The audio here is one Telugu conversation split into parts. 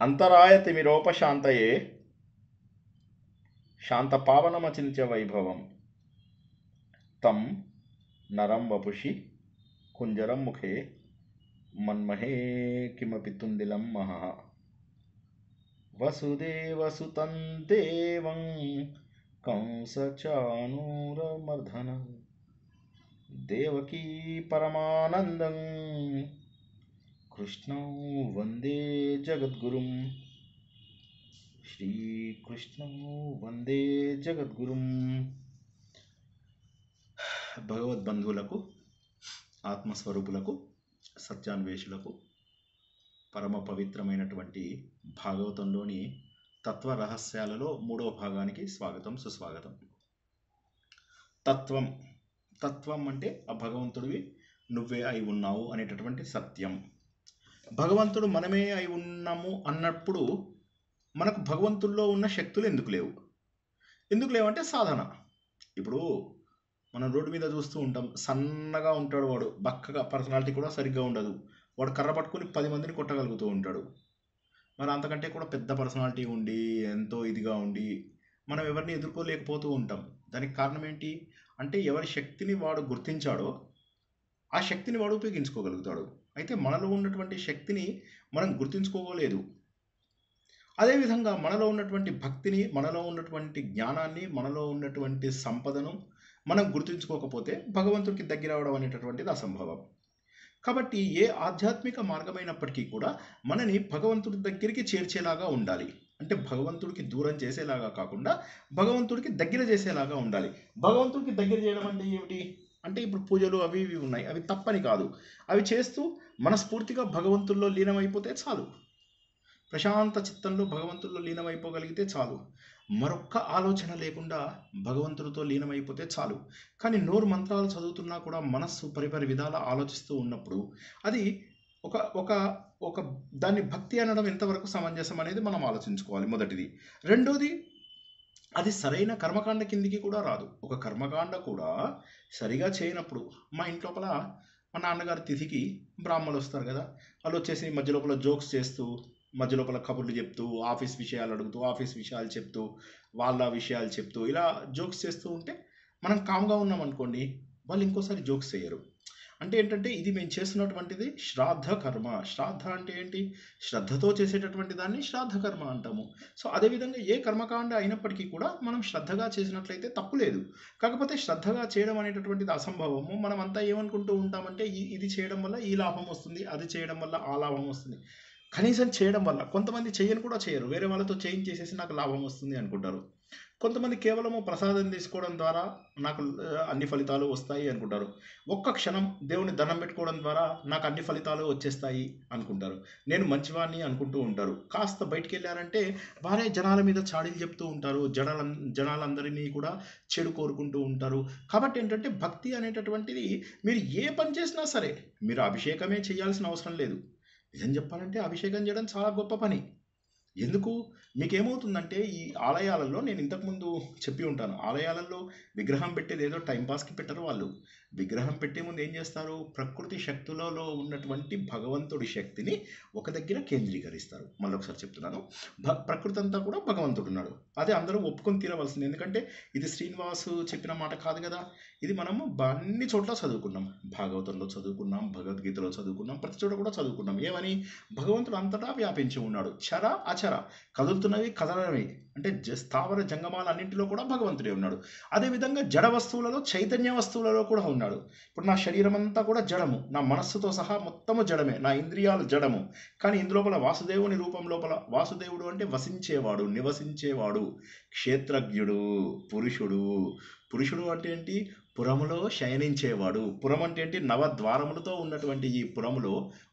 అంతరాయతిమిరోపశాంతయే శాంతపావనమచింత్య వైభవం తం నరం వపుషి కుంజరం ముఖే మన్మహే కిమపి తుందిలం మహః వసుదేవసుతం దేవం కంసచానూరమర్ధనం దేవకీ పరమానందం కృష్ణం వందే జగద్గురుం శ్రీకృష్ణం వందే జగద్గురుం. భగవద్బంధువులకు, ఆత్మస్వరూపులకు, సత్యాన్వేషులకు పరమ పవిత్రమైనటువంటి భాగవతంలోని తత్వ రహస్యాలలో 3వ భాగానికి స్వాగతం, సుస్వాగతం. తత్వం అంటే ఆ భగవంతుడివి నువ్వే అయి ఉన్నావు అనేటటువంటి సత్యం. భగవంతుడు మనమే అయి ఉన్నాము అన్నప్పుడు మనకు భగవంతుల్లో ఉన్న శక్తులు ఎందుకు లేవంటే సాధన. ఇప్పుడు మనం రోడ్డు మీద చూస్తూ ఉంటాం, సన్నగా ఉంటాడు వాడు, బక్కగా, పర్సనాలిటీ కూడా సరిగ్గా ఉండదు, వాడు కర్ర పట్టుకొని 10 మందిని కొట్టగలుగుతూ ఉంటాడు. మరి అంతకంటే కూడా పెద్ద పర్సనాలిటీ ఉండి, ఎంతో ఇదిగా ఉండి మనం ఎవరిని ఎదుర్కోలేకపోతూ ఉంటాం. దానికి కారణం ఏంటి అంటే ఎవరి శక్తిని వాడు గుర్తించాడో ఆ శక్తిని వాడు ఉపయోగించుకోగలుగుతాడు. అయితే మనలో ఉన్నటువంటి శక్తిని మనం గుర్తించుకోలేదు. అదేవిధంగా మనలో ఉన్నటువంటి భక్తిని, మనలో ఉన్నటువంటి జ్ఞానాన్ని, మనలో ఉన్నటువంటి సంపదను మనం గుర్తించుకోకపోతే భగవంతుడికి దగ్గర అవడం అనేటటువంటిది అసంభవం. కాబట్టి ఏ ఆధ్యాత్మిక మార్గమైనప్పటికీ కూడా మనని భగవంతుడి దగ్గరికి చేర్చేలాగా ఉండాలి. అంటే భగవంతుడికి దూరం చేసేలాగా కాకుండా భగవంతుడికి దగ్గర చేసేలాగా ఉండాలి. భగవంతుడికి దగ్గర చేయడం అంటే ఏమిటి అంటే ఇప్పుడు పూజలు అవి ఇవి ఉన్నాయి, అవి తప్పని కాదు. అవి చేస్తూ మనస్ఫూర్తిగా భగవంతుల్లో లీనమైపోతే చాలు. ప్రశాంత చిత్తంలో భగవంతుల్లో లీనమైపోగలిగితే చాలు. మరొక్క ఆలోచన లేకుండా భగవంతుడితో లీనమైపోతే చాలు. కానీ నోరు మంత్రాలు చదువుతున్నా కూడా మనస్సు పరిపరి విధాల ఆలోచిస్తూ ఉన్నప్పుడు అది ఒక ఒక ఒక దాన్ని భక్తి అనడం ఎంతవరకు సమంజసం అనేది మనం ఆలోచించుకోవాలి, మొదటిది. రెండోది, అది సరైన కర్మకాండ కిందికి కూడా రాదు. ఒక కర్మకాండ కూడా సరిగా చేయనప్పుడు, మా ఇంట్లోపల మా నాన్నగారి తిథికి బ్రాహ్మణులు వస్తారు కదా, వాళ్ళు వచ్చేసి మధ్య లోపల జోక్స్ చేస్తూ, మధ్య లోపల కబుర్లు చెప్తూ, ఆఫీస్ విషయాలు అడుగుతూ, ఆఫీస్ విషయాలు చెప్తూ, వాళ్ళ విషయాలు చెప్తూ, ఇలా జోక్స్ చేస్తూ ఉంటే మనం కామ్గా ఉన్నాం అనుకోండి, వాళ్ళు ఇంకోసారి జోక్స్ చేయరు. అంటే ఏంటంటే ఇది మేము చేస్తున్నటువంటిది శ్రాద్ధ కర్మ. శ్రాద్ధ అంటే ఏంటి? శ్రద్ధతో చేసేటటువంటి దాన్ని శ్రాద్ధ కర్మ అంటాము. సో అదేవిధంగా ఏ కర్మకాండ అయినప్పటికీ కూడా మనం శ్రద్ధగా చేసినట్లయితే తప్పు లేదు. కాకపోతే శ్రద్ధగా చేయడం అనేటటువంటిది అసంభవము. మనం అంతా ఏమనుకుంటూ ఉంటామంటే ఇది చేయడం వల్ల ఈ లాభం వస్తుంది, అది చేయడం వల్ల ఆ లాభం వస్తుంది. కనీసం చేయడం వల్ల, కొంతమంది చేయను కూడా చేయరు, వేరే వాళ్ళతో చేయించేసేసి నాకు లాభం వస్తుంది అనుకుంటారు. కొంతమంది కేవలము ప్రసాదం తీసుకోవడం ద్వారా నాకు అన్ని ఫలితాలు వస్తాయి అనుకుంటారు. ఒక్క క్షణం దేవుని దండం పెట్టుకోవడం ద్వారా నాకు అన్ని ఫలితాలు వచ్చేస్తాయి అనుకుంటారు. నేను మంచివాడిని అనుకుంటూ ఉంటారు. కాస్త బయటికి వెళ్ళారంటే వారే జనాల మీద చాడీలు చెప్తూ ఉంటారు, జనాలందరినీ కూడా చెడు కోరుకుంటూ ఉంటారు. కాబట్టి ఏంటంటే భక్తి అనేటటువంటిది మీరు ఏ పని చేసినా సరే, మీరు అభిషేకమే చేయాల్సిన అవసరం లేదు. నిజం చెప్పాలంటే అభిషేకం చేయడం చాలా గొప్ప పని. ఎందుకు? మీకేమవుతుందంటే ఈ ఆలయాలలో, నేను ఇంతకుముందు చెప్పి ఉంటాను, ఆలయాలలో విగ్రహం పెట్టేది ఏదో టైంపాస్కి పెట్టరు వాళ్ళు. విగ్రహం పెట్టే ముందు ఏం చేస్తారు? ప్రకృతి శక్తులలో ఉన్నటువంటి భగవంతుడి శక్తిని ఒక దగ్గర కేంద్రీకరిస్తారు. మళ్ళీ ఒకసారి చెప్తున్నాను, ప్రకృతి అంతా కూడా భగవంతుడు ఉన్నాడు. అదే అందరూ ఒప్పుకొని తీరవలసింది. ఎందుకంటే ఇది శ్రీనివాసు చెప్పిన మాట కాదు కదా, ఇది మనము అన్ని చోట్ల చదువుకున్నాం. భాగవతంలో చదువుకున్నాం, భగవద్గీతలో చదువుకున్నాం, ప్రతి చోట కూడా చదువుకున్నాం. ఏమని? భగవంతుడు అంతటా వ్యాపించి ఉన్నాడు. చర అచర, కదులుతున్నవి కదలనవి, అంటే స్థావర జంగమాల అన్నింటిలో కూడా భగవంతుడే ఉన్నాడు. అదేవిధంగా జడ వస్తువులలో, చైతన్య వస్తువులలో కూడా ఉన్నాడు. ఇప్పుడు నా శరీరం అంతా కూడా జడము, నా మనస్సుతో సహా మొత్తము జడమే, నా ఇంద్రియాలు జడము. కానీ ఇందులోపల వాసుదేవుని రూపం లోపల, వాసుదేవుడు అంటే వసించేవాడు, నివసించేవాడు, క్షేత్రజ్ఞుడు, పురుషుడు అంటే ఏంటి? పురములో శయనించేవాడు. పురం అంటే ఏంటి? నవద్వారములతో ఉన్నటువంటి ఈ పురములో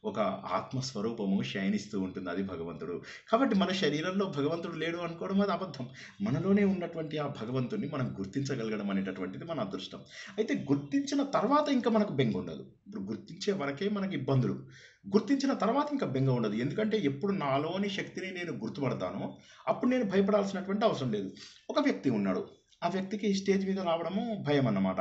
ఒక ఆత్మస్వరూపము శయనిస్తూ ఉంటుంది, అది భగవంతుడు. కాబట్టి మన శరీరంలో భగవంతుడు లేడు అనుకోవడం అది అబద్ధం. మనలోనే ఉన్నటువంటి ఆ భగవంతుడిని మనం గుర్తించగలగడం అనేటటువంటిది మన అదృష్టం. అయితే గుర్తించిన తర్వాత ఇంకా మనకు బెంగ ఉండదు. ఇప్పుడు గుర్తించే వరకే మనకి ఇబ్బందులు, గుర్తించిన తర్వాత ఇంకా బెంగ ఉండదు. ఎందుకంటే ఎప్పుడు నాలోని శక్తిని నేను గుర్తుపడతానో అప్పుడు నేను భయపడాల్సినటువంటి అవసరం లేదు. ఒక వ్యక్తి ఉన్నాడు, ఆ వ్యక్తికి స్టేజ్ మీద రావడము భయం అన్నమాట.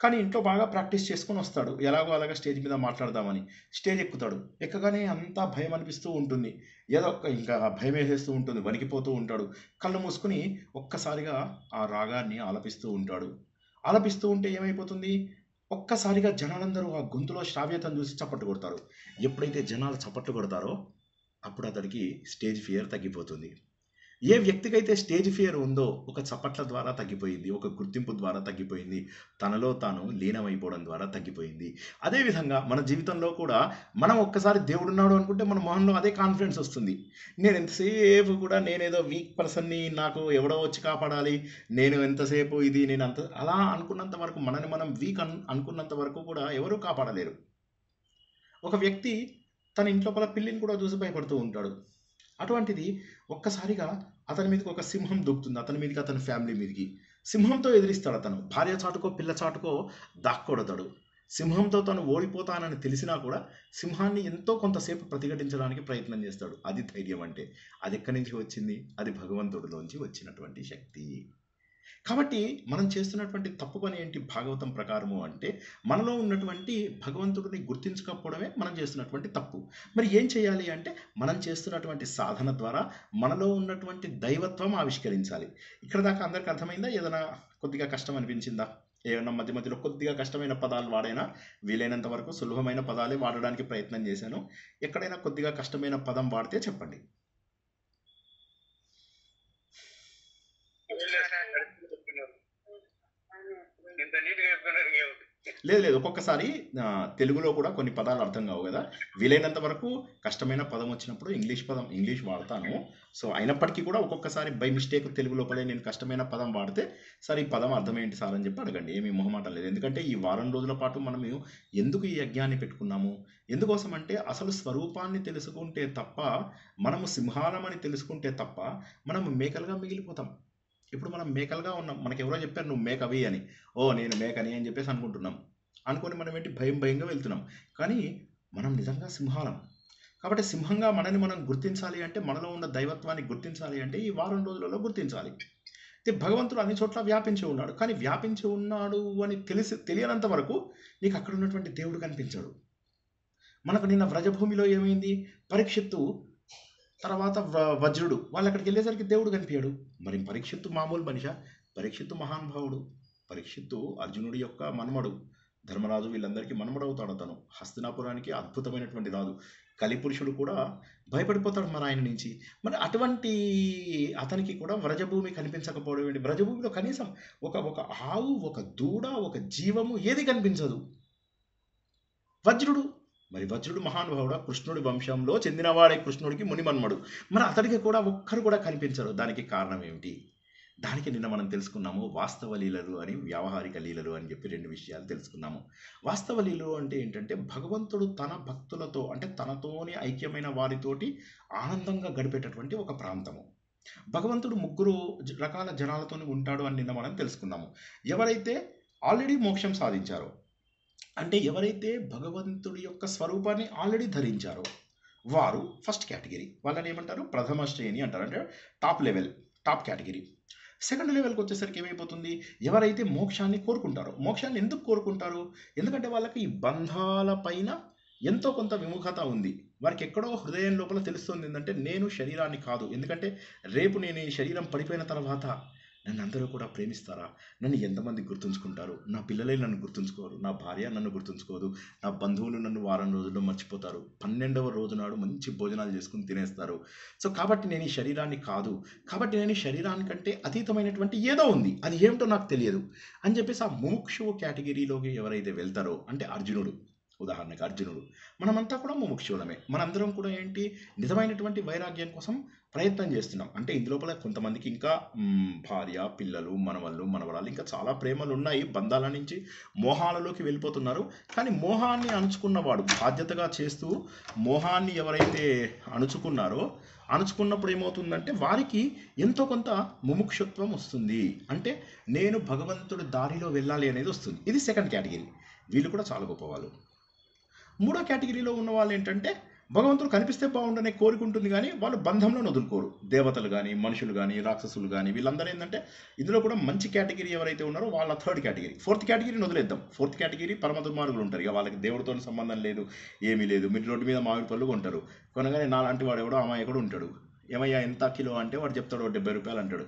కానీ ఇంట్లో బాగా ప్రాక్టీస్ చేసుకొని వస్తాడు, ఎలాగో అలాగా స్టేజ్ మీద మాట్లాడదామని. స్టేజ్ ఎక్కుతాడు, ఎక్కగానే అంతా భయం అనిపిస్తూ ఉంటుంది, ఏదో ఇంకా భయం వేసేస్తూ ఉంటుంది, వణికిపోతూ ఉంటాడు. కళ్ళు మూసుకుని ఒక్కసారిగా ఆ రాగాన్ని ఆలపిస్తూ ఉంటాడు. ఆలపిస్తూ ఉంటే ఏమైపోతుంది, ఒక్కసారిగా జనాలందరూ ఆ గొంతులో శ్రావ్యతను చూసి చప్పట్లు కొడతారు. ఎప్పుడైతే జనాలు చప్పట్లు కొడతారో అప్పుడు అతడికి స్టేజ్ ఫియర్ తగ్గిపోతుంది. ఏ వ్యక్తికైతే స్టేజ్ ఫియర్ ఉందో ఒక చప్పట్ల ద్వారా తగ్గిపోయింది, ఒక గుర్తింపు ద్వారా తగ్గిపోయింది, తనలో తాను లీనమైపోవడం ద్వారా తగ్గిపోయింది. అదేవిధంగా మన జీవితంలో కూడా మనం ఒక్కసారి దేవుడున్నాడు అనుకుంటే మన మొహంలో అదే కాన్ఫిడెన్స్ వస్తుంది. నేను ఎంతసేపు కూడా నేనేదో వీక్ పర్సన్ని, నాకు ఎవడో వచ్చి కాపాడాలి, నేను ఎంతసేపు ఇది నేను అంత అలా అనుకున్నంత వరకు, మనని మనం వీక్ అనుకున్నంత వరకు కూడా ఎవరూ కాపాడలేరు. ఒక వ్యక్తి తన ఇంట్లోపల పిల్లిని కూడా చూసి భయపడుతూ ఉంటాడు. అటువంటిది ఒక్కసారిగా అతని మీదకి ఒక సింహం దూకుతుంది, అతని మీదకి, అతని ఫ్యామిలీ మీదకి. సింహంతో ఎదిరిస్తాడు అతను, భార్య చాటుకో పిల్ల చాటుకో దాక్కొడతాడు. సింహంతో తను ఓడిపోతానని తెలిసినా కూడా సింహాన్ని ఎంతో కొంతసేపు ప్రతిఘటించడానికి ప్రయత్నం చేస్తాడు. అది ధైర్యం అంటే. అది ఎక్కడి నుంచి వచ్చింది? అది భగవంతుడిలోంచి వచ్చినటువంటి శక్తి. కాబట్టి మనం చేస్తున్నటువంటి తప్పు పని ఏంటి భాగవతం ప్రకారము అంటే, మనలో ఉన్నటువంటి భగవంతుడిని గుర్తించకపోవడమే మనం చేస్తున్నటువంటి తప్పు. మరి ఏం చేయాలి అంటే, మనం చేస్తున్నటువంటి సాధన ద్వారా మనలో ఉన్నటువంటి దైవత్వం ఆవిష్కరించాలి. ఇక్కడ దాకా అందరికి అర్థమైందా? ఏదైనా కొద్దిగా కష్టం అనిపించిందా? ఏమన్నా మధ్య మధ్యలో కొద్దిగా కష్టమైన పదాలు వాడైనా, వీలైనంత వరకు సులభమైన పదాలే వాడడానికి ప్రయత్నం చేశాను. ఎక్కడైనా కొద్దిగా కష్టమైన పదం వాడితే చెప్పండి. లేదు ఒక్కొక్కసారి తెలుగులో కూడా కొన్ని పదాలు అర్థం కావు కదా. వీలైనంత వరకు కష్టమైన పదం వచ్చినప్పుడు ఇంగ్లీష్ వాడతాను. సో అయినప్పటికీ కూడా ఒక్కొక్కసారి బై మిస్టేక్ తెలుగు లోపలే నేను కష్టమైన పదం వాడితే, సరే ఈ పదం అర్థమేంటి సార్ అని చెప్పి అడగండి, ఏమీ మొహమాటం లేదు. ఎందుకంటే ఈ వారం రోజుల పాటు మనం ఎందుకు ఈ యజ్ఞాన్ని పెట్టుకున్నాము? ఎందుకోసం అంటే అసలు స్వరూపాన్ని తెలుసుకుంటే తప్ప, మనము సింహాలమని తెలుసుకుంటే తప్ప మనం మేకలుగా మిగిలిపోతాం. ఇప్పుడు మనం మేకలుగా ఉన్నాం, మనకి ఎవరో చెప్పారు నువ్వు మేకవి అని. ఓ నేను మేకని అని చెప్పేసి అనుకుంటున్నాం. అనుకొని మనం ఏంటి భయంగా వెళ్తున్నాం. కానీ మనం నిజంగా సింహాలం. కాబట్టి సింహంగా మనని మనం గుర్తించాలి అంటే, మనలో ఉన్న దైవత్వాన్ని గుర్తించాలి అంటే ఈ వారం రోజులలో గుర్తించాలి. అయితే భగవంతుడు అన్ని చోట్ల వ్యాపించి ఉన్నాడు. కానీ వ్యాపించి ఉన్నాడు అని తెలియనంత వరకు నీకు అక్కడ ఉన్నటువంటి దేవుడు కనిపించాడు. మనకు నిన్న వ్రజభూమిలో ఏమైంది? పరీక్షిత్తు తర్వాత వజ్రుడు వాళ్ళు అక్కడికి వెళ్ళేసరికి దేవుడు కనిపించాడు. మరి పరీక్షిత్తు మామూలు మనిషా? పరీక్షిత్తు మహానుభావుడు. పరీక్షిత్తు అర్జునుడి యొక్క మనుమడు, ధర్మరాజు వీళ్ళందరికీ మనుమడవుతాడు. అతను హస్తినాపురానికి అద్భుతమైనటువంటి రాజు. కలిపురుషుడు కూడా భయపడిపోతాడు మరి ఆయన నుంచి. మరి అటువంటి అతనికి కూడా వ్రజభూమి కనిపించకపోవడం ఏంటి? వ్రజభూమిలో కనీసం ఒక ఆవు, ఒక దూడ, ఒక జీవము ఏది కనిపించదు. వజ్రుడు, మరి వజ్రుడు మహానుభావుడు, కృష్ణుడి వంశంలో చెందినవాడే, కృష్ణుడికి మునిమన్మడు. మరి అతడికి కూడా ఒక్కరు కూడా కనిపించరు. దానికి కారణం ఏమిటి? దానికి నిన్న మనం తెలుసుకున్నాము వాస్తవ లీలలు అని, వ్యావహారిక లీలలు అని చెప్పి 2 విషయాలు తెలుసుకున్నాము. వాస్తవ లీలలు అంటే ఏంటంటే, భగవంతుడు తన భక్తులతో అంటే తనతోని ఐక్యమైన వారితోటి ఆనందంగా గడిపేటటువంటి ఒక ప్రాంతము. భగవంతుడు 3 రకాల జనాలతో ఉంటాడు అని నిన్న మనం తెలుసుకున్నాము. ఎవరైతే ఆల్రెడీ మోక్షం సాధించారో, అంటే ఎవరైతే భగవంతుడి యొక్క స్వరూపాన్ని ఆల్రెడీ ధరించారో వారు ఫస్ట్ కేటగిరీ. వాళ్ళని ఏమంటారు? ప్రథమ శ్రేణి అంటారు, అంటే టాప్ కేటగిరీ. సెకండ్ లెవెల్కి వచ్చేసరికి ఏమైపోతుంది? ఎవరైతే మోక్షాన్ని కోరుకుంటారో, మోక్షాన్ని ఎందుకు కోరుకుంటారు? ఎందుకంటే వాళ్ళకి ఈ బంధాల పైన ఎంతో కొంత విముఖత ఉంది. వారికి ఎక్కడో హృదయం లోపల తెలుస్తుంది ఏంటంటే, నేను శరీరాన్ని కాదు. ఎందుకంటే రేపు నేను ఈ శరీరం పడిపోయిన తర్వాత నన్ను అందరూ కూడా ప్రేమిస్తారా? నన్ను ఎంతమంది గుర్తుంచుకుంటారు? నా పిల్లలే నన్ను గుర్తుంచుకోరు, నా భార్య నన్ను గుర్తుంచుకోదు, నా బంధువులు నన్ను వారం రోజుల్లో మర్చిపోతారు, 12వ రోజు నాడు మంచి భోజనాలు చేసుకుని తినేస్తారు. సో కాబట్టి నేను ఈ శరీరాన్ని కాదు, కాబట్టి నేను ఈ శరీరానికంటే అతీతమైనటువంటి ఏదో ఉంది, అది ఏమిటో నాకు తెలియదు అని చెప్పేసి ఆ ముముక్షువు కేటగిరీలోకి ఎవరైతే వెళ్తారో, అంటే అర్జునుడు, ఉదాహరణకు అర్జునుడు, మనమంతా కూడా ముముక్షువులమే. మనందరం కూడా ఏంటి? నిజమైనటువంటి వైరాగ్యం కోసం ప్రయత్నం చేస్తున్నాం. అంటే ఇందులోపల కొంతమందికి ఇంకా భార్య, పిల్లలు, మనవళ్ళు, మనవరాలు, ఇంకా చాలా ప్రేమలు ఉన్నాయి. బంధాల నుంచి మోహాలలోకి వెళ్ళిపోతున్నారు. కానీ మోహాన్ని అణుచుకున్నవాడు బాధ్యతగా చేస్తూ, మోహాన్ని ఎవరైతే అణుచుకున్నప్పుడు ఏమవుతుందంటే వారికి ఎంతో కొంత ముముక్షత్వం వస్తుంది. అంటే నేను భగవంతుడి దారిలో వెళ్ళాలి అనేది వస్తుంది. ఇది సెకండ్ కేటగిరీ. వీళ్ళు కూడా చాలా గొప్పవాళ్ళు. 3వ కేటగిరీలో ఉన్న వాళ్ళు ఏంటంటే భగవంతుడు కనిపిస్తే బాగుండనే కోరిక ఉంటుంది కానీ వాళ్ళు బంధంలో వదులుకోరు. దేవతలు కానీ మనుషులు కానీ రాక్షసులు కానీ వీళ్ళందరూ ఏంటంటే ఇందులో కూడా మంచి కేటగిరీ ఎవరైతే ఉన్నారో వాళ్ళ థర్డ్ కేటగిరీ. ఫోర్త్ కేటగిరీని వదిలేద్దాం. ఫోర్త్ కేటగిరీ పరమ దుర్మార్గులు ఉంటారు. ఇక వాళ్ళకి దేవుడితో సంబంధం లేదు, ఏమీ లేదు. మీరు రోడ్డు మీద మామిడి పళ్ళు కొంటారు, కొనగానే నాలాంటి వాడు ఎవడో అమాయకుడు ఉంటాడు. ఏమయ్యా ఎంత కిలో అంటే వాడు చెప్తాడు 70 రూపాయలు అంటాడు.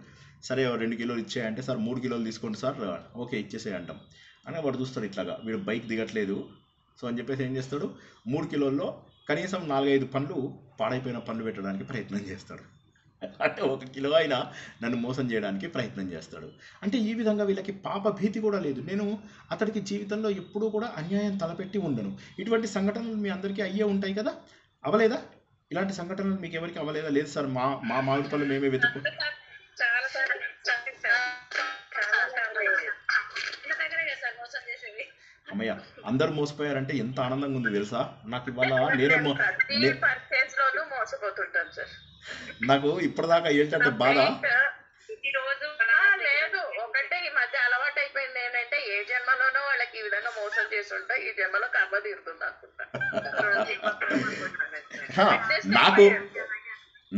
సరే 2 కిలోలు ఇచ్చేయంటే సార్ 3 కిలోలు తీసుకోండి సార్, ఓకే ఇచ్చేసే అంటాం. అని వాడు చూస్తాడు ఇట్లాగా వీడు బైక్ దిగట్లేదు సో అని చెప్పేసి ఏం చేస్తాడు, 3 కిలోల్లో కనీసం 4-5 పండ్లు పాడైపోయిన పండ్లు పెట్టడానికి ప్రయత్నం చేస్తాడు. అంటే 1 కిలో అయినా నన్ను మోసం చేయడానికి ప్రయత్నం చేస్తాడు. అంటే ఈ విధంగా వీళ్ళకి పాప భీతి కూడా లేదు. నేను అతడికి జీవితంలో ఎప్పుడూ కూడా అన్యాయం తలపెట్టి ఉండను. ఇటువంటి సంఘటనలు మీ అందరికీ అయ్యే ఉంటాయి కదా, అవలేదా? ఇలాంటి సంఘటనలు మీకు ఎవరికి అవ్వలేదా? లేదు సార్ మా మామిడి పళ్ళు మేమే వెతుక్కు. అమ్మయ్య అందరు మోసపోయారంటే ఎంత ఆనందంగా ఉంది తెలుసా నాకు. ఇవాళ నాకు ఇప్పటిదాకా ఏంటంటే బాధ, లేదు ఒకటే ఈ మధ్య అలవాటు అయిపోయింది ఏంటంటే ఏ జన్మలోనో వాళ్ళకి ఈ విధంగా మోసం చేస్తుంటా, ఈ జన్మలో కర్మ తీరుతుంది అనుకుంటా.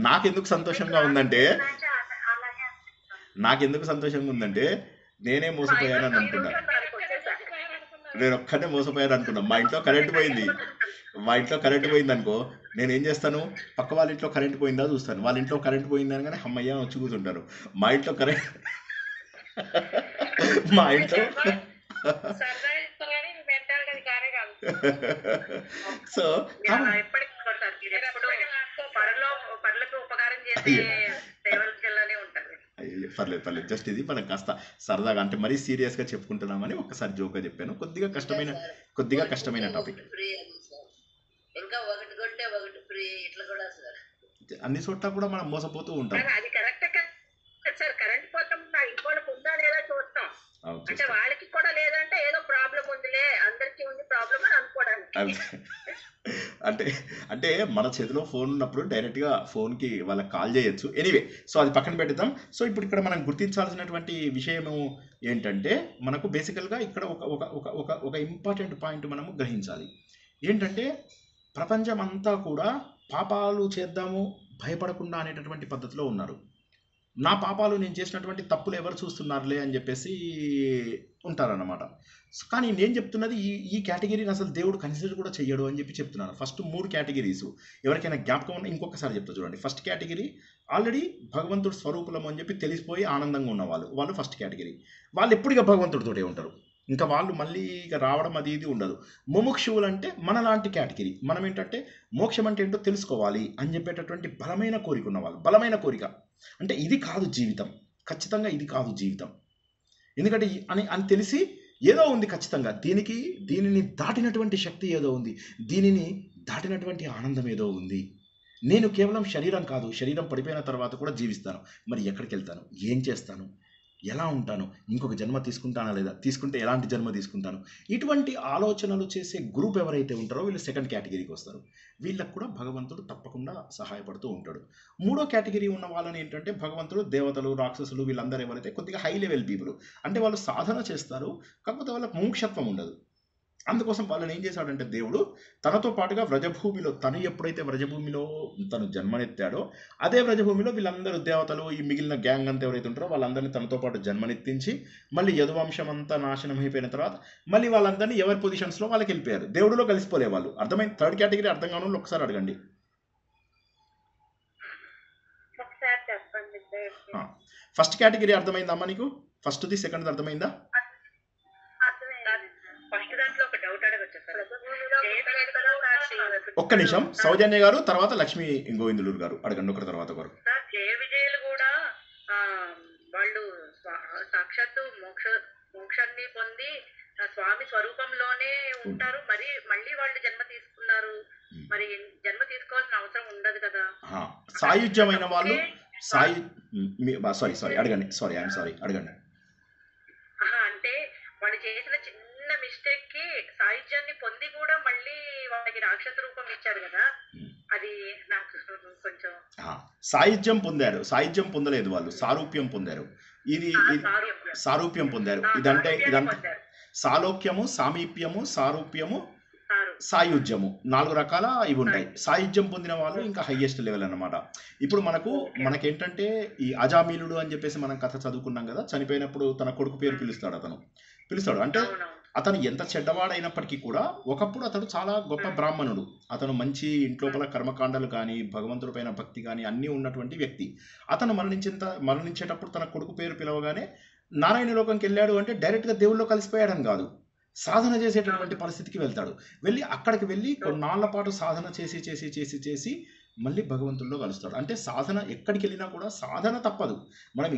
నాకెందుకు సంతోషంగా ఉందంటే నేనే మోసపోయానని అనుకున్నా. నేను ఒక్కనే మోసపోయాను అనుకున్నా. మా ఇంట్లో కరెంట్ పోయింది అనుకో, నేను ఏం చేస్తాను, పక్క వాళ్ళ ఇంట్లో కరెంట్ పోయిందా చూస్తాను. వాళ్ళ ఇంట్లో కరెంట్ పోయింది అనగానే అమ్మయ్య వచ్చి కూర్చుంటారు. మా ఇంట్లో సో పర్లేదు జస్ట్ ఇది మనం కాస్త సరదాగా అంటే మరీ సీరియస్గా చెప్పుకుంటున్నామని ఒక్కసారి జోక్గా చెప్పాను. కొద్దిగా కష్టమైన టాపిక్. అన్ని చోట్ల కూడా మనం మోసపోతూ ఉంటాం. అది కరెక్ట్ సార్. కరెంట్ పోతాం ఇంకోళ్ళకి ఉందా లేదా చూస్తాం. అంటే వాళ్ళకి కూడా లేదంటే ఏదో ప్రాబ్లం ఉందిలే, అందరికీ ఉంది ప్రాబ్లం అని అనుకోవడానికి. అంటే మన చేతిలో ఫోన్ ఉన్నప్పుడు డైరెక్ట్గా ఫోన్కి వాళ్ళకి కాల్ చేయొచ్చు. ఎనీవే, సో అది పక్కన పెడదాం. సో ఇప్పుడు ఇక్కడ మనం గుర్తించాల్సినటువంటి విషయము ఏంటంటే, మనకు బేసికల్గా ఇక్కడ ఒక ఇంపార్టెంట్ పాయింట్ మనము గ్రహించాలి. ఏంటంటే ప్రపంచం అంతా కూడా పాపాలు చేద్దాము భయపడకుండా అనేటటువంటి పద్ధతిలో ఉన్నారు. నా పాపాలు నేను చేసినటువంటి తప్పులు ఎవరు చూస్తున్నారులే అని చెప్పేసి ఉంటారన్నమాట. కానీ నేను చెప్తున్నది ఈ కేటగిరీని అసలు దేవుడు కన్సిడర్ కూడా చెయ్యడు అని చెప్పి చెప్తున్నాను. ఫస్ట్ 3 కేటగిరీస్ ఎవరికైనా జ్ఞాపకం ఉన్న ఇంకొకసారి చెప్తా చూడండి. ఫస్ట్ కేటగిరీ ఆల్రెడీ భగవంతుడు స్వరూపులం అని చెప్పి తెలిసిపోయి ఆనందంగా ఉన్న వాళ్ళు ఫస్ట్ కేటగిరీ. వాళ్ళు ఎప్పుడుగా భగవంతుడితోటే ఉంటారు. ఇంకా వాళ్ళు మళ్ళీ ఇక రావడం అది ఇది ఉండదు. ముముక్షువులు అంటే మనలాంటి కేటగిరీ. మనం ఏంటంటే మోక్షం అంటే ఏంటో తెలుసుకోవాలి అని చెప్పేటటువంటి బలమైన కోరిక ఉన్నవాళ్ళు. బలమైన కోరిక అంటే ఇది కాదు జీవితం, ఖచ్చితంగా ఇది కాదు జీవితం, ఎందుకంటే అని తెలిసి ఏదో ఉంది ఖచ్చితంగా, దీనిని దాటినటువంటి శక్తి ఏదో ఉంది, దీనిని దాటినటువంటి ఆనందం ఏదో ఉంది. నేను కేవలం శరీరం కాదు, శరీరం పడిపోయిన తర్వాత కూడా జీవిస్తాను. మరి ఎక్కడికి వెళ్తాను, ఏం చేస్తాను, ఎలా ఉంటాను, ఇంకొక జన్మ తీసుకుంటానా లేదా, తీసుకుంటే ఎలాంటి జన్మ తీసుకుంటాను, ఇటువంటి ఆలోచనలు చేసే గ్రూప్ ఎవరైతే ఉంటారో వీళ్ళు సెకండ్ కేటగిరీకి వస్తారు. వీళ్ళకు కూడా భగవంతుడు తప్పకుండా సహాయపడుతూ ఉంటాడు. 3వ కేటగిరీ ఉన్న వాళ్ళని ఏంటంటే భగవంతుడు దేవతలు రాక్షసులు వీళ్ళందరూ ఎవరైతే కొద్దిగా హై లెవెల్ పీపుల్, అంటే వాళ్ళు సాధన చేస్తారు కాకపోతే వాళ్ళకి మోక్షత్వం ఉండదు. అందుకోసం వాళ్ళని ఏం చేశాడంటే దేవుడు తనతో పాటుగా వ్రజభూమిలో, తను ఎప్పుడైతే వ్రజభూమిలో తను జన్మనెత్తాడో అదే వ్రజభూమిలో వీళ్ళందరూ దేవతలు ఈ మిగిలిన గ్యాంగ్ అంతా ఎవరైతే ఉంటారో వాళ్ళందరినీ తనతో పాటు జన్మనెత్తించి మళ్ళీ యదువంశం అంతా నాశనం అయిపోయిన తర్వాత మళ్ళీ వాళ్ళందరినీ ఎవరి పొజిషన్స్లో వాళ్ళకి వెళ్ళిపోయారు. దేవుడిలో కలిసిపోలే వాళ్ళు. అర్థమైంది? థర్డ్ కేటగిరీ అర్థం కాని వాళ్ళు ఒకసారి అడగండి. ఫస్ట్ కేటగిరీ అర్థమైందమ్మా నీకు? ఫస్ట్ది సెకండ్ది అర్థమైందా? ఒక్క నిమిషం, సౌజన్య గారు తర్వాత లక్ష్మీ గోవిందులూరు గారు అడగండి ఒకరి తర్వాత ఒకరు. జయ విజయులు కూడా వాళ్ళు సాక్షాత్తు మోక్షాన్ని పొంది స్వామి స్వరూపంలోనే ఉంటారు. మరి మళ్ళీ వాళ్ళు జన్మ తీసుకున్నారు, మరి జన్మ తీసుకోవాల్సిన అవసరం ఉండదు కదా. సాయుధ్యమైన వాళ్ళు సారీ అడగండి. అంటే వాళ్ళు చేసిన చిన్న మిస్టేక్ కి సాయుధ్యాన్ని పొంది కూడా మళ్ళీ వాళ్ళకి రాక్షస రూపం ఇచ్చారు కదా, అది నాకు కొంచెం. సాయుధ్యం పొందారు, సాయుధ్యం పొందలేదు వాళ్ళు, సారూప్యం పొందారు. ఇది సారూప్యం పొందారు. ఇదంతా సాలోక్యము, సామీప్యము, సారూప్యము, సాయుధ్యము 4 రకాల ఇవి ఉంటాయి. సాయుధ్యం పొందిన వాళ్ళు ఇంకా హైయెస్ట్ లెవెల్ అన్నమాట. ఇప్పుడు మనకేంటంటే ఈ అజామీలుడు అని చెప్పేసి మనం కథ చదువుకున్నాం కదా, చనిపోయినప్పుడు తన కొడుకు పేరు పిలుస్తాడు. అంటే అతను ఎంత చెడ్డవాడైనప్పటికీ కూడా ఒకప్పుడు అతడు చాలా గొప్ప బ్రాహ్మణుడు. అతను మంచి ఇంట్లోపల కర్మకాండాలు కానీ భగవంతుడి పైన భక్తి కానీ అన్నీ ఉన్నటువంటి వ్యక్తి. అతను మరణించేటప్పుడు తన కొడుకు పేరు పిలవగానే నారాయణ లోకంకి వెళ్ళాడు అంటే డైరెక్ట్గా దేవుల్లో కలిసిపోయాడని కాదు, సాధన చేసేటటువంటి పరిస్థితికి వెళ్తాడు. అక్కడికి వెళ్ళి కొన్నాళ్ల పాటు సాధన చేసి మళ్ళీ భగవంతుల్లో కలుస్తాడు. అంటే సాధన ఎక్కడికి వెళ్ళినా కూడా సాధన తప్పదు. మనం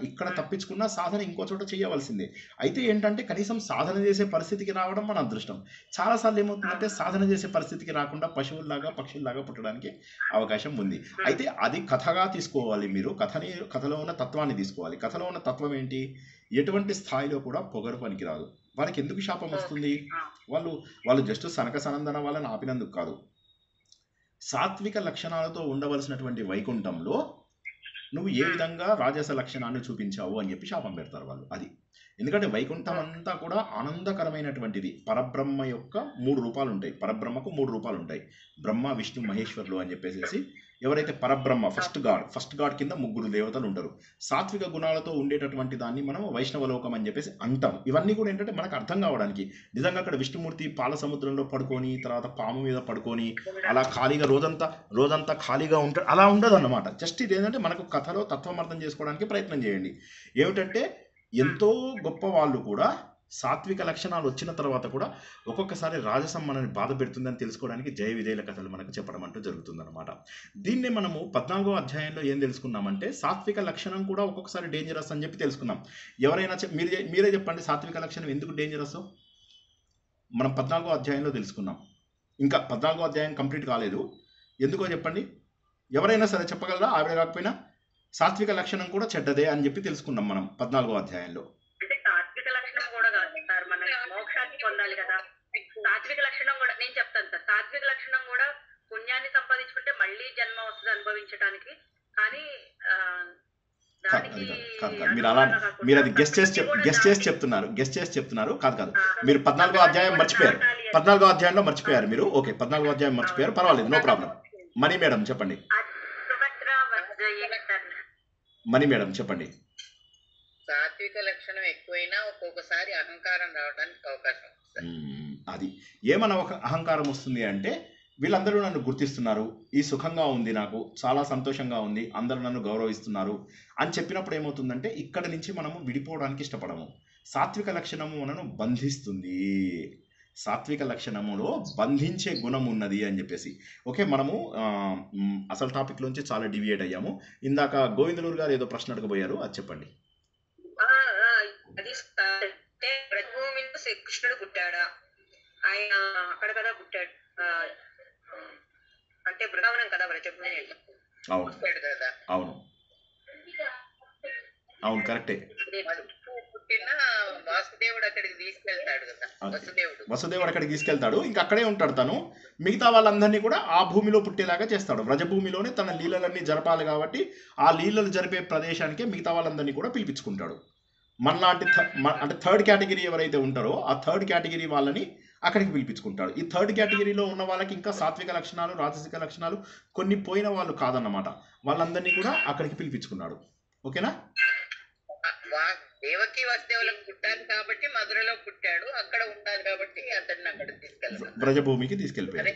ఇక్కడ తప్పించుకున్నా సాధన ఇంకో చోట చేయవలసిందే. అయితే ఏంటంటే కనీసం సాధన చేసే పరిస్థితికి రావడం మన అదృష్టం. చాలాసార్లు ఏమవుతుందంటే సాధన చేసే పరిస్థితికి రాకుండా పశువుల్లాగా పక్షుల్లాగా పుట్టడానికి అవకాశం ఉంది. అయితే అది కథగా తీసుకోవాలి. మీరు కథలో ఉన్న తత్వాన్ని తీసుకోవాలి. కథలో ఉన్న తత్వం ఏంటి? ఎటువంటి స్థాయిలో కూడా పొగరు పనికిరాదు. వాళ్ళకి ఎందుకు శాపం వస్తుంది? వాళ్ళు జస్ట్ సనక సనందన వాళ్ళని ఆపినందుకు కాదు. సాత్విక లక్షణాలతో ఉండవలసినటువంటి వైకుంఠంలో నువ్వు ఏ విధంగా రాజస లక్షణాన్ని చూపించావు అని చెప్పి శాపం పెడతారు వాళ్ళు. అది ఎందుకంటే వైకుంఠం అంతా కూడా ఆనందకరమైనటువంటిది. పరబ్రహ్మ యొక్క 3 రూపాలు ఉంటాయి. పరబ్రహ్మకు 3 రూపాలు ఉంటాయి. బ్రహ్మ, విష్ణు, మహేశ్వరులు అని చెప్పేసి ఎవరైతే పరబ్రహ్మ ఫస్ట్ గాడ్ కింద 3 దేవతలు ఉంటారు. సాత్విక గుణాలతో ఉండేటటువంటి దాన్ని మనం వైష్ణవలోకం అని చెప్పేసి అంటాం. ఇవన్నీ కూడా ఏంటంటే మనకు అర్థం కావడానికి. నిజంగా అక్కడ విష్ణుమూర్తి పాల సముద్రంలో పడుకొని తర్వాత పాము మీద పడుకొని అలా ఖాళీగా రోజంతా ఖాళీగా ఉంటాడు, అలా ఉండదు అన్నమాట. జస్ట్ ఇది ఏంటంటే మనకు కథలో తత్వం అర్థం చేసుకోవడానికి ప్రయత్నం చేయండి. ఏమిటంటే ఎంతో గొప్ప వాళ్ళు కూడా సాత్విక లక్షణాలు వచ్చిన తర్వాత కూడా ఒక్కొక్కసారి రాజసం మనని బాధ పెడుతుందని తెలుసుకోవడానికి జయ విజయుల కథలు మనకు చెప్పడం అంటూ జరుగుతుందన్నమాట. దీన్నే మనము 14వ అధ్యాయంలో ఏం తెలుసుకున్నామంటే సాత్విక లక్షణం కూడా ఒక్కొక్కసారి డేంజరస్ అని చెప్పి తెలుసుకున్నాం. ఎవరైనా మీరే చెప్పండి, సాత్విక లక్షణం ఎందుకు డేంజరస్? మనం 14వ అధ్యాయంలో తెలుసుకున్నాం. ఇంకా 14వ అధ్యాయం కంప్లీట్ కాలేదు. ఎందుకో చెప్పండి, ఎవరైనా సరే చెప్పగలరా? ఆవిడ కాకపోయినా సాత్విక లక్షణం కూడా చెడ్డదే అని చెప్పి తెలుసుకున్నాం మనం 14వ అధ్యాయంలో. పొందాలి కదా. సాత్విక లక్షణం కూడా నేను చెప్తాను సార్. సాత్విక లక్షణం కూడా పుణ్యాన్ని సంపాదించుకుంటే మళ్ళీ జన్మ వస్తుంది అనుభవించడానికి. కానీ మీరు అది గెస్ట్ చేసి చెప్తున్నారు. కాదు మీరు 14వ అధ్యాయం మర్చిపోయారు. 14వ అధ్యాయంలో మర్చిపోయారు మీరు. ఓకే, 14వ అధ్యాయం మర్చిపోయారు, పర్వాలేదు, నో ప్రాబ్లం. మణి మేడం చెప్పండి. సాత్విక లక్షణం ఎక్కువైనా ఒక్కొక్కసారి అహంకారం రావడానికి అవకాశం వస్తుంది. అది ఏమన్నా ఒక అహంకారం వస్తుంది అంటే వీళ్ళందరూ నన్ను గుర్తిస్తున్నారు, ఈ సుఖంగా ఉంది, నాకు చాలా సంతోషంగా ఉంది, అందరూ నన్ను గౌరవిస్తున్నారు అని చెప్పినప్పుడు ఏమవుతుందంటే ఇక్కడి నుంచి మనము విడిపోవడానికి ఇష్టపడము. సాత్విక లక్షణము మనను బంధిస్తుంది. సాత్విక లక్షణములో బంధించే గుణం ఉన్నది అని చెప్పేసి. ఓకే, మనము అసలు టాపిక్ లోంచి చాలా డివియేట్ అయ్యాము. ఇందాక గోవిందలూరు గారు ఏదో ప్రశ్న అడగబోయారు, అది చెప్పండి. అది భూమిలో శ్రీకృష్ణుడు పుట్టాడా? ఆయన అక్కడ కదా పుట్టాడు, అంటే బృందావనం కదా వ్రజభూమి. అవును కరెక్టే. పుట్టిన వాసుదేవుడు అక్కడికి తీసుకెళ్తాడు కదా, వసుదేవుడు అక్కడికి తీసుకెళ్తాడు, ఇంకా అక్కడే ఉంటాడు తను. మిగతా వాళ్ళందరినీ కూడా ఆ భూమిలో పుట్టేలాగా చేస్తాడు. వ్రజభూమిలోనే తన లీలలన్నీ జరపాలి కాబట్టి ఆ లీలలు జరిపే ప్రదేశానికే మిగతా వాళ్ళందరినీ కూడా పిలిపించుకుంటాడు. మనలాంటి అంటే థర్డ్ కేటగిరీ ఎవరైతే ఉంటారో ఆ థర్డ్ కేటగిరీ వాళ్ళని అక్కడికి పిలిపించుకుంటాడు. ఈ థర్డ్ కేటగిరీలో ఉన్న వాళ్ళకి ఇంకా సాత్విక లక్షణాలు, రాజసిక లక్షణాలు కొన్ని పోయిన వాళ్ళు కాదన్నమాట. వాళ్ళందరినీ కూడా అక్కడికి పిలిపించుకున్నాడు. ఓకేనా? దేవకి వసుదేవులకు పుట్టాలి కాబట్టి మధురలో పుట్టాడు, అక్కడ ఉండాలి కాబట్టి అతన్ని అక్కడ తీసుకెళ్తాడు, బ్రజభూమికి తీసుకెళ్ళిపోయాడు.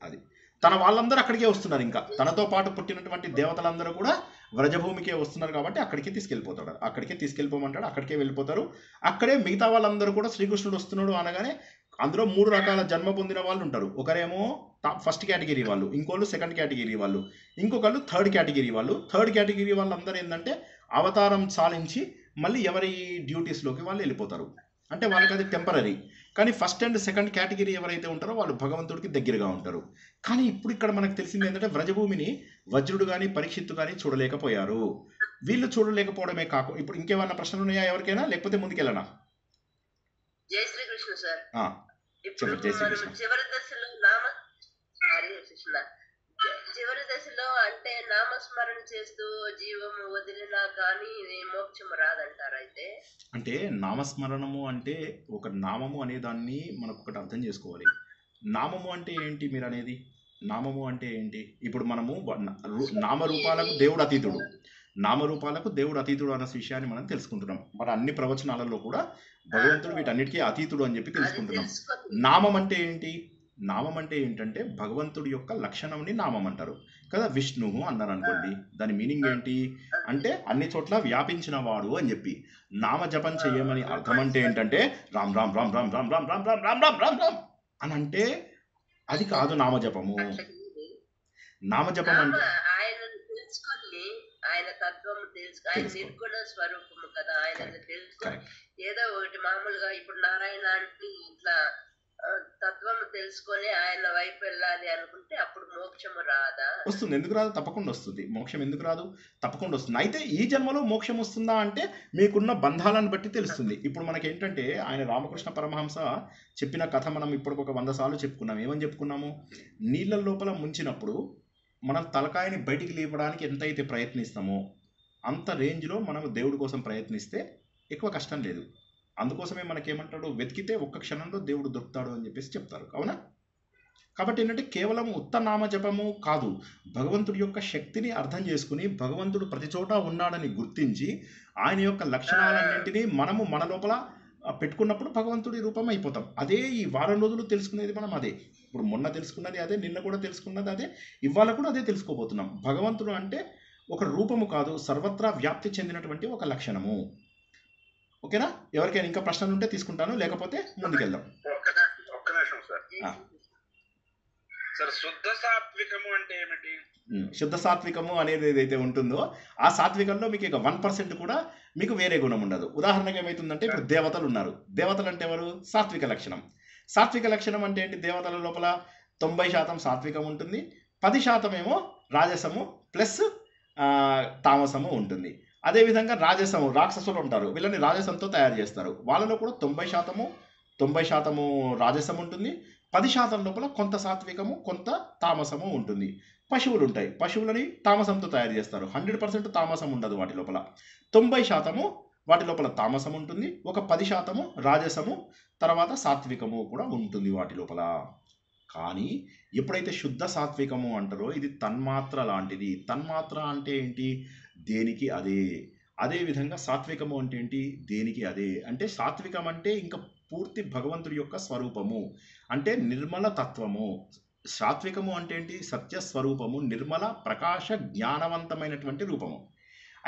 అది తన వాళ్ళందరూ అక్కడికే వస్తున్నారు. ఇంకా తనతో పాటు పుట్టినటువంటి దేవతలందరూ కూడా వ్రజభూమికే వస్తున్నారు కాబట్టి అక్కడికే తీసుకెళ్ళిపోతాడు. అక్కడికే తీసుకెళ్ళిపోమంటాడు, అక్కడికే వెళ్ళిపోతారు. అక్కడే మిగతా వాళ్ళందరూ కూడా శ్రీకృష్ణుడు వస్తున్నాడు అనగానే అందులో 3 రకాల జన్మ పొందిన వాళ్ళు ఉంటారు. ఒకరేమో ఫస్ట్ కేటగిరీ వాళ్ళు, ఇంకోళ్ళు సెకండ్ కేటగిరీ వాళ్ళు, ఇంకొకళ్ళు థర్డ్ కేటగిరీ వాళ్ళు. థర్డ్ కేటగిరీ వాళ్ళందరూ ఏంటంటే అవతారం చాలించి మళ్ళీ ఎవరి డ్యూటీస్లోకి వాళ్ళు వెళ్ళిపోతారు. అంటే వాళ్ళకి అది టెంపరీ. కానీ ఫస్ట్ అండ్ సెకండ్ కేటగిరీ ఎవరైతే ఉంటారో వాళ్ళు భగవంతుడికి దగ్గరగా ఉంటారు. కానీ ఇప్పుడు ఇక్కడ మనకు తెలిసింది ఏంటంటే వ్రజభూమిని వజ్రుడు కానీ పరీక్షిత్తు కానీ చూడలేకపోయారు. వీళ్ళు చూడలేకపోవడమే కాకుండా ఇప్పుడు ఇంకేమన్నా ప్రశ్నలు ఉన్నాయా ఎవరికైనా, లేకపోతే ముందుకెళ్ళనా? జై శ్రీకృష్ణ సార్. చివరి దశలో అంటే నామస్మరణ చేస్తూ జీవము వదిలినా కానీ మోక్షము రాదంటారు. అయితే అంటే నామస్మరణము అంటే ఒక నామము అనే దాన్ని మనకు ఒకటి అర్థం చేసుకోవాలి. నామము అంటే ఏంటి మీరు అనేది? నామము అంటే ఏంటి? ఇప్పుడు మనము నామరూపాలకు దేవుడు అతీతుడు, నామరూపాలకు దేవుడు అతీతుడు అన్న విషయాన్ని మనం తెలుసుకుంటున్నాం. మరి అన్ని ప్రవచనాలలో కూడా భగవంతుడు వీటన్నిటికీ అతీతుడు అని చెప్పి తెలుసుకుంటున్నాం. నామం అంటే ఏంటి? నామం అంటే ఏంటంటే భగవంతుడి యొక్క లక్షణంని నామం అంటారు కదా. విష్ణువు అన్నారు అనుకోండి, దాని మీనింగ్ ఏంటి అంటే అన్ని చోట్ల వ్యాపించిన వాడు అని చెప్పి. నామ జపం చేయమని అర్థం అంటే ఏంటంటే రామ్ రామ్ రామ్ రామ్ రామ్ రామ్ రామ్ రామ్ రామ్ రామ్ రామ్ రామ్ అని అంటే అది కాదు నామజపము. నామజపం అంటే ఆయనను తెలుసుకోండి, ఆయన తత్వము తెలుసు, ఆయన నిర్గుణ స్వరూపము కదా, ఆయన తెలుసుకో. ఏదో ఒకటి మామూలుగా ఇప్పుడు నారాయణ అంటే ఇట్లా తత్వము తెలుసుకొని ఆయన వైపు వెళ్ళాలి అనుకుంటే అప్పుడు మోక్షము రాదా? వస్తుంది. ఎందుకు రాదు? తప్పకుండా వస్తుంది. మోక్షం ఎందుకు రాదు? తప్పకుండా వస్తుంది. అయితే ఈ జన్మలో మోక్షం వస్తుందా అంటే మీకున్న బంధాలను బట్టి తెలుస్తుంది. ఇప్పుడు మనకి ఏంటంటే ఆయన రామకృష్ణ పరమహంస చెప్పిన కథ మనం ఇప్పటికి ఒక 100 సార్లు చెప్పుకున్నాం. ఏమని చెప్పుకున్నాము? నీళ్ళ లోపల ముంచినప్పుడు మనం తలకాయని బయటికి లేపడానికి ఎంతైతే ప్రయత్నిస్తామో అంత రేంజ్లో మనం దేవుడి కోసం ప్రయత్నిస్తే ఎక్కువ కష్టం లేదు. అందుకోసమే మనకేమంటాడు, వెతికితే ఒక్క క్షణంలో దేవుడు దొరుకుతాడు అని చెప్పేసి చెప్తారు. అవునా? కాబట్టి ఏంటంటే కేవలం ఉత్త నామజపము కాదు, భగవంతుడి యొక్క శక్తిని అర్థం చేసుకుని భగవంతుడు ప్రతి చోట ఉన్నాడని గుర్తించి ఆయన యొక్క లక్షణాలన్నింటినీ మనము మన లోపల పెట్టుకున్నప్పుడు భగవంతుడి రూపం అయిపోతాం. అదే ఈ వారం రోజులు తెలుసుకునేది మనం అదే. ఇప్పుడు మొన్న తెలుసుకున్నది అదే, నిన్న కూడా తెలుసుకున్నది అదే, ఇవాళ కూడా అదే తెలుసుకోబోతున్నాం. భగవంతుడు అంటే ఒక రూపము కాదు, సర్వత్రా వ్యాప్తి చెందినటువంటి ఒక లక్షణము. ఓకేనా? ఎవరికైనా ఇంకా ప్రశ్నలు ఉంటే తీసుకుంటాను, లేకపోతే ముందుకెళ్దాం. ఒక్క నిమిషం సార్. సార్ శుద్ధ సాత్వికము అంటే ఏమిటి? శుద్ధ సాత్వికము అనేది ఏదైతే ఉంటుందో ఆ సాత్వికంలో మీకు ఇక 1% కూడా మీకు వేరే గుణం ఉండదు. ఉదాహరణకు ఏమవుతుందంటే ఇప్పుడు దేవతలు ఉన్నారు. దేవతలు అంటే ఎవరు? సాత్విక లక్షణం. సాత్విక లక్షణం అంటే ఏంటి? దేవతల లోపల 90% సాత్వికం ఉంటుంది, 10% ఏమో రాజసము ప్లస్ తామసము ఉంటుంది. అదేవిధంగా రాజసము, రాక్షసులు ఉంటారు, వీళ్ళని రాజసంతో తయారు చేస్తారు. వాళ్ళలో కూడా 90% రాజసం ఉంటుంది, 10% లోపల కొంత సాత్వికము కొంత తామసము ఉంటుంది. పశువులు ఉంటాయి, పశువులని తామసంతో తయారు చేస్తారు. 100% తామసం ఉండదు వాటి లోపల. 90% వాటి లోపల తామసం ఉంటుంది, ఒక 10% రాజసము, తర్వాత సాత్వికము కూడా ఉంటుంది వాటి లోపల. కానీ ఎప్పుడైతే శుద్ధ సాత్వికము అంటారో ఇది తన్మాత్ర లాంటిది. తన్మాత్ర అంటే ఏంటి? దేనికి అదే. అదేవిధంగా సాత్వికము అంటే ఏంటి? దేనికి అదే. అంటే సాత్వికం అంటే ఇంకా పూర్తి భగవంతుడి యొక్క స్వరూపము, అంటే నిర్మల తత్వము. సాత్వికము అంటే ఏంటి? సత్య స్వరూపము, నిర్మల ప్రకాశ జ్ఞానవంతమైనటువంటి రూపము.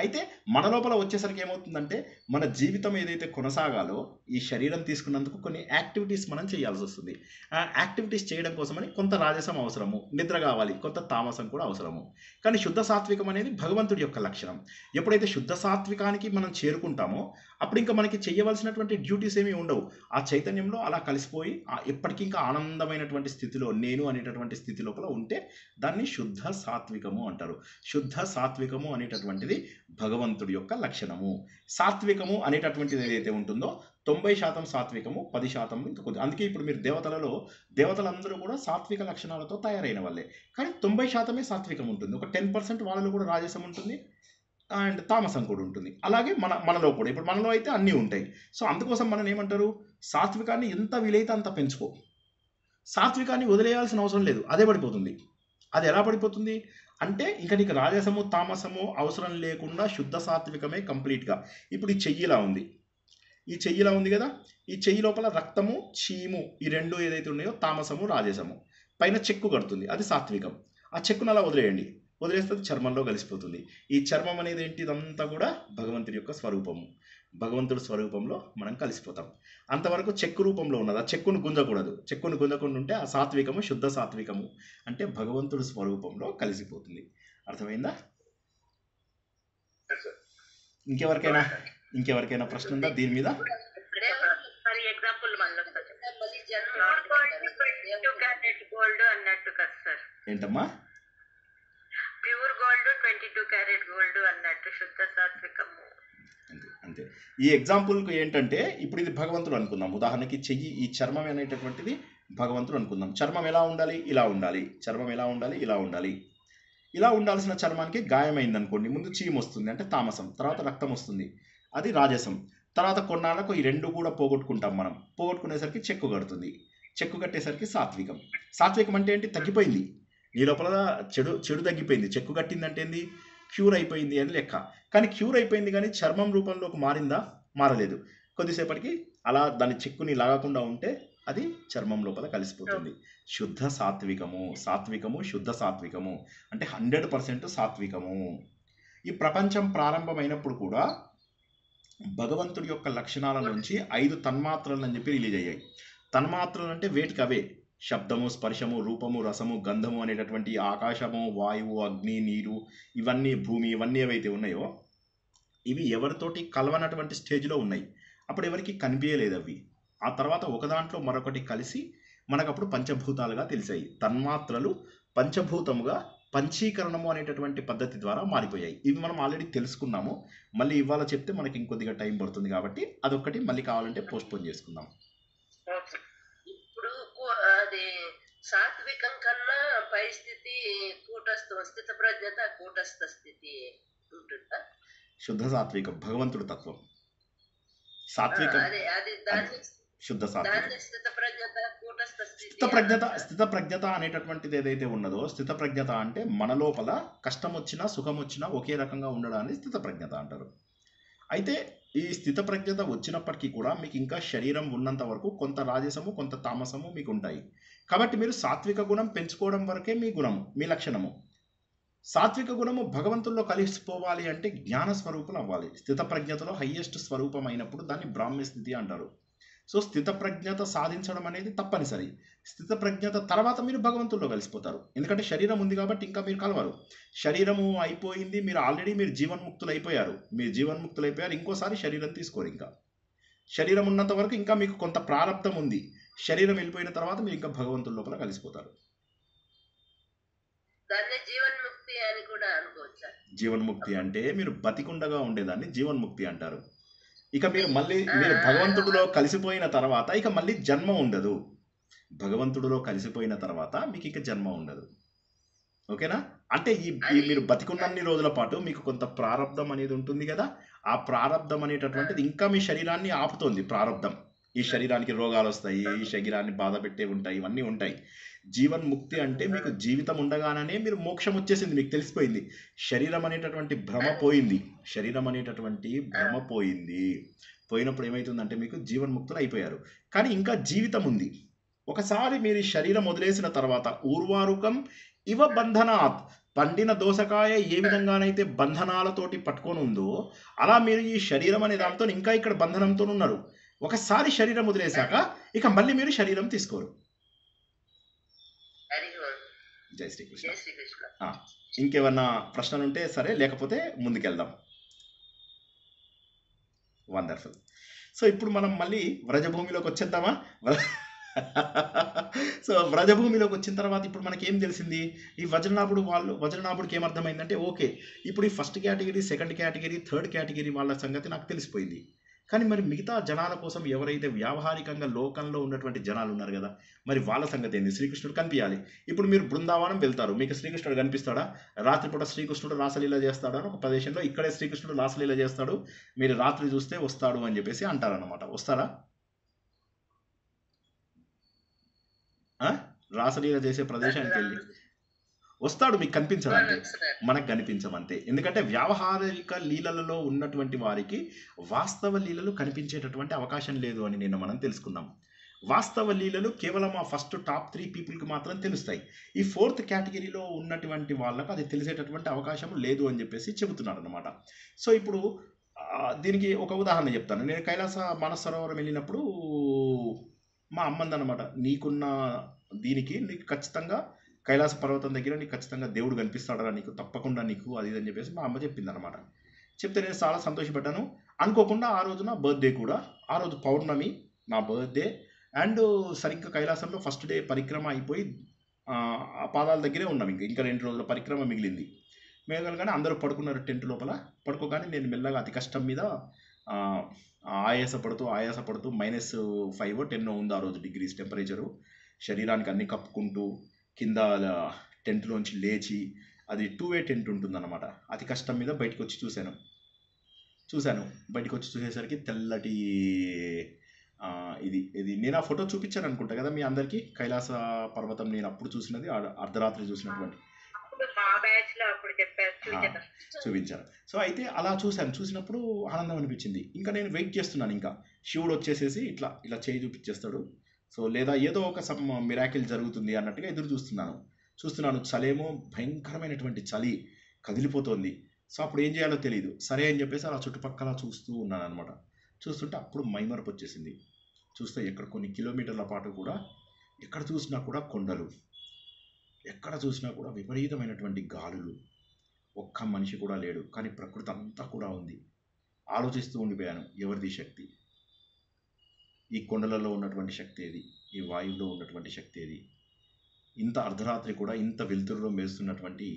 అయితే మన లోపల వచ్చేసరికి ఏమవుతుందంటే మన జీవితం ఏదైతే కొనసాగాలో ఈ శరీరం తీసుకున్నందుకు కొన్ని యాక్టివిటీస్ మనం చేయాల్సి వస్తుంది. ఆ యాక్టివిటీస్ చేయడం కోసమని కొంత రాజసం అవసరము, నిద్ర కావాలి, కొంత తామసం కూడా అవసరము. కానీ శుద్ధ సాత్వికం అనేది భగవంతుడి యొక్క లక్షణం. ఎప్పుడైతే శుద్ధ సాత్వికానికి మనం చేరుకుంటామో అప్పుడు ఇంకా మనకి చేయవలసినటువంటి డ్యూటీస్ ఏమీ ఉండవు. ఆ చైతన్యంలో అలా కలిసిపోయి ఎప్పటికీ ఇంకా ఆనందమైనటువంటి స్థితిలో, నేను అనేటటువంటి స్థితి లోపల ఉంటే దాన్ని శుద్ధ సాత్వికము అంటారు. శుద్ధ సాత్వికము అనేటటువంటిది భగవంతుడి యొక్క లక్షణము. సాత్వికము అనేటటువంటిది ఏదైతే ఉంటుందో 90% సాత్వికము, 10% ఇంకా కొద్ది. అందుకే ఇప్పుడు మీరు దేవతలందరూ కూడా సాత్విక లక్షణాలతో తయారైన వాళ్ళే. కానీ 90% సాత్వికం ఉంటుంది, ఒక 10% వాళ్ళలో కూడా రాజసం ఉంటుంది అండ్ తామసం కూడా ఉంటుంది. అలాగే మనలో కూడా ఇప్పుడు మనలో అయితే అన్నీ ఉంటాయి. సో అందుకోసం మనం ఏమంటారు, సాత్వికాన్ని ఎంత వీలైతే అంత పెంచుకో. సాత్వికాన్ని వదిలేయాల్సిన అవసరం లేదు, అదే పడిపోతుంది. అది ఎలా పడిపోతుంది అంటే ఇంకా నీకు రాజసము తామసము అవసరం లేకుండా శుద్ధ సాత్వికమే కంప్లీట్గా. ఇప్పుడు ఈ చెయ్యిలా ఉంది, ఈ చెయ్యిలా ఉంది కదా, ఈ చెయ్యి లోపల రక్తము చీము ఈ రెండు ఏదైతే ఉన్నాయో తామసము రాజసము, పైన చెక్కు కడుతుంది, అది సాత్వికం. ఆ చెక్కును అలా వదిలేయండి, వదిలేస్తే చర్మంలో కలిసిపోతుంది. ఈ చర్మం అనేది ఏంటి? ఇదంతా కూడా భగవంతుడి యొక్క స్వరూపము. భగవంతుడి స్వరూపంలో మనం కలిసిపోతాం. అంతవరకు చెక్కు రూపంలో ఉన్నది, ఆ చెక్కును గుంజకూడదు. చెక్కును గుంజకుండా ఉంటే ఆ సాత్వికము శుద్ధ సాత్వికము అంటే భగవంతుడి స్వరూపంలో కలిసిపోతుంది. అర్థమైందా? ఇంకెవరికైనా ప్రశ్న ఉందా దీని మీద? ఎగ్జాంపుల్ గోల్డ్ అన్నట్టు కదా సార్. ఏంటమ్మా? ప్యూర్ గోల్డ్ 22 క్యారెట్ గోల్డ్ అన్నట్టు శుద్ధ సాత్వికము. అంతే. ఈ ఎగ్జాంపుల్కి ఏంటంటే ఇప్పుడు ఇది భగవంతుడు అనుకుందాం. ఉదాహరణకి చెయ్యి, ఈ చర్మం అనేటటువంటిది భగవంతుడు అనుకుందాం. చర్మం ఎలా ఉండాలి? ఇలా ఉండాలి. చర్మం ఎలా ఉండాలి? ఇలా ఉండాలి. ఇలా ఉండాల్సిన చర్మానికి గాయమైంది అనుకోండి, ముందు చీము వస్తుంది అంటే తామసం, తర్వాత రక్తం వస్తుంది, అది రాజసం. తర్వాత కొన్నాళ్ళకు ఈ రెండు కూడా పోగొట్టుకుంటాం మనం. పోగొట్టుకునేసరికి చెక్కు కడుతుంది. చెక్కు కట్టేసరికి సాత్వికం. సాత్వికం అంటే ఏంటి? తగ్గిపోయింది. నీ లోపల చెడు తగ్గిపోయింది. చెక్కు కట్టిందంటే ఏంది? క్యూర్ అయిపోయింది అని లెక్క. కానీ క్యూర్ అయిపోయింది కానీ చర్మం రూపంలోకి మారిందా? మారలేదు. కొద్దిసేపటికి అలా దాని చెక్కుని లాగకుండా ఉంటే అది చర్మం లోపల కలిసిపోతుంది. శుద్ధ సాత్వికము. సాత్వికము శుద్ధ సాత్వికము అంటే 100% సాత్వికము. ఈ ప్రపంచం ప్రారంభమైనప్పుడు కూడా భగవంతుడి యొక్క లక్షణాల నుంచి 5 తన్మాత్రలు అని చెప్పి రిలీజ్ అయ్యాయి. తన్మాత్రలు అంటే వేటికి అవే. శబ్దము, స్పర్శము, రూపము, రసము, గంధము అనేటటువంటి ఆకాశము, వాయువు, అగ్ని, నీరు, ఇవన్నీ భూమి, ఇవన్నీ ఏవైతే ఉన్నాయో ఇవి ఎవరితోటి కలవనటువంటి స్టేజ్లో ఉన్నాయి. అప్పుడు ఎవరికి కనిపించలేదు అవి. ఆ తర్వాత ఒక దాంట్లో మరొకటి కలిసి మనకప్పుడు పంచభూతాలుగా తెలిసాయి. తన్మాత్రలు పంచభూతముగా పంచీకరణము అనేటటువంటి పద్ధతి ద్వారా మారిపోయాయి. ఇవి మనం ఆల్రెడీ తెలుసుకున్నాము. మళ్ళీ ఇవాళ చెప్తే మనకి ఇంకొద్దిగా టైం పడుతుంది కాబట్టి అదొక్కటి మళ్ళీ కావాలంటే పోస్ట్పోన్ చేసుకుందాం. ఇప్పుడు అది సాత్వికం కన్నా పై స్థితి కూటస్థ స్థిత ప్రజ్ఞత కూటస్థ స్థితి ఉంటుందా? శుద్ధ సాత్వికం భగవంతుడు తత్వం. సాత్వికం శుద్ధ సాత్వికం. స్థిత ప్రజ్ఞత అనేటటువంటిది ఏదైతే ఉన్నదో, స్థిత ప్రజ్ఞత అంటే మన లోపల కష్టం వచ్చినా సుఖం వచ్చినా ఒకే రకంగా ఉండడాన్ని స్థిత ప్రజ్ఞత అంటారు. అయితే ఈ స్థిత ప్రజ్ఞత వచ్చినప్పటికీ కూడా మీకు ఇంకా శరీరం ఉన్నంత వరకు కొంత రాజసము కొంత తామసము మీకు ఉంటాయి. కాబట్టి మీరు సాత్విక గుణం పెంచుకోవడం వరకే మీ గుణము, మీ లక్షణము. సాత్విక గుణము భగవంతుల్లో కలిసిపోవాలి అంటే జ్ఞాన స్వరూపులు అవ్వాలి. స్థిత ప్రజ్ఞతలో హయ్యెస్ట్ స్వరూపం అయినప్పుడు దాన్ని బ్రాహ్మ్య స్థితి అంటారు. సో స్థిత ప్రజ్ఞత సాధించడం అనేది తప్పనిసరి. స్థిత ప్రజ్ఞత తర్వాత మీరు భగవంతుల్లో కలిసిపోతారు. ఎందుకంటే శరీరం ఉంది కాబట్టి ఇంకా మీరు కలవరు. శరీరము అయిపోయింది, మీరు ఆల్రెడీ జీవన్ముక్తులు అయిపోయారు. ఇంకోసారి శరీరం తీసుకోరు. ఇంకా శరీరం ఉన్నంత వరకు ఇంకా మీకు కొంత ప్రారంధం ఉంది. శరీరం వెళ్ళిపోయిన తర్వాత మీరు ఇంకా భగవంతుల లోపల కలిసిపోతారు. జీవన్ముక్తి అంటే మీరు బతికుండగా ఉండేదాన్ని జీవన్ముక్తి అంటారు. ఇక మీరు భగవంతుడిలో కలిసిపోయిన తర్వాత ఇక మళ్ళీ జన్మ ఉండదు. భగవంతుడిలో కలిసిపోయిన తర్వాత మీకు ఇక జన్మ ఉండదు. ఓకేనా? అంటే ఈ మీరు బతికున్నన్ని రోజుల పాటు మీకు కొంత ప్రారంధం అనేది ఉంటుంది కదా. ఆ ప్రారంధం అనేటటువంటిది ఇంకా మీ శరీరాన్ని ఆపుతోంది. ప్రారంధం ఈ శరీరానికి రోగాలు వస్తాయి, ఈ శరీరాన్ని బాధ పెట్టే ఉంటాయి, ఇవన్నీ ఉంటాయి. జీవన్ముక్తి అంటే మీకు జీవితం ఉండగానే మీరు మోక్షం వచ్చేసింది, మీకు తెలిసిపోయింది. శరీరం అనేటటువంటి భ్రమ పోయింది. పోయినప్పుడు ఏమవుతుందంటే మీకు జీవన్ముక్తులు అయిపోయారు. కానీ ఇంకా జీవితం ఉంది. ఒకసారి మీరు ఈ శరీరం వదిలేసిన తర్వాత ఊర్వారుకం ఇవ బంధనాత్, పండిన దోసకాయ ఏ విధంగానైతే బంధనాలతోటి పట్టుకొని ఉందో అలా మీరు ఈ శరీరం అనే దాంతో ఇంకా ఇక్కడ బంధనంతో ఉన్నారు. ఒకసారి శరీరం వదిలేశాక ఇక మళ్ళీ మీరు శరీరం తీసుకోరు. జై శ్రీకృష్ణ. ఇంకేమన్నా ప్రశ్నలు ఉంటే సరే, లేకపోతే ముందుకెళ్దాం. వండర్ఫుల్. సో ఇప్పుడు మనం మళ్ళీ వ్రజభూమిలోకి వచ్చేద్దామా? సో వ్రజభూమిలోకి వచ్చిన తర్వాత ఇప్పుడు మనకి ఏం తెలిసింది? ఈ వజ్రనాభుడికి ఏమర్థమైందంటే ఓకే, ఇప్పుడు ఈ first category, second category, third category వాళ్ళ సంగతి నాకు తెలిసిపోయింది. కానీ మరి మిగతా జనాల కోసం ఎవరైతే వ్యావహారికంగా లోకంలో ఉన్నటువంటి జనాలు ఉన్నారు కదా, మరి వాళ్ళ సంగతి ఏంది? శ్రీకృష్ణుడు కనిపించాలి. ఇప్పుడు మీరు బృందావనం వెళ్తారు, మీకు శ్రీకృష్ణుడు కనిపిస్తాడా? రాత్రిపూట శ్రీకృష్ణుడు రాసలీల చేస్తాడు అని ఒక ప్రదేశంలో, ఇక్కడే శ్రీకృష్ణుడు రాసలీల చేస్తాడు, మీరు రాత్రి చూస్తే వస్తాడు అని చెప్పేసి అంటారన్నమాట. వస్తారా? రాసలీల చేసే ప్రదేశానికి వెళ్ళి వస్తాడు, మీకు కనిపించడానికి. మనకు కనిపించమంతే. ఎందుకంటే వ్యావహారిక లీలలలో ఉన్నటువంటి వారికి వాస్తవ లీలలు కనిపించేటటువంటి అవకాశం లేదు అని నిన్న మనం తెలుసుకున్నాం. వాస్తవ లీలలు కేవలం ఆ ఫస్ట్ టాప్ 3 పీపుల్కి మాత్రం తెలుస్తాయి. ఈ 4th కేటగిరీలో ఉన్నటువంటి వాళ్ళకు అది తెలిసేటటువంటి అవకాశం లేదు అని చెప్పేసి చెబుతున్నాడు అనమాట. సో ఇప్పుడు దీనికి ఒక ఉదాహరణ చెప్తాను. నేను కైలాస మానసరోవరం వెళ్ళినప్పుడు మా అమ్మందనమాట, నీకున్న దీనికి నీకు ఖచ్చితంగా కైలాస పర్వతం దగ్గర నీకు ఖచ్చితంగా దేవుడు కనిపిస్తాడరా, నీకు తప్పకుండా నీకు అది అని చెప్పేసి మా అమ్మ చెప్పింది అనమాట. చెప్తే నేను చాలా సంతోషపడ్డాను. అనుకోకుండా ఆ రోజు నా బర్త్డే కూడా, ఆ రోజు పౌర్ణమి నా బర్త్డే. అండ్ సరిగ్గా కైలాసంలో ఫస్ట్ డే పరిక్రమ అయిపోయి ఆ పాదాల దగ్గరే ఉన్నాం. ఇంకా 2 రోజుల పరిక్రమ మిగిలింది. మిగలగానే అందరూ పడుకున్నారు టెంట్ లోపల. పడుకోగానే నేను మెల్లగా అతి కష్టం మీద ఆయాసపడుతూ -5 10 ఉంది ఆ రోజు డిగ్రీస్ టెంపరేచరు. శరీరానికి అన్ని కప్పుకుంటూ కింద టెంట్లోంచి లేచి, అది 2-way టెంట్ ఉంటుందన్నమాట. అతి కష్టం మీద బయటకు వచ్చి చూశాను. బయటకు వచ్చి చూసేసరికి తెల్లటి ఇది ఇది నేను ఆ ఫోటో చూపించాను అనుకుంటా కదా మీ అందరికీ. కైలాస పర్వతం నేను అప్పుడు చూసినది, అర్ధరాత్రి చూసినటువంటి అప్పుడు మా బ్యాచ్ లో అప్పుడు చెప్పారు చూపించాను. సో అయితే అలా చూసినప్పుడు ఆనందం అనిపించింది. ఇంకా నేను వెయిట్ చేస్తున్నాను, ఇంకా శివుడు వచ్చేసేసి ఇట్లా ఇలా చేయి చూపించేస్తాడు, సో లేదా ఏదో ఒక మిరాకిల్ జరుగుతుంది అన్నట్టుగా ఎదురు చూస్తున్నాను. చలేమో భయంకరమైనటువంటి చలి కదిలిపోతుంది. సో అప్పుడు ఏం చేయాలో తెలియదు. సరే అని చెప్పేసి అలా చుట్టుపక్కల చూస్తూ ఉన్నాను అనమాట. చూస్తుంటే అప్పుడు మైమరపు వచ్చేసింది. చూస్తే ఎక్కడ కొన్ని కిలోమీటర్ల పాటు కూడా ఎక్కడ చూసినా కూడా కొండలు, ఎక్కడ చూసినా కూడా విపరీతమైనటువంటి గాలులు, ఒక్క మనిషి కూడా లేడు, కానీ ప్రకృతి అంతా కూడా ఉంది. ఆలోచిస్తూ ఉండిపోయాను, ఎవరిది శక్తి? ఈ కొండలలో ఉన్నటువంటి శక్తి ఏది? ఈ వాయువులో ఉన్నటువంటి శక్తి ఏది? ఇంత అర్ధరాత్రి కూడా ఇంత వెలుతురులో మేస్తున్నటువంటి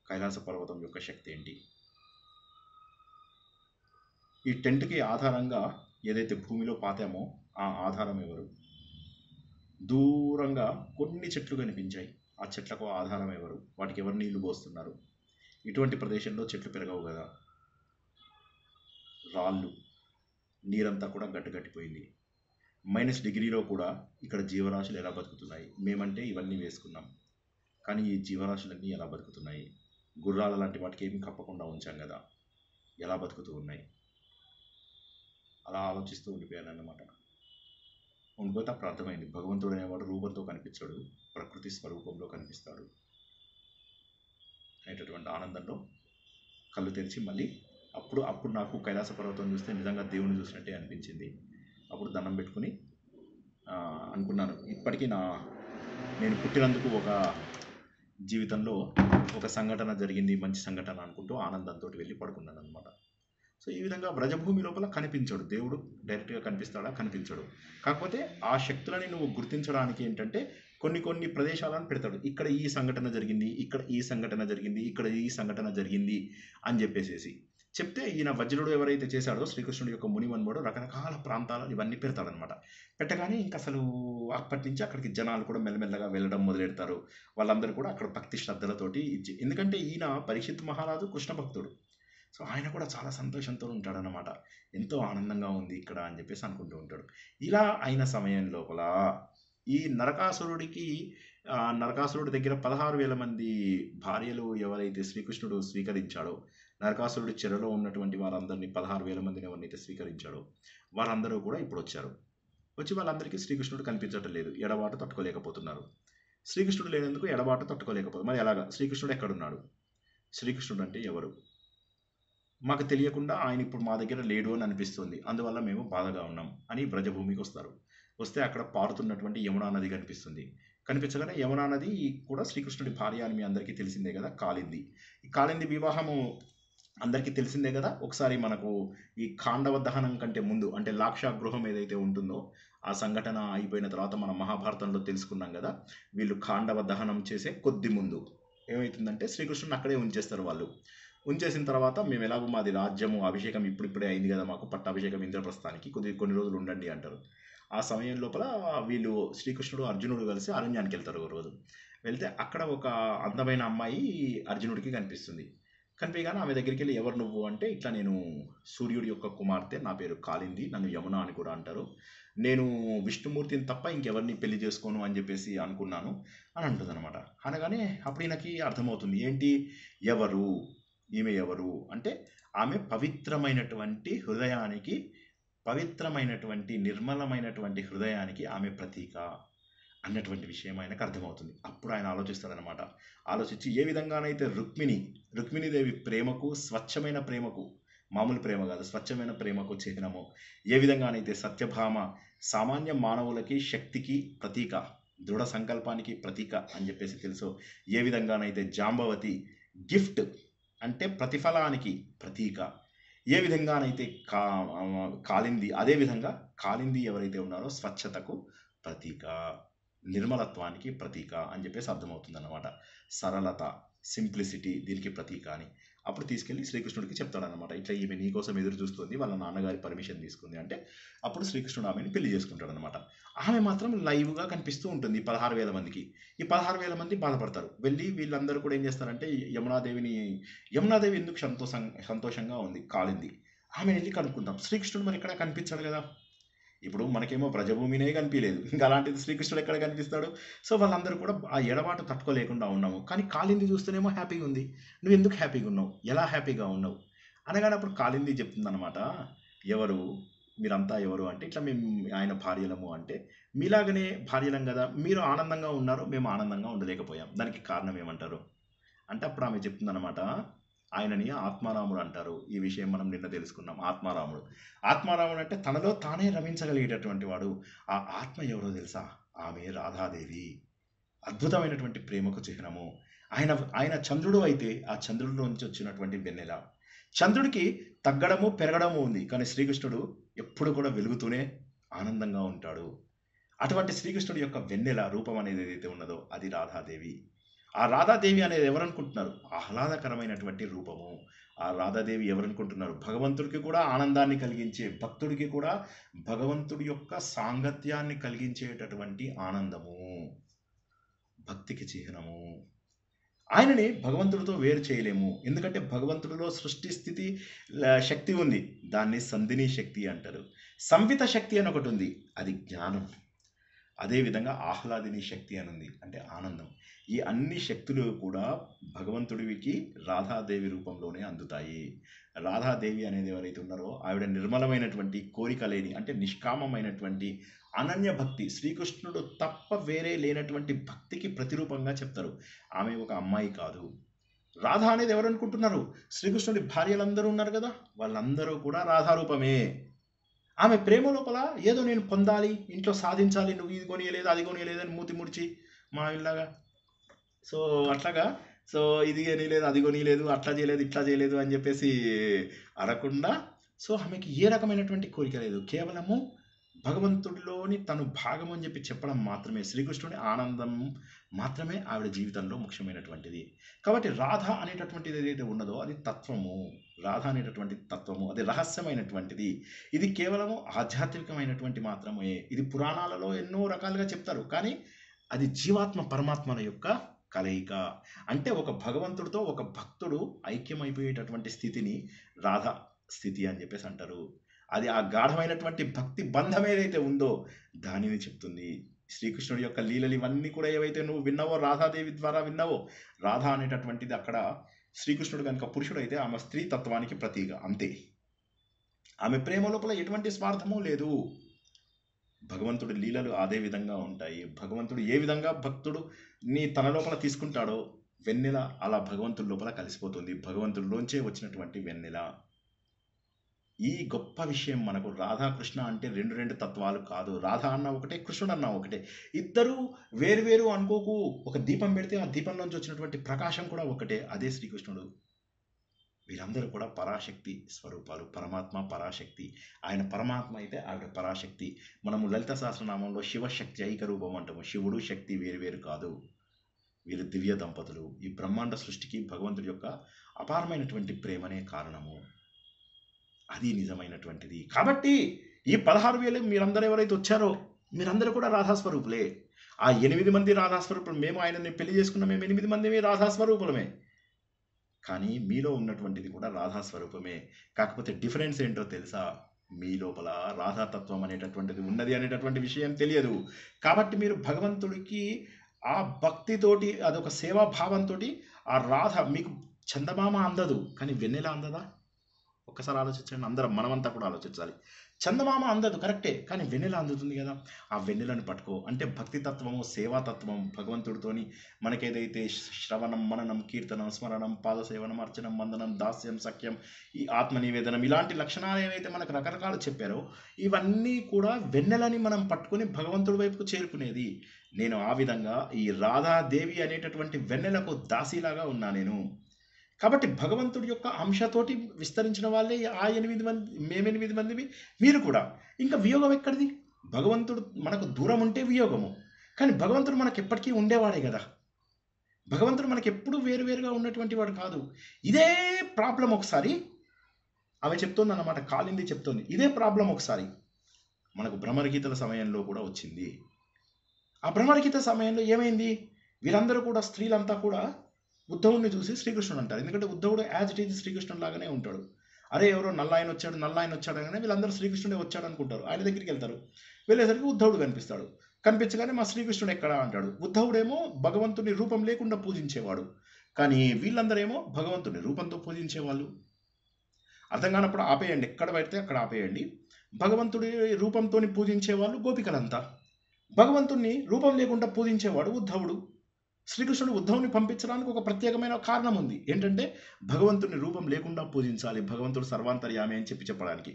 కైలాస పర్వతం యొక్క శక్తి ఏంటి? ఈ టెంట్కి ఆధారంగా ఏదైతే భూమిలో పాతామో ఆ ఆధారం ఎవరు? దూరంగా కొన్ని చెట్లు కనిపించాయి, ఆ చెట్లకు ఆధారం ఎవరు? వాటికి ఎవరు నీళ్లు పోస్తున్నారు? ఇటువంటి ప్రదేశంలో చెట్లు పెరగవు కదా, రాళ్ళు, నీరంతా కూడా గడ్డగట్టిపోయింది. -డిగ్రీలో కూడా ఇక్కడ జీవరాశులు ఎలా బతుకుతున్నాయి? మేమంటే ఇవన్నీ వేసుకున్నాం, కానీ ఈ జీవరాశులన్నీ ఎలా బతుకుతున్నాయి? గుర్రాల లాంటి వాటికి ఏమీ కప్పకుండా ఉంచాం కదా, ఎలా బతుకుతూ ఉన్నాయి? అలా ఆలోచిస్తూ ఉండిపోయాను అన్నమాట. ఉండిపోతే అప్పుడు అర్థమైంది, భగవంతుడు అనేవాడు రూపంతో కనిపించాడు, ప్రకృతి స్వరూపంలో కనిపిస్తాడు అనేటటువంటి ఆనందంలో కళ్ళు తెరిచి మళ్ళీ అప్పుడు నాకు కైలాస పర్వతం చూస్తే నిజంగా దేవుని చూసినట్టే అనిపించింది. అప్పుడు దండం పెట్టుకుని అనుకున్నాను, ఇప్పటికీ నేను పుట్టినందుకు ఒక జీవితంలో ఒక సంఘటన జరిగింది, మంచి సంఘటన అనుకుంటూ ఆనందంతో వెళ్ళి పడుకున్నాను అనమాట. సో ఈ విధంగా బ్రజభూమి లోపల కనిపించాడు దేవుడు. డైరెక్ట్గా కనిపిస్తాడా? కనిపించాడు. కాకపోతే ఆ శక్తులని నువ్వు గుర్తించడానికి ఏంటంటే కొన్ని ప్రదేశాలను పెడతాడు. ఇక్కడ ఈ సంఘటన జరిగింది, ఇక్కడ ఈ సంఘటన జరిగింది, ఇక్కడ ఈ సంఘటన జరిగింది అని చెప్పేసేసి చెప్తే, ఈయన వజ్రుడు ఎవరైతే చేశాడో శ్రీకృష్ణుడి యొక్క మునివన్ముడు రకరకాల ప్రాంతాలు ఇవన్నీ పెడతాడనమాట. పెట్టగానే ఇంక అసలు అప్పటి నుంచి అక్కడికి జనాలు కూడా మెల్లమెల్లగా వెళ్ళడం మొదలెడతారు. వాళ్ళందరూ కూడా అక్కడ భక్తి శ్రద్ధలతోటి ఎందుకంటే ఈయన పరీక్షిత్ మహారాజు కృష్ణ భక్తుడు. సో ఆయన కూడా చాలా సంతోషంతో ఉంటాడనమాట. ఎంతో ఆనందంగా ఉంది ఇక్కడ అని చెప్పేసి అనుకుంటూ ఉంటాడు. ఇలా అయిన సమయం లోపల ఈ నరకాసురుడి దగ్గర 16,000 మంది భార్యలు ఎవరైతే శ్రీకృష్ణుడు స్వీకరించాడో, నరకాసురుడి చెరలో ఉన్నటువంటి వారందరినీ 16,000 మందిని ఎవరైతే స్వీకరించాడో వారందరూ కూడా ఇప్పుడు వచ్చి వాళ్ళందరికీ శ్రీకృష్ణుడు కనిపించడం లేదు, ఎడబాటు తట్టుకోలేకపోతున్నారు. శ్రీకృష్ణుడు లేనందుకు ఎడబాటు తట్టుకోలేకపోతుంది. మరి ఎలాగా? శ్రీకృష్ణుడు ఎక్కడున్నాడు? శ్రీకృష్ణుడు అంటే ఎవరు? మాకు తెలియకుండా ఆయన ఇప్పుడు మా దగ్గర లేడు అని అనిపిస్తుంది, అందువల్ల మేము బాధగా ఉన్నాం అని బ్రజభూమికి వస్తే అక్కడ పారుతున్నటువంటి యమునా నది కనిపిస్తుంది. కనిపించగానే యమునా నది కూడా శ్రీకృష్ణుడి భార్య అని మీ అందరికీ తెలిసిందే కదా, కాళింది. ఈ కాళింది వివాహము అందరికీ తెలిసిందే కదా. ఒకసారి మనకు ఈ ఖాండవ దహనం కంటే ముందు, అంటే లాక్షాగృహం ఏదైతే ఉంటుందో ఆ సంఘటన అయిపోయిన తర్వాత మనం మహాభారతంలో తెలుసుకున్నాం కదా, వీళ్ళు ఖాండవ దహనం చేసే కొద్ది ముందు ఏమవుతుందంటే శ్రీకృష్ణుని అక్కడే ఉంచేస్తారు. వాళ్ళు ఉంచేసిన తర్వాత మేము ఎలాగో మాది రాజ్యము అభిషేకం ఇప్పుడిప్పుడే అయింది కదా, మాకు పట్టాభిషేకం ఇంద్రప్రస్థానికి కొన్ని రోజులు ఉండండి అంటారు. ఆ సమయం లోపల వీళ్ళు శ్రీకృష్ణుడు అర్జునుడు కలిసి అరణ్యానికి వెళ్తారు. ఒక రోజు వెళ్తే అక్కడ ఒక అందమైన అమ్మాయి అర్జునుడికి కనిపిస్తుంది. కనిపించగానే ఆమె దగ్గరికి వెళ్ళి, ఎవరు నువ్వు అంటే, ఇట్లా నేను సూర్యుడి యొక్క కుమార్తె, నా పేరు కాళింది, నన్ను యమున అని కూడా అంటారు, నేను విష్ణుమూర్తిని తప్ప ఇంకెవరిని పెళ్లి చేసుకోను అని చెప్పేసి అనుకున్నాను అని అంటుంది అనమాట. అనగానే అప్పుడు ఈయనకి అర్థమవుతుంది, ఏంటి ఎవరు ఈమె ఎవరు అంటే, ఆమె పవిత్రమైనటువంటి హృదయానికి, పవిత్రమైనటువంటి నిర్మలమైనటువంటి హృదయానికి ఆమె ప్రతీక అన్నటువంటి విషయం ఆయనకు అర్థమవుతుంది. అప్పుడు ఆయన ఆలోచిస్తాడనమాట. ఆలోచించి ఏ విధంగానైతే రుక్మిణీదేవి ప్రేమకు, స్వచ్ఛమైన ప్రేమకు, మామూలు ప్రేమ కాదు స్వచ్ఛమైన ప్రేమకు చిహ్నము, ఏ విధంగానైతే సత్యభామ సామాన్య మానవులకి శక్తికి ప్రతీక, దృఢ సంకల్పానికి ప్రతీక అని చెప్పేసి తెలుసు, ఏ విధంగానైతే జాంబవతి గిఫ్ట్ అంటే ప్రతిఫలానికి ప్రతీక, ఏ విధంగానైతే కాళింది, అదేవిధంగా కాళింది ఎవరైతే ఉన్నారో స్వచ్ఛతకు ప్రతీక, నిర్మలత్వానికి ప్రతీక అని చెప్పేసి అర్థమవుతుంది అన్నమాట. సరళత, సింప్లిసిటీ దీనికి ప్రతీక అని. అప్పుడు తీసుకెళ్ళి శ్రీకృష్ణుడికి చెప్తాడనమాట, ఇట్లా ఈమె నీకోసం ఎదురు చూస్తుంది, వాళ్ళ నాన్నగారి పర్మిషన్ తీసుకుంది అంటే, అప్పుడు శ్రీకృష్ణుడు ఆమెను పెళ్లి చేసుకుంటాడనమాట. ఆమె మాత్రం లైవ్గా కనిపిస్తూ ఉంటుంది 16,000 మందికి. ఈ 16,000 మంది బాధపడతారు. వెళ్ళి వీళ్ళందరూ కూడా ఏం చేస్తారంటే, యమునాదేవి ఎందుకు సంతోషంగా ఉంది కాళింది, ఆమె వెళ్ళి కనుక్కుందాం. శ్రీకృష్ణుడు మరి ఇక్కడ కనిపించాడు కదా, ఇప్పుడు మనకేమో బ్రజభూమినే కనిపించలేదు, ఇంకా అలాంటిది శ్రీకృష్ణుడు ఎక్కడ కనిపిస్తాడు? సో వాళ్ళందరూ కూడా ఆ ఎడబాటు తట్టుకోలేకుండా ఉన్నాము. కానీ కాళింది చూస్తేనేమో హ్యాపీగా ఉంది. నువ్వు ఎందుకు హ్యాపీగా ఉన్నావు, ఎలా హ్యాపీగా ఉన్నావు అనగానే అప్పుడు కాళింది చెప్తుందన్నమాట, ఎవరు మీరంతా ఎవరు అంటే, ఇట్లా మేము ఆయన భార్యలము అంటే, మీలాగనే భార్యలం కదా, మీరు ఆనందంగా ఉన్నారు, మేము ఆనందంగా ఉండలేకపోయాం, దానికి కారణం ఏమంటారు అంటే అప్పుడు ఆమె చెప్తుందన్నమాట, ఆయనని ఆత్మారాముడు అంటారు. ఈ విషయం మనం నిన్న తెలుసుకున్నాం. ఆత్మారాముడు, ఆత్మారాముడు అంటే తనలో తానే రమించగలిగేటటువంటి వాడు. ఆ ఆత్మ ఎవరో తెలుసా? ఆమె రాధాదేవి. అద్భుతమైనటువంటి ప్రేమకు చిహ్నము. ఆయన చంద్రుడు అయితే ఆ చంద్రుడిలోంచి వచ్చినటువంటి వెన్నెల. చంద్రుడికి తగ్గడము పెరగడము ఉంది, కానీ శ్రీకృష్ణుడు ఎప్పుడు కూడా వెలుగుతూనే ఆనందంగా ఉంటాడు. అటువంటి శ్రీకృష్ణుడి యొక్క వెన్నెల రూపం అనేది ఏదైతే ఉన్నదో అది రాధాదేవి. ఆ రాధాదేవి అనేది ఎవరనుకుంటున్నారు? ఆహ్లాదకరమైనటువంటి రూపము. ఆ రాధాదేవి ఎవరనుకుంటున్నారు? భగవంతుడికి కూడా ఆనందాన్ని కలిగించే, భక్తుడికి కూడా భగవంతుడి యొక్క సాంగత్యాన్ని కలిగించేటటువంటి ఆనందము, భక్తికి చిహ్నము. ఆయనని భగవంతుడితో వేరు చేయలేము, ఎందుకంటే భగవంతుడిలో సృష్టి స్థితి శక్తి ఉంది, దాన్ని సంధిని శక్తి అంటారు. సంవిత శక్తి అని ఒకటి ఉంది, అది జ్ఞానం. అదేవిధంగా ఆహ్లాదిని శక్తి అని ఉంది, అంటే ఆనందం. ఈ అన్ని శక్తులు కూడా భగవంతుడికి రాధాదేవి రూపంలోనే అందుతాయి. రాధాదేవి అనేది ఎవరైతే ఉన్నారో ఆవిడ నిర్మలమైనటువంటి కోరిక లేని, అంటే నిష్కామమైనటువంటి అనన్య భక్తి, శ్రీకృష్ణుడు తప్ప వేరే లేనటువంటి భక్తికి ప్రతిరూపంగా చెప్తారు. ఆమె ఒక అమ్మాయి కాదు. రాధ అనేది ఎవరు అనుకుంటున్నారు? శ్రీకృష్ణుడి భార్యలందరూ ఉన్నారు కదా, వాళ్ళందరూ కూడా రాధారూపమే. ఆమె ప్రేమ లోపల ఏదో నేను పొందాలి, ఇంట్లో సాధించాలి, నువ్వు ఇది కొనియలేదు అది కొనియలేదు అని మూతి ముడిచి మా ఇలాగా, సో అట్లాగా, సో ఇది కొనియలేదు అది కొనియలేదు, అట్లా చేయలేదు ఇట్లా చేయలేదు అని చెప్పేసి అడగకుండా, సో ఆమెకి ఏ రకమైనటువంటి కోరిక లేదు, కేవలము భగవంతుడిలోని తను భాగం అని చెప్పి చెప్పడం మాత్రమే, శ్రీకృష్ణుడి ఆనందం మాత్రమే ఆవిడ జీవితంలో ముఖ్యమైనటువంటిది. కాబట్టి రాధ అనేటటువంటిది ఏదైతే ఉన్నదో అది తత్వము. రాధ అనేటటువంటి తత్వము అది రహస్యమైనటువంటిది. ఇది కేవలము ఆధ్యాత్మికమైనటువంటి మాత్రమే. ఇది పురాణాలలో ఎన్నో రకాలుగా చెప్తారు, కానీ అది జీవాత్మ పరమాత్మల యొక్క కలయిక. అంటే ఒక భగవంతుడితో ఒక భక్తుడు ఐక్యమైపోయేటటువంటి స్థితిని రాధ స్థితి అని చెప్పేసి అంటారు. అది ఆ గాఢమైనటువంటి భక్తి బంధం ఏదైతే ఉందో దానిని చెప్తుంది. శ్రీకృష్ణుడి యొక్క లీలలు ఇవన్నీ కూడా ఏవైతే నువ్వు విన్నావో, రాధాదేవి ద్వారా విన్నావో, రాధ అనేటటువంటిది అక్కడ శ్రీకృష్ణుడు కనుక పురుషుడు అయితే ఆమె స్త్రీ తత్వానికి ప్రతీక, అంతే. ఆమె ప్రేమ లోపల ఎటువంటి స్వార్థము లేదు. భగవంతుడి లీలలు అదే విధంగా ఉంటాయి. భగవంతుడు ఏ విధంగా భక్తుడు నీ తన లోపల తీసుకుంటాడో వెన్నెల అలా భగవంతుడి లోపల కలిసిపోతుంది. భగవంతుడిలోంచే వచ్చినటువంటి వెన్నెల. ఈ గొప్ప విషయం మనకు. రాధాకృష్ణ అంటే రెండు తత్వాలు కాదు. రాధ అన్న ఒకటే, కృష్ణుడు అన్న ఒకటే. ఇద్దరు వేరు అనుకోకు. ఒక దీపం పెడితే ఆ దీపంలోంచి వచ్చినటువంటి ప్రకాశం కూడా ఒకటే, అదే శ్రీకృష్ణుడు. వీరందరూ కూడా పరాశక్తి స్వరూపాలు. పరమాత్మ పరాశక్తి. ఆయన పరమాత్మ అయితే ఆవిడ పరాశక్తి. మనము లలిత సహస్రనామంలో శివశక్తి ఐక రూపం అంటాము. శివుడు శక్తి వేరు కాదు, వీరు దివ్య దంపతులు. ఈ బ్రహ్మాండ సృష్టికి భగవంతుడి యొక్క అపారమైనటువంటి ప్రేమనే కారణము. అది నిజమైనటువంటిది. కాబట్టి ఈ 16,000 మీరందరూ ఎవరైతే వచ్చారో మీరందరూ కూడా రాధాస్వరూపులే. ఆ 8 మంది రాధాస్వరూపులు. మేము ఆయనని పెళ్లి చేసుకున్న మేము 8 మంది రాధాస్వరూపులమే. కానీ మీలో ఉన్నటువంటిది కూడా రాధాస్వరూపమే. కాకపోతే డిఫరెన్స్ ఏంటో తెలుసా? మీ లోపల రాధాతత్వం అనేటటువంటిది ఉన్నది అనేటటువంటి విషయం తెలియదు. కాబట్టి మీరు భగవంతుడికి ఆ భక్తితోటి, అదొక సేవాభావంతో ఆ రాధ మీకు చందమామ అందదు, కానీ వెన్నెల అందదా? ఒక్కసారి ఆలోచించండి. అందరం మనమంతా కూడా ఆలోచించాలి. చందమామ అందదు కరెక్టే, కానీ వెన్నెల అందుతుంది కదా. ఆ వెన్నెలను పట్టుకో. అంటే భక్తి తత్వము, సేవాతత్వం, భగవంతుడితోని మనకేదైతే శ్రవణం, మననం, కీర్తనం, స్మరణం, పాదసేవనం, అర్చనం, వందనం, దాస్యం, సఖ్యం, ఈ ఆత్మనివేదనం, ఇలాంటి లక్షణాలు ఏవైతే మనకు రకరకాలు చెప్పారో ఇవన్నీ కూడా వెన్నెలని మనం పట్టుకొని భగవంతుడి వైపుకు చేరుకునేది. నేను ఆ విధంగా ఈ రాధాదేవి అనేటటువంటి వెన్నెలకు దాసిలాగా ఉన్నా నేను. కాబట్టి భగవంతుడి యొక్క అంశతోటి విస్తరించిన వాళ్ళే ఆ 8 మంది, మేము 8 మందివి, మీరు కూడా. ఇంకా వియోగం ఎక్కడిది? భగవంతుడు మనకు దూరం ఉంటే వియోగము, కానీ భగవంతుడు మనకు ఎప్పటికీ ఉండేవాడే కదా. భగవంతుడు మనకి ఎప్పుడు వేరుగా ఉన్నటువంటి వాడు కాదు. ఇదే ప్రాబ్లం ఒకసారి ఆమె చెప్తోంది అన్నమాట, కాళింది చెప్తోంది. ఇదే ప్రాబ్లం ఒకసారి మనకు భ్రమరగీతల సమయంలో కూడా వచ్చింది. ఆ భ్రమరగీత సమయంలో ఏమైంది? వీరందరూ కూడా, స్త్రీలంతా కూడా ఉద్ధవుడిని చూసి శ్రీకృష్ణుడు అంటారు. ఎందుకంటే ఉద్ధవుడు యాజ్ ఇట్ ఈజ్ శ్రీకృష్ణుడు లాగానే ఉంటాడు. అరే ఎవరో నల్ల ఆయన వచ్చాడు అనగానే వీళ్ళందరూ శ్రీకృష్ణుడే వచ్చాడు అనుకుంటారు. ఆయన దగ్గరికి వెళ్తారు. వెళ్ళేసరికి ఉద్ధవుడు కనిపిస్తాడు. కనిపించగానే మా శ్రీకృష్ణుడు ఎక్కడా అంటాడు. ఉద్ధవుడేమో భగవంతుని రూపం లేకుండా పూజించేవాడు, కానీ వీళ్ళందరేమో భగవంతుని రూపంతో పూజించేవాళ్ళు. అర్థం కానప్పుడు ఆపేయండి, ఎక్కడ పడితే అక్కడ ఆపేయండి. భగవంతుడి రూపంతో పూజించేవాళ్ళు గోపికలంతా, భగవంతుణ్ణి రూపం లేకుండా పూజించేవాడు ఉద్ధవుడు. శ్రీకృష్ణుడు ఉద్ధవుని పంపించడానికి ఒక ప్రత్యేకమైన కారణం ఉంది. ఏంటంటే భగవంతుని రూపం లేకుండా పూజించాలి, భగవంతుడు సర్వాంతర్యామి అని చెప్పడానికి.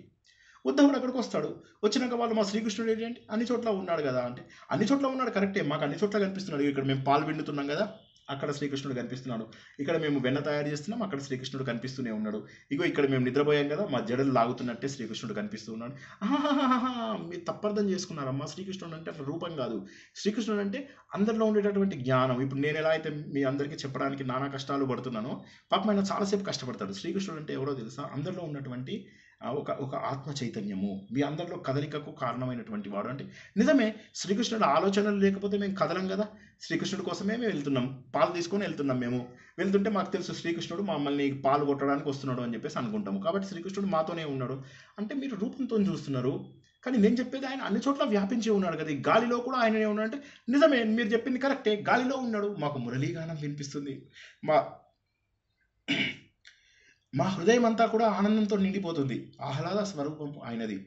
ఉద్ధవుడు అక్కడికి వస్తాడు. వచ్చినాక వాళ్ళు మా శ్రీకృష్ణుడు ఏంటంటే అన్ని చోట్ల ఉన్నాడు కదా అంటే, అన్ని చోట్ల ఉన్నాడు కరెక్టే, మాకు అన్ని చోట్ల కనిపిస్తున్నాడు. ఇక్కడ మేము పాలు పిండుతున్నాం కదా, అక్కడ శ్రీకృష్ణుడు కనిపిస్తున్నాడు. ఇక్కడ మేము వెన్న తయారు చేస్తున్నాం, అక్కడ శ్రీకృష్ణుడు కనిపిస్తూనే ఉన్నాడు. ఇగో ఇక్కడ మేము నిద్రపోయాం కదా, మా జడలు లాగుతున్నట్టే శ్రీకృష్ణుడు కనిపిస్తూ ఉన్నాడు. మీరు తప్పర్థం చేసుకున్నారమ్మా. శ్రీకృష్ణుడు అంటే అట్లా రూపం కాదు. శ్రీకృష్ణుడు అంటే అందరిలో ఉండేటటువంటి జ్ఞానం. ఇప్పుడు నేను ఎలా అయితే మీ అందరికీ చెప్పడానికి నానా కష్టాలు పడుతున్నానో, పాపం ఆయన చాలాసేపు కష్టపడతాడు. శ్రీకృష్ణుడు అంటే ఎవరో తెలుసా? అందరిలో ఉన్నటువంటి ఒక ఆత్మ చైతన్యము, మీ అందరిలో కదలికకు కారణమైనటువంటి వాడు. అంటే నిజమే, శ్రీకృష్ణుడు ఆలోచనలు లేకపోతే మేము కదలం కదా. శ్రీకృష్ణుడి కోసమే మేము వెళ్తున్నాం, పాలు తీసుకొని వెళ్తున్నాం. మేము వెళ్తుంటే మాకు తెలుసు శ్రీకృష్ణుడు మమ్మల్ని పాలు కొట్టడానికి వస్తున్నాడు అని చెప్పేసి అనుకుంటాము. కాబట్టి శ్రీకృష్ణుడు మాతోనే ఉన్నాడు. అంటే మీరు రూపంతో చూస్తున్నారు, కానీ నేను చెప్పేది ఆయన అన్ని చోట్ల వ్యాపించి ఉన్నాడు కదా. ఈ గాలిలో కూడా ఆయననే ఉన్నాడు అంటే నిజమే, మీరు చెప్పింది కరెక్టే, గాలిలో ఉన్నాడు. మాకు మురళీగానం వినిపిస్తుంది. మా హృదయం అంతా కూడా ఆనందంతో నిండిపోతుంది. ఆహ్లాద స్వరూపం ఆయనది.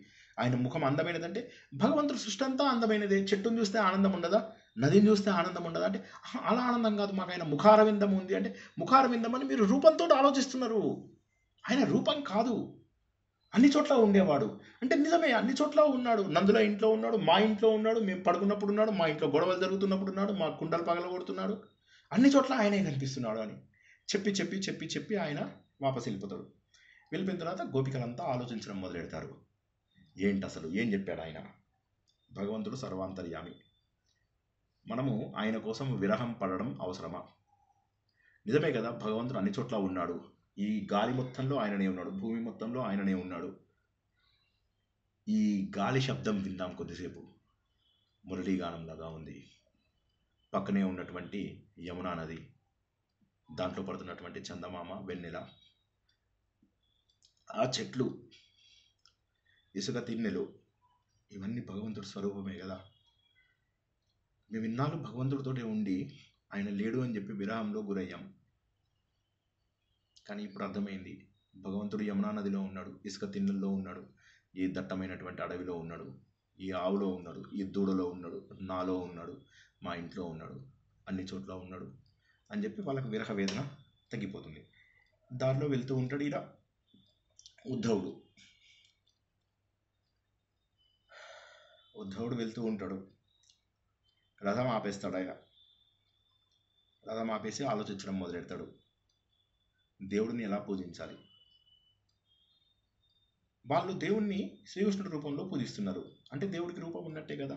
ఆయన ముఖం అందమైనదంటే భగవంతుడు సృష్టి అంతా అందమైనదే. చెట్టును చూస్తే ఆనందం ఉండదా? నదిని చూస్తే ఆనందం ఉండదా? అంటే అలా ఆనందం కాదు, మాకు ఆయన ముఖారవిందం ఉంది అంటే ముఖారవిందం అని మీరు రూపంతో ఆలోచిస్తున్నారు. ఆయన రూపం కాదు, అన్ని చోట్ల ఉండేవాడు. అంటే నిజమే, అన్ని చోట్ల ఉన్నాడు. నందుల ఇంట్లో ఉన్నాడు, మా ఇంట్లో ఉన్నాడు, మేము పడుకున్నప్పుడు ఉన్నాడు, మా ఇంట్లో గొడవలు జరుగుతున్నప్పుడు ఉన్నాడు, మా కుండలు పగలగొడుతున్నాడు. అన్ని చోట్ల ఆయనే కనిపిస్తున్నాడు అని చెప్పి చెప్పి చెప్పి చెప్పి ఆయన వాపసు వెళ్ళిపోతాడు. వెళ్ళిపోయిన తర్వాత గోపికలంతా ఆలోచించడం మొదలెడతారు. ఏంటి అసలు ఏం చెప్పాడు ఆయన? భగవంతుడు సర్వాంతర్యామి, మనము ఆయన కోసం విరహం పడడం అవసరమా? నిజమే కదా, భగవంతుడు అన్ని చోట్ల ఉన్నాడు. ఈ గాలి మొత్తంలో ఆయననే ఉన్నాడు, భూమి మొత్తంలో ఆయననే ఉన్నాడు. ఈ గాలి శబ్దం విందాం కొద్దిసేపు, మురళీగానంలాగా ఉంది. పక్కనే ఉన్నటువంటి యమునా నది, దాంట్లో పడుతున్నటువంటి చందమామ, వెన్నెల, ఆ చెట్లు, ఇసుక తిన్నెలు, ఇవన్నీ భగవంతుడి స్వరూపమే కదా. మేము ఇన్నాళ్ళు భగవంతుడితోటే ఉండి ఆయన లేడు అని చెప్పి విరహంలో గురయ్యాం. కానీ ఇప్పుడు అర్థమైంది, భగవంతుడు యమునా నదిలో ఉన్నాడు, ఇసుక తిన్నెల్లో ఉన్నాడు, ఈ దట్టమైనటువంటి అడవిలో ఉన్నాడు, ఈ ఆవులో ఉన్నాడు, ఈ దూడలో ఉన్నాడు, నాలో ఉన్నాడు, మా ఇంట్లో ఉన్నాడు, అన్ని చోట్ల ఉన్నాడు అని చెప్పి వాళ్ళకు విరహ వేదన తగ్గిపోతుంది. దారిలో వెళ్తూ ఉంటాడు ఇలా ఉద్ధవుడు వెళ్తూ ఉంటాడు. రథం ఆపేస్తాడు. ఆయన రథం ఆపేసి ఆలోచించడం మొదలెడతాడు, దేవుడిని ఎలా పూజించాలి. వాళ్ళు దేవుణ్ణి శ్రీకృష్ణుడి రూపంలో పూజిస్తున్నారు. అంటే దేవుడికి రూపం ఉన్నట్టే కదా.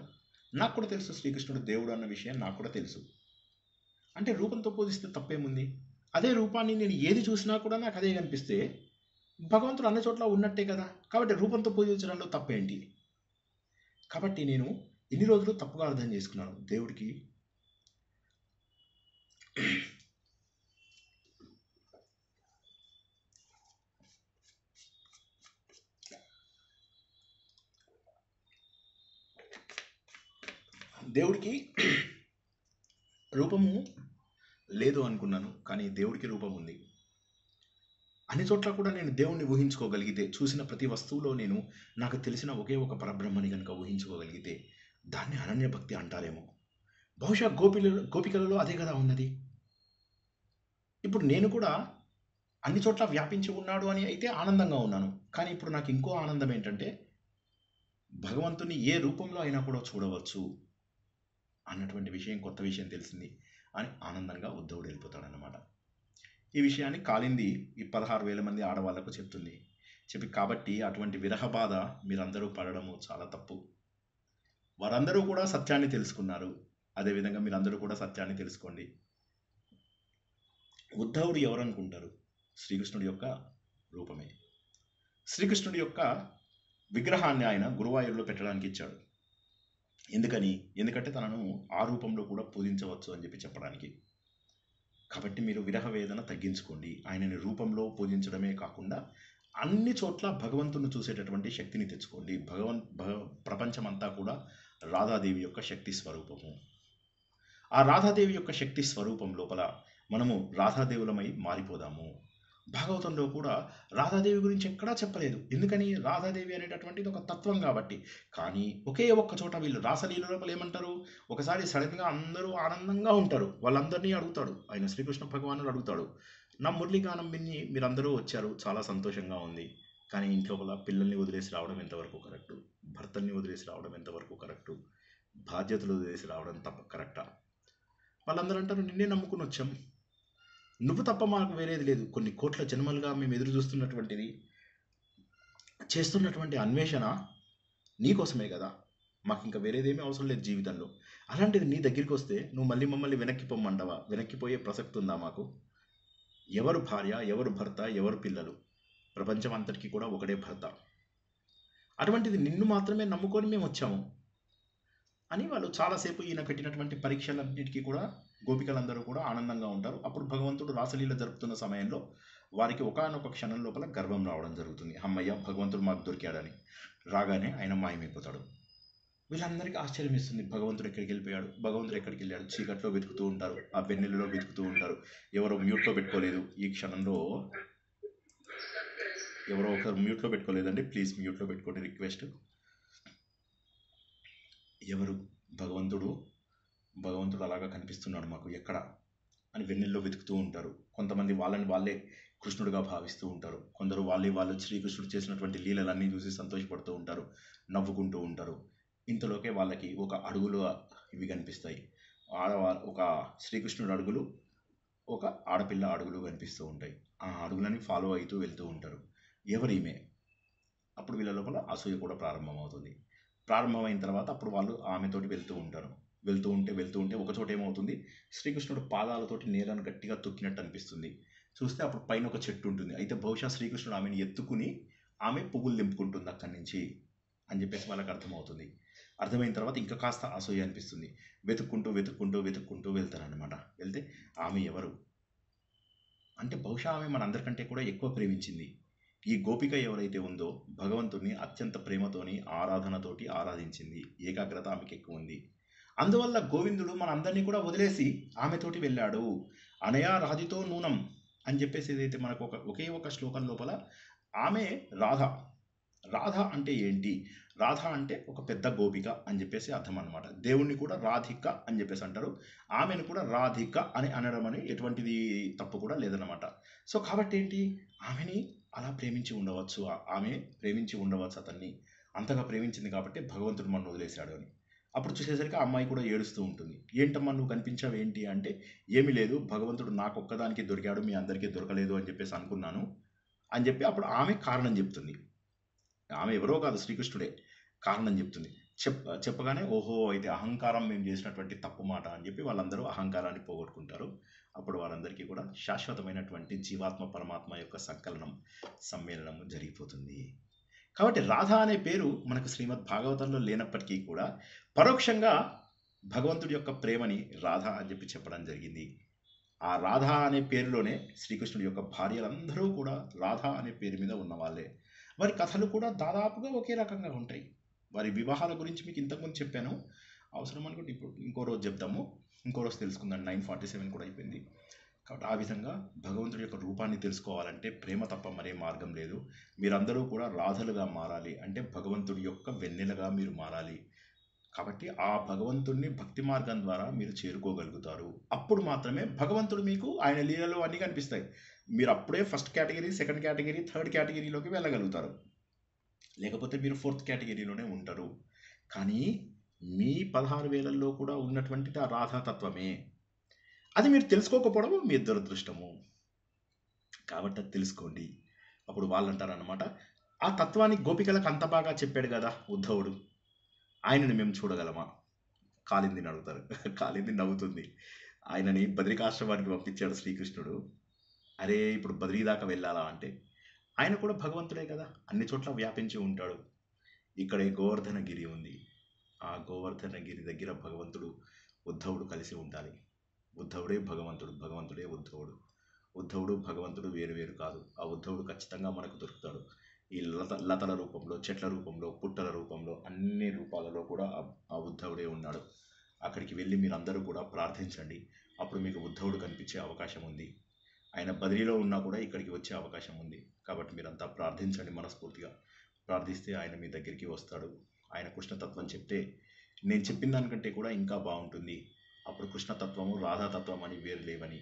నాకు కూడా తెలుసు శ్రీకృష్ణుడు దేవుడు అన్న విషయం, నాకు కూడా తెలుసు. అంటే రూపంతో పూజిస్తే తప్పేముంది? అదే రూపాన్ని నేను ఏది చూసినా కూడా నాకు అదే కనిపిస్తే భగవంతుడు అన్ని చోట్ల ఉన్నట్టే కదా. కాబట్టి రూపంతో పూజించడంలో తప్పేంటి? కాబట్టి నేను ఇన్ని రోజులు తప్పుగా అర్థం చేసుకున్నాను. దేవుడికి రూపము లేదు అనుకున్నాను, కానీ దేవుడికి రూపం ఉంది. అన్ని చోట్ల కూడా నేను దేవుణ్ణి ఊహించుకోగలిగితే, చూసిన ప్రతి వస్తువులో నేను నాకు తెలిసిన ఒకే ఒక పరబ్రహ్మని కనుక ఊహించుకోగలిగితే దాన్ని అనన్య భక్తి అంటారేమో. బహుశా గోపికలలో అదే కదా ఉన్నది. ఇప్పుడు నేను కూడా అన్ని చోట్ల వ్యాపించి ఉన్నాడు అని అయితే ఆనందంగా ఉన్నాను. కానీ ఇప్పుడు నాకు ఇంకో ఆనందం ఏంటంటే భగవంతుని ఏ రూపంలో అయినా కూడా చూడవచ్చు అన్నటువంటి విషయం, కొత్త విషయం తెలిసింది అని ఆనందంగా ఉద్ధవుడు వెళ్ళిపోతాడన్నమాట. ఈ విషయాన్ని కాలింది ఈ 16,000 మంది ఆడవాళ్లకు చెప్తుంది. కాబట్టి అటువంటి విరహ బాధ మీరందరూ పడడము చాలా తప్పు. వారందరూ కూడా సత్యాన్ని తెలుసుకున్నారు. అదేవిధంగా మీరందరూ కూడా సత్యాన్ని తెలుసుకోండి. ఉద్ధవుడు ఎవరు అనుకుంటారు? శ్రీకృష్ణుడి యొక్క రూపమే. శ్రీకృష్ణుడి యొక్క విగ్రహాన్ని ఆయన గురువాయూరులో పెట్టడానికి ఇచ్చాడు. ఎందుకంటే తనను ఆ రూపంలో కూడా పూజించవచ్చు అని చెప్పి చెప్పడానికి. కాబట్టి మీరు విరహ వేదన తగ్గించుకోండి. ఆయనని రూపంలో పూజించడమే కాకుండా అన్ని చోట్ల భగవంతుని చూసేటటువంటి శక్తిని తెచ్చుకోండి. ప్రపంచమంతా కూడా రాధాదేవి యొక్క శక్తి స్వరూపము. ఆ రాధాదేవి యొక్క శక్తి స్వరూపం లోపల మనము రాధాదేవులమై మారిపోదాము. భాగవతంలో కూడా రాధాదేవి గురించి ఎక్కడా చెప్పలేదు. ఎందుకని? రాధాదేవి అనేటటువంటిది ఒక తత్వం కాబట్టి. కానీ ఒకే ఒక్క చోట వీళ్ళు రాసలీల లోపల ఏమంటారు, ఒకసారి సడన్గా అందరూ ఆనందంగా ఉంటారు. వాళ్ళందరినీ అడుగుతాడు ఆయన, శ్రీకృష్ణ భగవానుడు అడుగుతాడు, నా మురళీగానం విని మీరందరూ వచ్చారు, చాలా సంతోషంగా ఉంది. కానీ ఇంట్లో పిల్లల్ని వదిలేసి రావడం ఎంతవరకు కరెక్టు? భర్తల్ని వదిలేసి రావడం ఎంతవరకు కరెక్టు? బాధ్యతలు వదిలేసి రావడం తప్ప కరెక్టా? వాళ్ళందరూ అంటారు, నిన్నే నమ్ముకుని వచ్చాం, నువ్వు తప్ప మాకు వేరేది లేదు. కొన్ని కోట్ల జన్మలుగా మేము ఎదురు చూస్తున్నటువంటిది, చేస్తున్నటువంటి అన్వేషణ నీకోసమే కదా, మాకు ఇంకా వేరేదేమీ అవసరం లేదు జీవితంలో. అలాంటిది నీ దగ్గరికి వస్తే నువ్వు మళ్ళీ మమ్మల్ని వెనక్కి పొమ్మంటావా? వెనక్కిపోయే ప్రసక్తి ఉందా మాకు? ఎవరు భార్య, ఎవరు భర్త, ఎవరు పిల్లలు? ప్రపంచం అంతటికీ కూడా ఒకడే భర్త. అటువంటిది నిన్ను మాత్రమే నమ్ముకొని మేము వచ్చాము అని వాళ్ళు చాలాసేపు ఈయన పెట్టినటువంటి పరీక్షలన్నిటికీ కూడా గోపికలందరూ కూడా ఆనందంగా ఉంటారు. అప్పుడు భగవంతుడు రాసలీల జరుపుతున్న సమయంలో వారికి ఒకానొక క్షణం లోపల గర్వం రావడం జరుగుతుంది. అమ్మయ్య, భగవంతుడు మాకు దొరికాడని. రాగానే ఆయన మాయమైపోతాడు. వీళ్ళందరికీ ఆశ్చర్యం ఇస్తుంది, భగవంతుడు ఎక్కడికి వెళ్ళిపోయాడు, భగవంతుడు ఎక్కడికి వెళ్ళాడు. చీకట్లో వెతుకుతూ ఉంటారు, ఆ వెన్నెలలో వెతుకుతూ ఉంటారు. ఎవరో మ్యూట్లో పెట్టుకోలేదు ఈ క్షణంలో, ఎవరో ఒకరు మ్యూట్లో పెట్టుకోలేదండి, ప్లీజ్ మ్యూట్లో పెట్టుకోండి, రిక్వెస్ట్. ఎవరు? భగవంతుడు అలాగా కనిపిస్తున్నాడు మాకు ఎక్కడ అని వెన్నెల్లో వెతుకుతూ ఉంటారు. కొంతమంది వాళ్ళని వాళ్ళే కృష్ణుడిగా భావిస్తూ ఉంటారు. కొందరు వాళ్ళు శ్రీకృష్ణుడు చేసినటువంటి లీలలన్నీ చూసి సంతోషపడుతూ ఉంటారు, నవ్వుకుంటూ ఉంటారు. ఇంతలోకే వాళ్ళకి ఒక అడుగులు ఇవి కనిపిస్తాయి. ఒక శ్రీకృష్ణుడు అడుగులు, ఒక ఆడపిల్ల అడుగులు కనిపిస్తూ ఉంటాయి. ఆ అడుగులని ఫాలో అవుతూ వెళ్తూ ఉంటారు. ఎవరీమే? అప్పుడు వీళ్ళ లోపల అసూయ కూడా ప్రారంభమవుతుంది. ప్రారంభమైన తర్వాత అప్పుడు వాళ్ళు ఆమెతోటి వెళ్తూ ఉంటారు. వెళ్తూ ఉంటే ఒకచోట ఏమవుతుంది, శ్రీకృష్ణుడు పాదాలతోటి నేలను గట్టిగా తొక్కినట్టు అనిపిస్తుంది. చూస్తే అప్పుడు పైన ఒక చెట్టు ఉంటుంది. అయితే బహుశా శ్రీకృష్ణుడు ఆమెను ఎత్తుకుని ఆమె పువ్వులు దింపుకుంటుంది అక్కడి నుంచి అని చెప్పేసి వాళ్ళకి అర్థమవుతుంది. అర్థమైన తర్వాత ఇంకా కాస్త అసూయ అనిపిస్తుంది. వెతుక్కుంటూ వెళ్తారనమాట. వెళ్తే ఆమె ఎవరు అంటే బహుశా ఆమె మనందరికంటే కూడా ఎక్కువ ప్రేమించింది. ఈ గోపిక ఎవరైతే ఉందో భగవంతుడిని అత్యంత ప్రేమతోని ఆరాధనతోటి ఆరాధించింది. ఏకాగ్రత ఆమెకి ఎక్కువ ఉంది. అందువల్ల గోవిందుడు మనందరినీ కూడా వదిలేసి ఆమెతోటి వెళ్ళాడు. అనయా రాధితో నూనం అని చెప్పేసి ఏదైతే మనకు ఒకే ఒక శ్లోకం లోపల ఆమె రాధ అంటే ఏంటి? రాధ అంటే ఒక పెద్ద గోపిక అని చెప్పేసి అర్థం అనమాట. దేవుణ్ణి కూడా రాధిక అని చెప్పేసి అంటారు. ఆమెను కూడా రాధిక అని అనడం అని ఎటువంటిది తప్పు కూడా లేదన్నమాట. సో కాబట్టి ఏంటి, ఆమెని అలా ప్రేమించి ఉండవచ్చు, ఆమె ప్రేమించి ఉండవచ్చు అతన్ని. అంతగా ప్రేమించింది కాబట్టి భగవంతుడు మనం వదిలేశాడు అని. అప్పుడు చూసేసరికి ఆ అమ్మాయి కూడా ఏడుస్తూ ఉంటుంది. ఏంటమ్మా నువ్వు కనిపించావు ఏంటి అంటే, ఏమీ లేదు, భగవంతుడు నాకు ఒక్కదానికి దొరికాడు, మీ అందరికీ దొరకలేదు అని చెప్పేసి అనుకున్నాను అని చెప్పి అప్పుడు ఆమె కారణం చెప్తుంది. ఆమె ఎవరో కాదు, శ్రీకృష్ణుడే కారణం చెప్తుంది. చెప్పగానే ఓహో అయితే అహంకారం మేము చేసినటువంటి తప్పు మాట అని చెప్పి వాళ్ళందరూ అహంకారాన్ని పోగొట్టుకుంటారు. అప్పుడు వారందరికీ కూడా శాశ్వతమైనటువంటి జీవాత్మ పరమాత్మ యొక్క సమ్మేళనం జరిగిపోతుంది. కాబట్టి రాధ అనే పేరు మనకు శ్రీమద్ భాగవతంలో లేనప్పటికీ కూడా పరోక్షంగా భగవంతుడి యొక్క ప్రేమని రాధ అని చెప్పి చెప్పడం జరిగింది. ఆ రాధ అనే పేరులోనే శ్రీకృష్ణుడి యొక్క భార్యలందరూ కూడా రాధ అనే పేరు మీద ఉన్నవాళ్ళే. వారి కథలు కూడా దాదాపుగా ఒకే రకంగా ఉంటాయి. వారి వివాహాల గురించి మీకు ఇంతకుముందు చెప్పాను. అవసరం అనుకుంటే ఇప్పుడు ఇంకో రోజు చెప్తాము, ఇంకో రోజు తెలుసుకుందాం. 9:47 కూడా అయిపోయింది. కాబట్టి ఆ విధంగా భగవంతుడి యొక్క రూపాన్ని తెలుసుకోవాలంటే ప్రేమ తప్ప మరే మార్గం లేదు. మీరందరూ కూడా రాధలుగా మారాలి అంటే భగవంతుడి యొక్క వెన్నెలగా మీరు మారాలి. కాబట్టి ఆ భగవంతుడిని భక్తి మార్గం ద్వారా మీరు చేరుకోగలుగుతారు. అప్పుడు మాత్రమే భగవంతుడు మీకు ఆయన లీలలో అన్నీ కనిపిస్తాయి. మీరు అప్పుడే first category, second category, third కేటగిరీలోకి వెళ్ళగలుగుతారు. లేకపోతే మీరు ఫోర్త్ కేటగిరీలోనే ఉంటారు. కానీ మీ 16 వేలల్లో కూడా ఉన్నటువంటిది ఆ రాధాతత్వమే. అది మీరు తెలుసుకోకపోవడం మీ దురదృష్టము. కాబట్టి అది తెలుసుకోండి. అప్పుడు వాళ్ళు అంటారనమాట, ఆ తత్వాన్ని గోపికలకు అంత బాగా చెప్పాడు కదా ఉద్ధవుడు, ఆయనని మేము చూడగలమా? కాలిందిని అడుగుతారు. కాలింది నవ్వుతుంది. ఆయనని బద్రికాశ్రమానికి పంపించాడు శ్రీకృష్ణుడు. అరే ఇప్పుడు బద్రీ దాకా వెళ్ళాలా అంటే, ఆయన కూడా భగవంతుడే కదా, అన్ని చోట్ల వ్యాపించి ఉంటాడు. ఇక్కడే గోవర్ధనగిరి ఉంది. ఆ గోవర్ధనగిరి దగ్గర భగవంతుడు ఉద్ధవుడు కలిసి ఉండాలి. ఉద్ధవుడే భగవంతుడు, భగవంతుడే ఉద్ధవుడు. ఉద్ధవుడు భగవంతుడు వేరు వేరు కాదు. ఆ ఉద్ధవుడు ఖచ్చితంగా మనకు దొరుకుతాడు. ఈ లతల రూపంలో, చెట్ల రూపంలో, పుట్టల రూపంలో, అన్ని రూపాలలో కూడా ఆ ఉద్ధవుడే ఉన్నాడు. అక్కడికి వెళ్ళి మీరందరూ కూడా ప్రార్థించండి. అప్పుడు మీకు ఉద్ధవుడు కనిపించే అవకాశం ఉంది. ఆయన బదిలీలో ఉన్నా కూడా ఇక్కడికి వచ్చే అవకాశం ఉంది. కాబట్టి మీరంతా ప్రార్థించండి, మనస్ఫూర్తిగా ప్రార్థిస్తే ఆయన మీ దగ్గరికి వస్తాడు. ఆయన కృష్ణతత్వం చెప్తే నేను చెప్పిన దానికంటే కూడా ఇంకా బాగుంటుంది. అప్పుడు కృష్ణతత్వము రాధాతత్వం అని వేరు లేవని,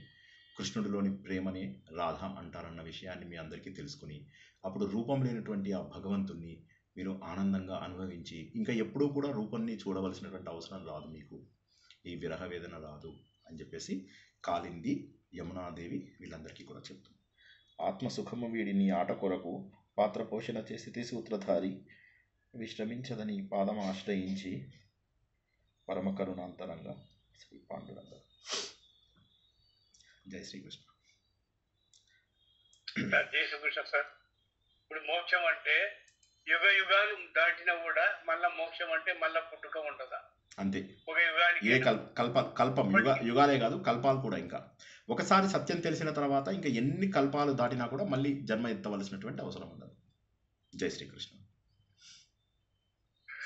కృష్ణుడిలోని ప్రేమనే రాధ అంటారన్న విషయాన్ని మీ అందరికీ తెలుసుకుని అప్పుడు రూపం లేనటువంటి ఆ భగవంతుణ్ణి మీరు ఆనందంగా అనుభవించి ఇంకా ఎప్పుడూ కూడా రూపాన్ని చూడవలసినటువంటి అవసరం రాదు, మీకు ఈ విరహ వేదన రాదు అని చెప్పేసి కాలింది యమునాదేవి వీళ్ళందరికీ కూడా చెప్తుంది. ఆత్మసుఖము వీడిని ఆట కొరకు పాత్ర పోషణ చేసి సూత్రధారి విశ్రమించదని పాదం ఆశ్రయించి పరమ కరుణాంతరంగా శ్రీ పాండురంగ. జై శ్రీకృష్ణ. జై శ్రీకృష్ణ సార్. ఇప్పుడు మోక్షం అంటే యుగ యుగాలు దాటినా కూడా మళ్ళా మోక్షం అంటే మళ్ళా పుట్టుక ఉంటుందా? అంతే. ఒక యుగానికి ఏ కల్పం యుగాలే కాదు, కల్పాలు కూడా. ఇంకా ఒకసారి సత్యం తెలిసిన తర్వాత ఇంకా ఎన్ని కల్పాలు దాటినా కూడా మళ్ళీ జన్మ ఎత్తవలసినటువంటి అవసరం ఉండదు. జై శ్రీకృష్ణ.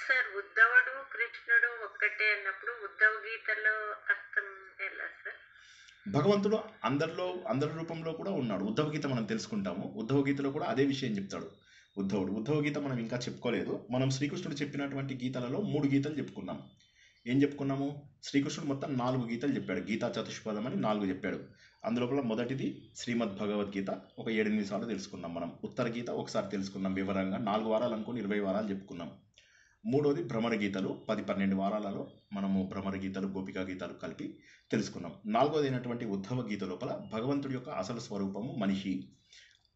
సార్, ఉద్ధవుడు కృష్ణుడు ఒక్కటే అన్నప్పుడు ఉద్ధవ గీతలో అర్థం ఎలా సార్? భగవంతుడు అందరి రూపంలో కూడా ఉన్నాడు. ఉద్ధవ గీత మనం తెలుసుకుంటాము. ఉద్ధవ గీతలో కూడా అదే విషయం చెప్తాడు ఉద్ధవుడు. ఉద్ధవ గీత మనం ఇంకా చెప్పుకోలేదు. మనం శ్రీకృష్ణుడు చెప్పినటువంటి గీతలలో 3 గీతలు చెప్పుకున్నాం. ఏం చెప్పుకున్నాము? శ్రీకృష్ణుడు మొత్తం 4 గీతలు చెప్పాడు. గీతా చతుష్పదం అని 4 చెప్పాడు. అందులోపల మొదటిది శ్రీమద్ భగవద్గీత, ఒక 7-8 సార్లు తెలుసుకున్నాం మనం. ఉత్తర గీత ఒకసారి తెలుసుకున్నాం వివరంగా, 4 వారాలు అనుకుని 20 వారాలు చెప్పుకున్నాం. మూడోది భ్రమర గీతలు, 10-12 వారాలలో మనము భ్రమర గీతలు, గోపికా గీతాలు కలిపి తెలుసుకున్నాం. 4వది అయినటువంటి ఉద్ధవ గీత లోపల భగవంతుడి యొక్క అసలు స్వరూపము మనిషి,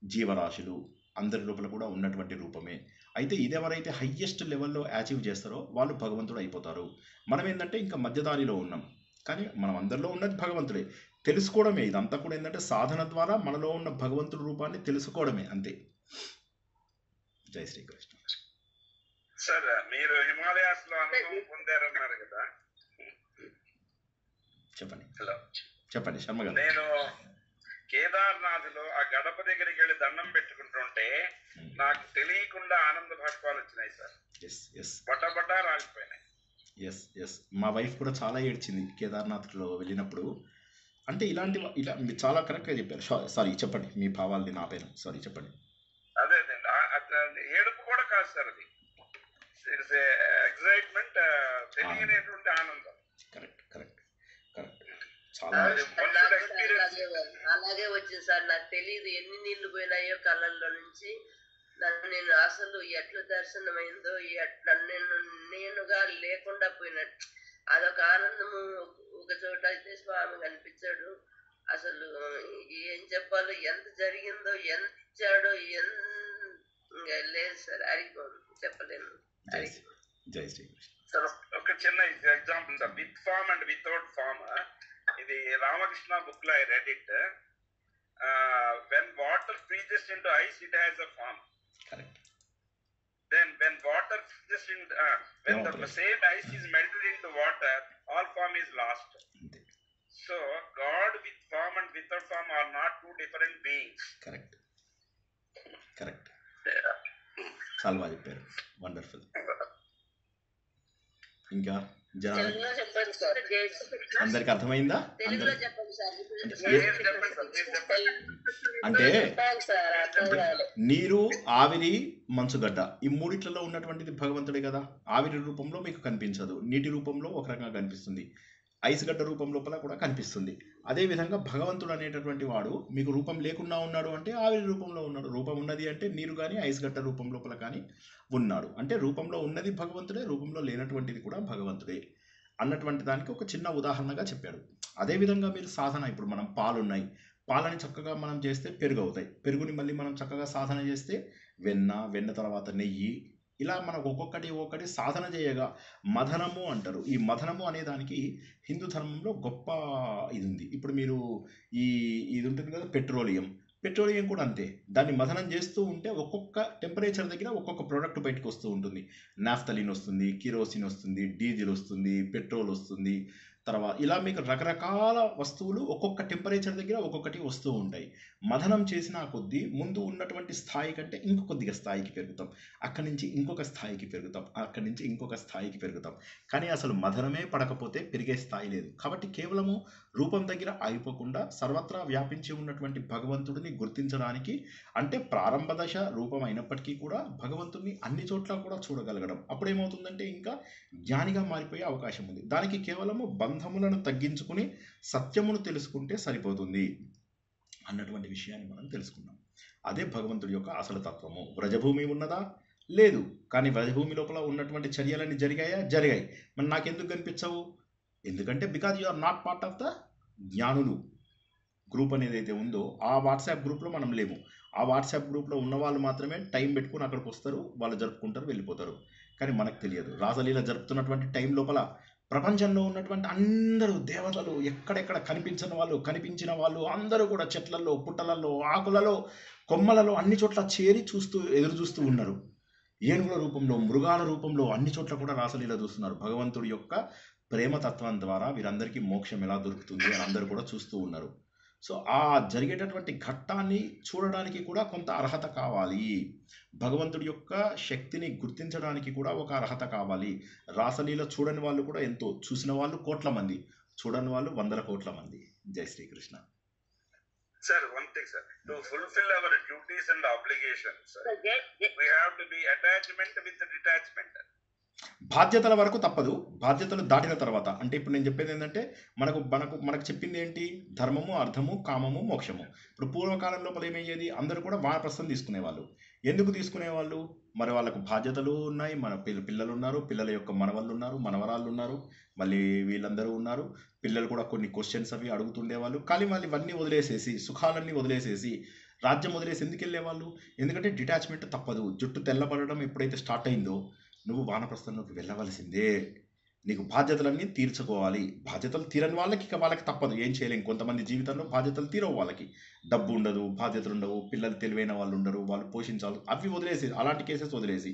జీవరాశులు అందరి లోపల కూడా ఉన్నటువంటి రూపమే. అయితే ఇదెవరైతే హయ్యెస్ట్ లెవెల్లో అచీవ్ చేస్తారో వాళ్ళు భగవంతుడు అయిపోతారు. మనం ఏంటంటే ఇంకా మధ్యదారిలో ఉన్నాం, కానీ మనం అందరిలో ఉన్నది భగవంతుడే. తెలుసుకోవడమే ఇదంతా కూడా. ఏంటంటే సాధన ద్వారా మనలో ఉన్న భగవంతుడి రూపాన్ని తెలుసుకోవడమే, అంతే. జై శ్రీకృష్ణ. సార్, మీరు హిమాలయాస్ లో అనుభవం పొందారన్నారు కదా. చెప్పండి. హలో, చెప్పండి శర్మ గారు. నేను కేదార్నాథ్ లో ఆ గడప దగ్గరికి వెళ్ళి దండం పెట్టుకుంటుంటే నాకు తెలియకుండా ఆనంద భాష్పాలు వచ్చినాయి సార్. బట్టబట్టా రాలిపోయినాయి. మా వైఫ్ కూడా చాలా ఏడ్చింది కేదార్నాథ్లో వెళ్ళినప్పుడు. అంటే ఇలా మీరు చాలా కరెక్ట్గా చెప్పారు. సారీ, చెప్పండి మీ భావాల్ని నా పైన. సారీ, చెప్పండి. అదే ఏడుపు కూడా కాదు సార్, అది ఇట్స్ ఎక్సైట్మెంట్, తెలియనటువంటి ఆనందం. కరెక్ట్. చాలా అలాగే వచ్చింది సార్. నాకు తెలియదు ఎన్ని నీళ్లు పోయినాయో కళ్ళల్లో నుంచి. నన్ను నేను అసలు ఎట్లా దర్శనమైందో, నేనుగా లేకుండా పోయినట్టు అదొక ఆనందము. ఒక చోట అయితే స్వామి కనిపించాడు. అసలు ఏం చెప్పాలో, ఎంత జరిగిందో, ఎంత ఇచ్చాడో లేదు సార్, అరిగిపోదు, చెప్పలేను. జై శ్రీకృష్ణ. సార్, ఒక చిన్న example sir, with form and without form. ఇది రామకృష్ణ బుక్ లో I read it. When water freezes into ice, it has a form. Correct. Then when water freezes in when the same ice is melted into water, all form is lost. So God with form and without form are not two different beings. Correct. చాలా బాగా చెప్పారు. వండర్ఫుల్. ఇంకా అందరికి అర్థమైందా? అంటే నీరు, ఆవిరి, మంచుగడ్డ, ఈ మూడిట్లలో ఉన్నటువంటిది భగవంతుడే కదా. ఆవిరి రూపంలో మీకు కనిపించదు, నీటి రూపంలో ఒక రకంగా కనిపిస్తుంది, ఐస్ గడ్డ రూపం లోపల కూడా కనిపిస్తుంది. అదేవిధంగా భగవంతుడు అనేటటువంటి వాడు మీకు రూపం లేకుండా ఉన్నాడు అంటే ఆవిరి రూపంలో ఉన్నాడు. రూపం ఉన్నది అంటే నీరు కానీ ఐస్ గడ్డ రూపం లోపల కానీ ఉన్నాడు. అంటే రూపంలో ఉన్నది భగవంతుడే, రూపంలో లేనటువంటిది కూడా భగవంతుడే అన్నటువంటి దానికి ఒక చిన్న ఉదాహరణగా చెప్పాడు. అదేవిధంగా మీరు సాధన, ఇప్పుడు మనం పాలున్నాయి, పాలని చక్కగా మనం చేస్తే పెరుగు అవుతాయి, పెరుగుని మళ్ళీ మనం చక్కగా సాధన చేస్తే వెన్న తర్వాత నెయ్యి, ఇలా మనకు ఒక్కొక్కటి సాధన చేయగా మథనము అంటారు. ఈ మథనము అనే దానికి హిందూ ధర్మంలో గొప్ప ఇది ఉంది. ఇప్పుడు మీరు ఇది ఉంటుంది కదా పెట్రోలియం కూడా అంతే. దాన్ని మథనం చేస్తూ ఉంటే ఒక్కొక్క టెంపరేచర్ దగ్గర ఒక్కొక్క ప్రోడక్ట్ బయటకు వస్తూ ఉంటుంది. నాఫ్తలిన్ వస్తుంది, కిరోసిన్ వస్తుంది, డీజిల్ వస్తుంది, పెట్రోల్ వస్తుంది, తర్వాత ఇలా మీకు రకరకాల వస్తువులు ఒక్కొక్క టెంపరేచర్ దగ్గర ఒక్కొక్కటి వస్తూ ఉంటాయి. మథనం చేసిన కొద్దీ ముందు ఉన్నటువంటి స్థాయి కంటే ఇంకొద్దిగా స్థాయికి పెరుగుతాం, అక్కడి నుంచి ఇంకొక స్థాయికి పెరుగుతాం, అక్కడి నుంచి ఇంకొక స్థాయికి పెరుగుతాం. కానీ అసలు మథనమే పడకపోతే పెరిగే స్థాయి లేదు. కాబట్టి కేవలము రూపం దగ్గర ఆగిపోకుండా సర్వత్రా వ్యాపించి ఉన్నటువంటి భగవంతుడిని గుర్తించడానికి, అంటే ప్రారంభ దశ రూపం అయినప్పటికీ కూడా భగవంతుడిని అన్ని చోట్ల కూడా చూడగలగడం. అప్పుడేమవుతుందంటే ఇంకా జ్ఞానిగా మారిపోయే అవకాశం ఉంది. దానికి కేవలము బంధములను తగ్గించుకుని సత్యమును తెలుసుకుంటే సరిపోతుంది అన్నటువంటి విషయాన్ని మనం తెలుసుకున్నాం. అదే భగవంతుడి యొక్క అసలు తత్వము. వ్రజభూమి ఉన్నదా? లేదు. కానీ వ్రజభూమి లోపల ఉన్నటువంటి చర్యలన్నీ జరిగాయి. మరి నాకెందుకు కనిపించవు? ఎందుకంటే because you are not part of the జ్ఞానులు గ్రూప్ అనేది అయితే ఉందో ఆ వాట్సాప్ గ్రూప్లో మనం లేము. ఆ వాట్సాప్ గ్రూప్లో ఉన్న వాళ్ళు మాత్రమే టైం పెట్టుకుని అక్కడికి వస్తారు, వాళ్ళు జరుపుకుంటారు, వెళ్ళిపోతారు. కానీ మనకు తెలియదు. రాసలీల జరుపుతున్నటువంటి టైం లోపల ప్రపంచంలో ఉన్నటువంటి అందరూ దేవతలు, ఎక్కడెక్కడ కనిపించిన వాళ్ళు అందరూ కూడా చెట్లలో, పుట్టలలో, ఆకులలో, కొమ్మలలో అన్ని చోట్ల చేరి ఎదురు చూస్తూ ఉన్నారు. ఏనుగుల రూపంలో, మృగాల రూపంలో అన్ని చోట్ల కూడా రాసలీల చూస్తున్నారు. భగవంతుడి యొక్క ప్రేమతత్వం ద్వారా వీరందరికీ మోక్షం ఎలా దొరుకుతుంది అని అందరూ కూడా చూస్తూ ఉన్నారు. సో ఆ జరిగేటటువంటి ఘట్టాన్ని చూడడానికి కూడా కొంత అర్హత కావాలి. భగవంతుడి యొక్క శక్తిని గుర్తించడానికి కూడా ఒక అర్హత కావాలి. రాసలీల చూడని వాళ్ళు కూడా ఎంతో, చూసిన వాళ్ళు కోట్ల మంది, చూడని వాళ్ళు 100 కోట్ల మంది. జై Srikrishna. Sir, one thing, sir. To fulfill our duties and obligations, we have to be attachment with detachment. బాధ్యతల వరకు తప్పదు. బాధ్యతలు దాటిన తర్వాత, అంటే ఇప్పుడు నేను చెప్పేది ఏంటంటే మనకు చెప్పింది ఏంటి? ధర్మము, అర్థము, కామము, మోక్షము. ఇప్పుడు పూర్వకాలం లోపల ఏమయ్యేది? అందరూ కూడా వానప్రస్థం తీసుకునేవాళ్ళు. ఎందుకు తీసుకునేవాళ్ళు? మరి వాళ్ళకు బాధ్యతలు ఉన్నాయి, మన పిల్లలు ఉన్నారు, పిల్లల యొక్క మనవళ్ళు ఉన్నారు, మనవరాళ్ళు ఉన్నారు, మళ్ళీ వీళ్ళందరూ ఉన్నారు. పిల్లలు కూడా కొన్ని క్వశ్చన్స్ అవి అడుగుతుండేవాళ్ళు. కానీ వాళ్ళు ఇవన్నీ వదిలేసేసి, సుఖాలన్నీ వదిలేసేసి, రాజ్యం వదిలేసి ఎందుకు వెళ్ళేవాళ్ళు? ఎందుకంటే డిటాచ్మెంట్ తప్పదు. జుట్టు తెల్లబడడం ఎప్పుడైతే స్టార్ట్ అయిందో నువ్వు వానప్రస్థంలోకి వెళ్ళవలసిందే. నీకు బాధ్యతలన్నీ తీర్చుకోవాలి. బాధ్యతలు తీరని వాళ్ళకి తప్పదు, ఏం చేయలేం. కొంతమంది జీవితంలో బాధ్యతలు తీరవు. వాళ్ళకి డబ్బు ఉండదు, బాధ్యతలు ఉండవు, పిల్లలు తెలివైన వాళ్ళు ఉండరు, వాళ్ళు పోషించాలి. అవి వదిలేసి, అలాంటి కేసెస్ వదిలేసి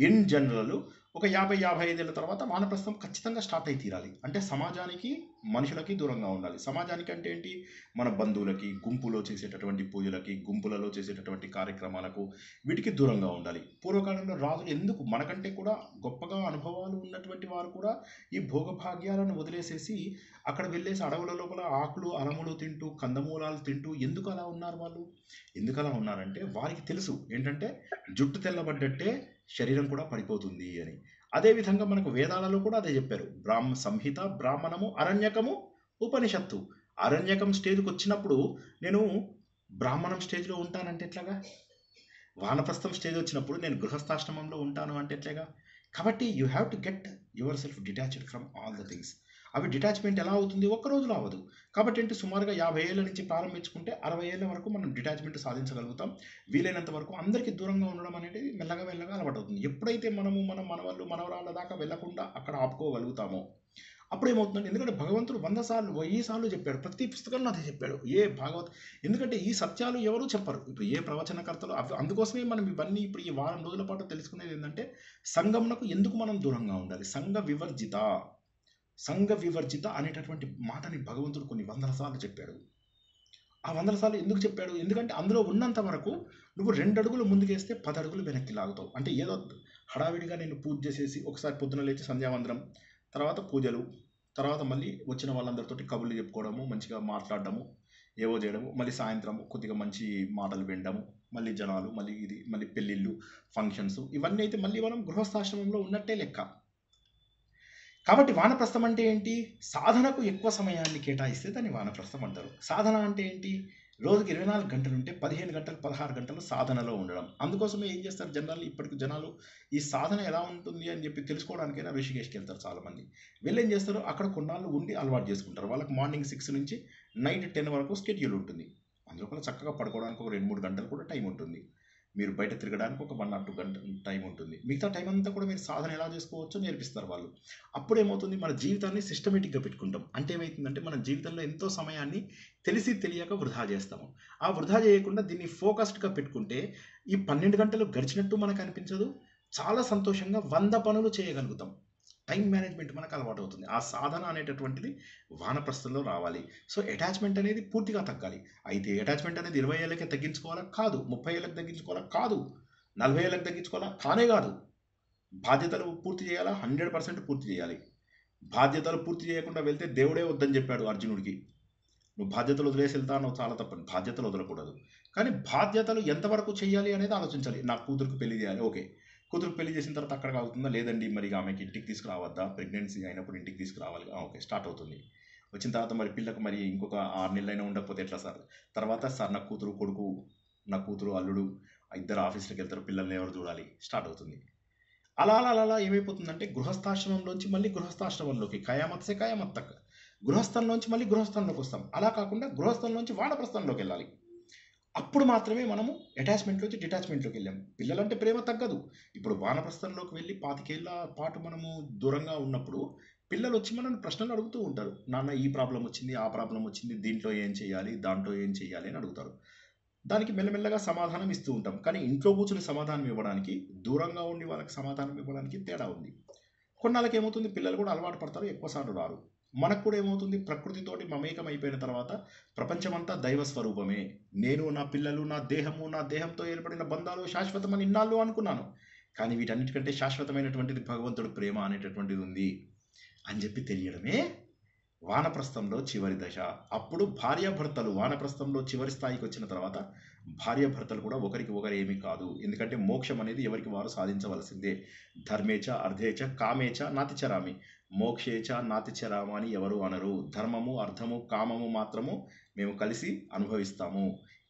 ఇన్ జనరల్ ఒక 50-55 ఏళ్ళ తర్వాత వానప్రస్థం ఖచ్చితంగా స్టార్ట్ అయి తీరాలి. అంటే సమాజానికి, మనుషులకి దూరంగా ఉండాలి. సమాజానికి అంటే ఏంటి? మన బంధువులకి, గుంపులో చేసేటటువంటి పూజలకి, గుంపులలో చేసేటటువంటి కార్యక్రమాలకు, వీటికి దూరంగా ఉండాలి. పూర్వకాలంలో రాజులు ఎందుకు మనకంటే కూడా గొప్పగా అనుభవాలు ఉన్నటువంటి వారు కూడా ఈ భోగభాగ్యాలను వదిలేసేసి అక్కడ వెళ్ళేసి అడవుల లోపల ఆకులు, అలములు తింటూ, కందమూలాలు తింటూ ఎందుకు అలా ఉన్నారు వాళ్ళు? ఎందుకు అలా ఉన్నారంటే వారికి తెలుసు ఏంటంటే జుట్టు తెల్లబడ్డట్టే శరీరం కూడా పడిపోతుంది అని. అదేవిధంగా మనకు వేదాలలో కూడా అదే చెప్పారు. సంహిత, బ్రాహ్మణము, అరణ్యకము, ఉపనిషత్తు. అరణ్యకం స్టేజ్కి వచ్చినప్పుడు నేను బ్రాహ్మణం స్టేజ్లో ఉంటానంటే ఎట్లాగా? వానప్రస్థం స్టేజ్ వచ్చినప్పుడు నేను గృహస్థాశ్రమంలో ఉంటాను అంటే ఎట్లాగా? కాబట్టి you have to get your self detached from all the things. అవి డిటాచ్మెంట్ ఎలా అవుతుంది? ఒక్క రోజులో అవ్వదు. కాబట్టి ఏంటి, సుమారుగా 50 ఏళ్ళ నుంచి ప్రారంభించుకుంటే 60 ఏళ్ళ వరకు మనం డిటాచ్మెంట్ సాధించగలుగుతాం. వీలైనంత వరకు అందరికీ దూరంగా ఉండడం అనేది మెల్లగా అలవాటు అవుతుంది. ఎప్పుడైతే మన మనవాళ్ళు, మనవరాళ్ళ దాకా వెళ్లకుండా అక్కడ ఆపుకోగలుగుతామో అప్పుడేమవుతుందంటే, ఎందుకంటే భగవంతుడు 100 సార్లు 1000 సార్లు చెప్పాడు. ప్రతి పుస్తకంలో అదే చెప్పాడు. ఎందుకంటే ఈ సత్యాలు ఎవరు చెప్పరు. ఇప్పుడు ఏ ప్రవచనకర్తలు అందుకోసమే మనం ఇవన్నీ ఇప్పుడు ఈ వారం రోజుల పాటు తెలుసుకునేది ఏంటంటే, సంఘమునకు ఎందుకు మనం దూరంగా ఉండాలి. సంఘ వివర్జిత అనేటటువంటి మాటని భగవంతుడు కొన్ని 100 సార్లు చెప్పాడు. ఆ 100 సార్లు ఎందుకు చెప్పాడు? ఎందుకంటే అందులో ఉన్నంత వరకు నువ్వు 2 అడుగులు ముందుకేస్తే 10 అడుగులు వెనక్కి లాగుతావు. అంటే ఏదో హడావిడిగా నేను పూజ చేసేసి ఒకసారి పొద్దున లేచి సంధ్యావందనం, తర్వాత పూజలు, తర్వాత మళ్ళీ వచ్చిన వాళ్ళందరితోటి కబుర్లు చెప్పుకోవడము, మంచిగా మాట్లాడడము, ఏవో చేయడము, మళ్ళీ సాయంత్రం కొద్దిగా మంచి మాటలు వినడము, మళ్ళీ జనాలు, మళ్ళీ పెళ్ళిళ్ళు, ఫంక్షన్స్, ఇవన్నీ అయితే మళ్ళీ మనం గృహస్థాశ్రమంలో ఉన్నట్టే లెక్క. కాబట్టి వానప్రస్థం అంటే ఏంటి? సాధనకు ఎక్కువ సమయాన్ని కేటాయిస్తే దాన్ని వానప్రస్థం అంటారు. సాధన అంటే ఏంటి? రోజుకి 24 గంటలు ఉంటే 15 గంటలు 16 గంటలు సాధనలో ఉండడం. అందుకోసమే ఏం చేస్తారు ఇప్పటికి జనాలు ఈ సాధన ఎలా ఉంటుంది అని చెప్పి తెలుసుకోవడానికైనా ఋషికేశ్కి వెళ్తారు చాలామంది. వీళ్ళు ఏం చేస్తారు, అక్కడ కొన్నాళ్ళు ఉండి అలవాటు చేసుకుంటారు. వాళ్ళకి మార్నింగ్ 6 నుంచి నైట్ 10 వరకు స్కెడ్యూల్ ఉంటుంది. అందులో చక్కగా పడుకోవడానికి ఒక 2-3 గంటలు కూడా టైం ఉంటుంది. మీరు బయట తిరగడానికి ఒక 1 or 2 గంటలు టైం ఉంటుంది. మిగతా టైం అంతా కూడా మీరు సాధన ఎలా చేసుకోవచ్చో నేర్పిస్తారు వాళ్ళు. అప్పుడేమవుతుంది, మన జీవితాన్ని సిస్టమేటిక్గా పెట్టుకుంటాం. అంటే ఏమవుతుందంటే, మన జీవితంలో ఎంతో సమయాన్ని తెలిసి తెలియక వృధా చేస్తాము. ఆ వృధా చేయకుండా దీన్ని ఫోకస్డ్గా పెట్టుకుంటే ఈ 12 గంటలు గడిచినట్టు మనకు అనిపించదు. చాలా సంతోషంగా 100 పనులు చేయగలుగుతాం. టైం మేనేజ్మెంట్ మనకు అలవాటు అవుతుంది. ఆ సాధన అనేటటువంటిది వానప్రస్థంలో రావాలి. సో అటాచ్మెంట్ అనేది పూర్తిగా తగ్గాలి. అయితే అటాచ్మెంట్ అనేది 20 ఏళ్ళకే తగ్గించుకోవాలా? కాదు. 30 ఏళ్ళకి తగ్గించుకోవాలా? కాదు. 40 ఏళ్ళకి తగ్గించుకోవాలా? కానే కాదు. బాధ్యతలు పూర్తి చేయాలా? 100% పూర్తి చేయాలి. బాధ్యతలు పూర్తి చేయకుండా వెళ్తే దేవుడే వద్దని చెప్పాడు అర్జునుడికి. నువ్వు బాధ్యతలు వదిలేసి వెళ్తా నువ్వు చాలా తప్పని. బాధ్యతలు వదలకూడదు. కానీ బాధ్యతలు ఎంతవరకు చేయాలి అనేది ఆలోచించాలి. నా కూతురికి పెళ్లి చేయాలి, ఓకే. కూతురికి పెళ్లి చేసిన తర్వాత అక్కడ అవుతుందా? లేదండి, మరి ఆమెకి ఇంటికి తీసుకురావద్దా? ప్రెగ్నెన్సీ అయినప్పుడు ఇంటికి తీసుకురావాలి. ఓకే, స్టార్ట్ అవుతుంది. వచ్చిన తర్వాత మరి పిల్లకు మరి ఇంకొక 6 నెలలైనా ఉండకపోతే ఎట్లా సార్? తర్వాత సార్ నా కూతురు కొడుకు, నా కూతురు అల్లుడు ఇద్దరు ఆఫీసులకు వెళ్తారు, పిల్లల్ని ఎవరు చూడాలి? స్టార్ట్ అవుతుంది. అలా అలా అలా ఏమైపోతుందంటే గృహస్థాశ్రమంలోంచి మళ్ళీ గృహస్థాశ్రమంలోకి, కయామత్ సే కయామత్ తక్, గృహస్థంలోంచి మళ్ళీ గృహస్థంలోకి వస్తాం. అలా కాకుండా గృహస్థంలోంచి వానప్రస్థంలోకి వెళ్ళాలి. అప్పుడు మాత్రమే మనము అటాచ్మెంట్లోంచి డిటాచ్మెంట్లోకి వెళ్ళాము. పిల్లలంటే ప్రేమ తగ్గదు. ఇప్పుడు వానప్రస్థంలోకి వెళ్ళి 25 ఏళ్ళ పాటు మనము దూరంగా ఉన్నప్పుడు పిల్లలు వచ్చి మనల్ని ప్రశ్నలు అడుగుతూ ఉంటారు. నాన్న ఈ ప్రాబ్లం వచ్చింది, ఆ ప్రాబ్లం వచ్చింది, దీంట్లో ఏం చేయాలి, దాంట్లో ఏం చేయాలి అని అడుగుతారు. దానికి మెల్లమెల్లగా సమాధానం ఇస్తూ ఉంటాం. కానీ ఇంట్లో కూర్చుని సమాధానం ఇవ్వడానికి, దూరంగా ఉండి వాళ్ళకి సమాధానం ఇవ్వడానికి తేడా ఉంది. కొన్నాళ్ళకి ఏమవుతుంది, పిల్లలు కూడా అలవాటు పడతారు, ఎక్కువసార్లు రారు. మనకు కూడా ఏమవుతుంది, ప్రకృతితోటి మమేకం అయిపోయిన తర్వాత ప్రపంచమంతా దైవ స్వరూపమే. నేను, నా పిల్లలు, నా దేహము, నా దేహంతో ఏర్పడిన బంధాలు శాశ్వతమని ఇన్నాళ్ళు అనుకున్నాను. కానీ వీటన్నిటికంటే శాశ్వతమైనటువంటిది భగవంతుడు ప్రేమ అనేటటువంటిది ఉంది అని చెప్పి తెలియడమే వానప్రస్థంలో చివరి దశ. అప్పుడు భార్యాభర్తలు వానప్రస్థంలో చివరి స్థాయికి వచ్చిన తర్వాత భార్యాభర్తలు కూడా ఒకరికి ఒకరు ఏమీ కాదు. ఎందుకంటే మోక్షం అనేది ఎవరికి వారు సాధించవలసిందే. ధర్మేచ అర్థేచ కామేచ నాతిచరామి, మోక్షేచ నాతిచరామ అని ఎవరు అనరు. ధర్మము, అర్థము, కామము మాత్రము మేము కలిసి అనుభవిస్తాము.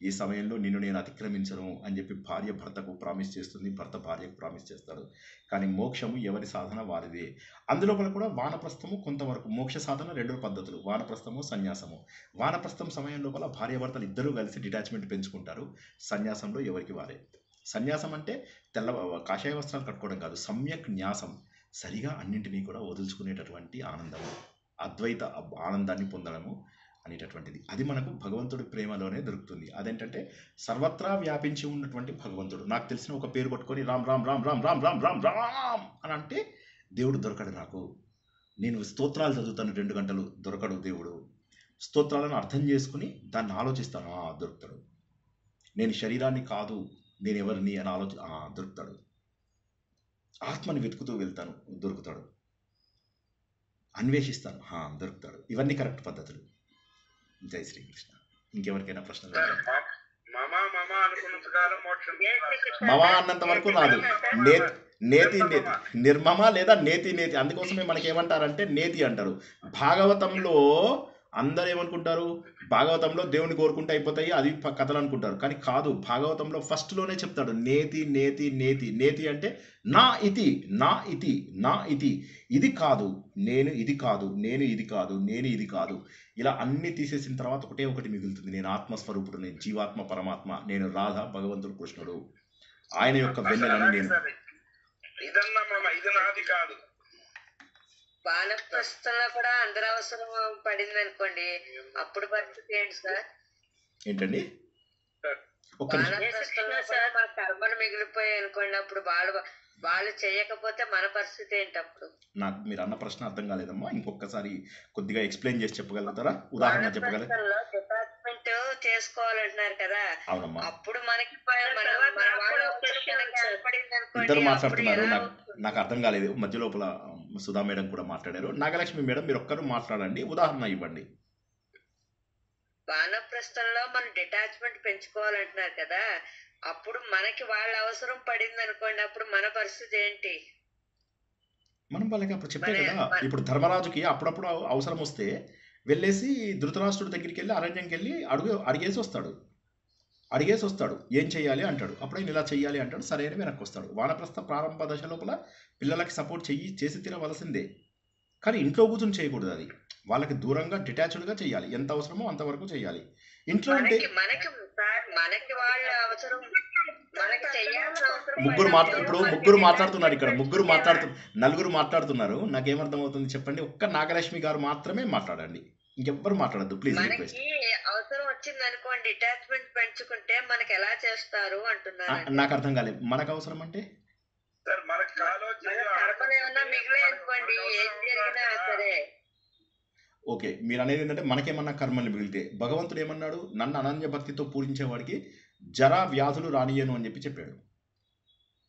ఈ సమయంలో నిన్ను నేను అతిక్రమించను అని చెప్పి భార్య భర్తకు ప్రామిస్ చేస్తుంది, భర్త భార్యకు ప్రామిస్ చేస్తాడు. కానీ మోక్షము ఎవరి సాధన వారిదే. అందులోపల కూడా వానప్రస్థము కొంతవరకు మోక్ష సాధన 2 పద్ధతులు, వానప్రస్థము, సన్యాసము. వానప్రస్థం సమయం లోపల భార్యాభర్తలు ఇద్దరూ కలిసి డిటాచ్మెంట్ పెంచుకుంటారు. సన్యాసంలో ఎవరికి వారే. సన్యాసం అంటే కాషాయ వస్త్రాలు కట్టుకోవడం కాదు, సమ్యక్ న్యాసం, సరిగా అన్నింటినీ కూడా వదులుచుకునేటటువంటి ఆనందము, అద్వైత ఆనందాన్ని పొందడము అనేటటువంటిది. అది మనకు భగవంతుడి ప్రేమలోనే దొరుకుతుంది. అదేంటంటే సర్వత్రా వ్యాపించి ఉన్నటువంటి భగవంతుడు. నాకు తెలిసిన ఒక పేరు పట్టుకొని రామ్ రామ్ రామ్ రామ్ రామ్ రామ్ రామ్ రామ్ అని అంటే దేవుడు దొరకడు నాకు. నేను స్తోత్రాలు చదువుతాను 2 గంటలు, దొరకడు దేవుడు. స్తోత్రాలను అర్థం చేసుకుని దాన్ని ఆలోచిస్తాను, దొరుకుతాడు. నేను శరీరాన్ని కాదు, నేను ఎవరిని అని దొరుకుతాడు. ఆత్మని వెతుకుతూ వెళ్తాను, దొరుకుతాడు. అన్వేషిస్తాను, దొరుకుతాడు. ఇవన్నీ కరెక్ట్ పద్ధతులు. జై శ్రీకృష్ణ. ఇంకెవరికైనా ప్రశ్నలు? మమ అనుకున్నంత కాలం మోక్షం. మమ అన్నంత వరకు రాదు. నేతి నేతి నిర్మమ లేదా నేతి నేతి. అందుకోసమే మనకి ఏమంటారంటే నేతి అంటారు. భాగవతంలో అందరూ ఏమనుకుంటారు, భాగవతంలో దేవుని కోరుకుంటే అయిపోతాయి, అది కథలు అనుకుంటారు. కానీ కాదు, భాగవతంలో ఫస్ట్లోనే చెప్తాడు నేతి నేతి నేతి. నేతి అంటే నా ఇతి, నా ఇతి, నా ఇతి, ఇది కాదు, నేను ఇది కాదు, నేను ఇది కాదు, నేను ఇది కాదు. ఇలా అన్ని తీసేసిన తర్వాత ఒకటి మిగులుతుంది, నేను ఆత్మస్వరూపుడు, నేను జీవాత్మ పరమాత్మ, నేను రాధ, భగవంతుడు కృష్ణుడు, ఆయన యొక్క వెన్నెలని నేను. ఇదన్నా మమ, ఇది నాది కాదు. వానప్రస్థంలో కూడా అందరూ అవసరం పడింది అనుకోండి, అప్పుడు పరిస్థితి ఏంటి సార్? ఏంటండి? వానప్రస్థంలో కూడా మన కర్మలు మిగిలిపోయాయి అనుకోండి, అప్పుడు వాళ్ళు చేయకపోతే మన పరిస్థితి ఏంటి అప్పుడు? నాకు మీరు అన్న ప్రశ్న అర్థం కాలేదమ్మా, ఇంకొకసారి కొద్దిగా ఎక్స్ప్లెయిన్ చేసి చెప్పగలుగుతారా? ఉదాహరణ చెప్పగలరా? డిటాచ్మెంట్ చేసుకోవాలంటున్నారు కదా. అవునమ్మా. అప్పుడు మనకి ఇద్దరు మాట్లాడుతున్నారు, నాకు అర్థం కాలేదు. మధ్య లోపల సుధా మేడం కూడా మాట్లాడారు. నాగలక్ష్మి మేడం మీరు ఒక్కరు మాట్లాడండి, ఉదాహరణ ఇవ్వండి. వానప్రస్థంలో మనం డిటాచ్మెంట్ పెంచుకోవాలంటున్నారు కదా, అప్పుడు మనకి వాళ్ళ అవసరం పడింది అనుకోండి, అప్పుడు మన పరిస్థితి ఏంటి? మనం వాళ్ళకి అప్పుడు చెప్పే కదా, ఇప్పుడు ధర్మరాజుకి అప్పుడప్పుడు అవసరం వస్తే వెళ్ళేసి ధృతరాష్ట్రుడి దగ్గరికి వెళ్ళి అరణ్యంకి వెళ్ళి అడిగేసి వస్తాడు, ఏం చెయ్యాలి అంటాడు. అప్పుడు ఆయన ఇలా చెయ్యాలి అంటాడు, సరే అని వెనక్కి వస్తాడు. వానప్రస్థ ప్రారంభ దశ లోపల పిల్లలకి సపోర్ట్ చేసి తీరవలసిందే. కానీ ఇంట్లో కూర్చొని చేయకూడదు, అది వాళ్ళకి దూరంగా డిటాచ్డ్గా చేయాలి. ఎంత అవసరమో అంతవరకు చేయాలి. ఇంట్లో ఉంటే ముగ్గురు మాట్లాడుతున్నారు ఇక్కడ, నలుగురు మాట్లాడుతున్నారు. నాకేమర్థం అవుతుంది చెప్పండి? ఒక్క నాగలక్ష్మి గారు మాత్రమే మాట్లాడండి, ఇంకెవ్వరు మాట్లాడద్దు ప్లీజ్. రిక్వెస్ట్. అవసరం వచ్చింది అనుకోండి, డిటాచ్మెంట్ పెంచుకుంటే మనకి ఎలా చేస్తారు అంటున్నారు. నాకు అర్థం కాలేదు, మనకు అవసరం అంటే సార్ మనకు కాలో మన కర్మలు ఏమన్నా మిగిలే అనుకోండి, ఏం జరిగినా సరే. ఓకే, మీరు అనేది ఏంటంటే మనకేమన్నా కర్మలు మిగిలితే, భగవంతుడు ఏమన్నాడు, నన్ను అనన్య భక్తితో పూజించేవాడికి జరా వ్యాధులు రానియను అని చెప్పాడు.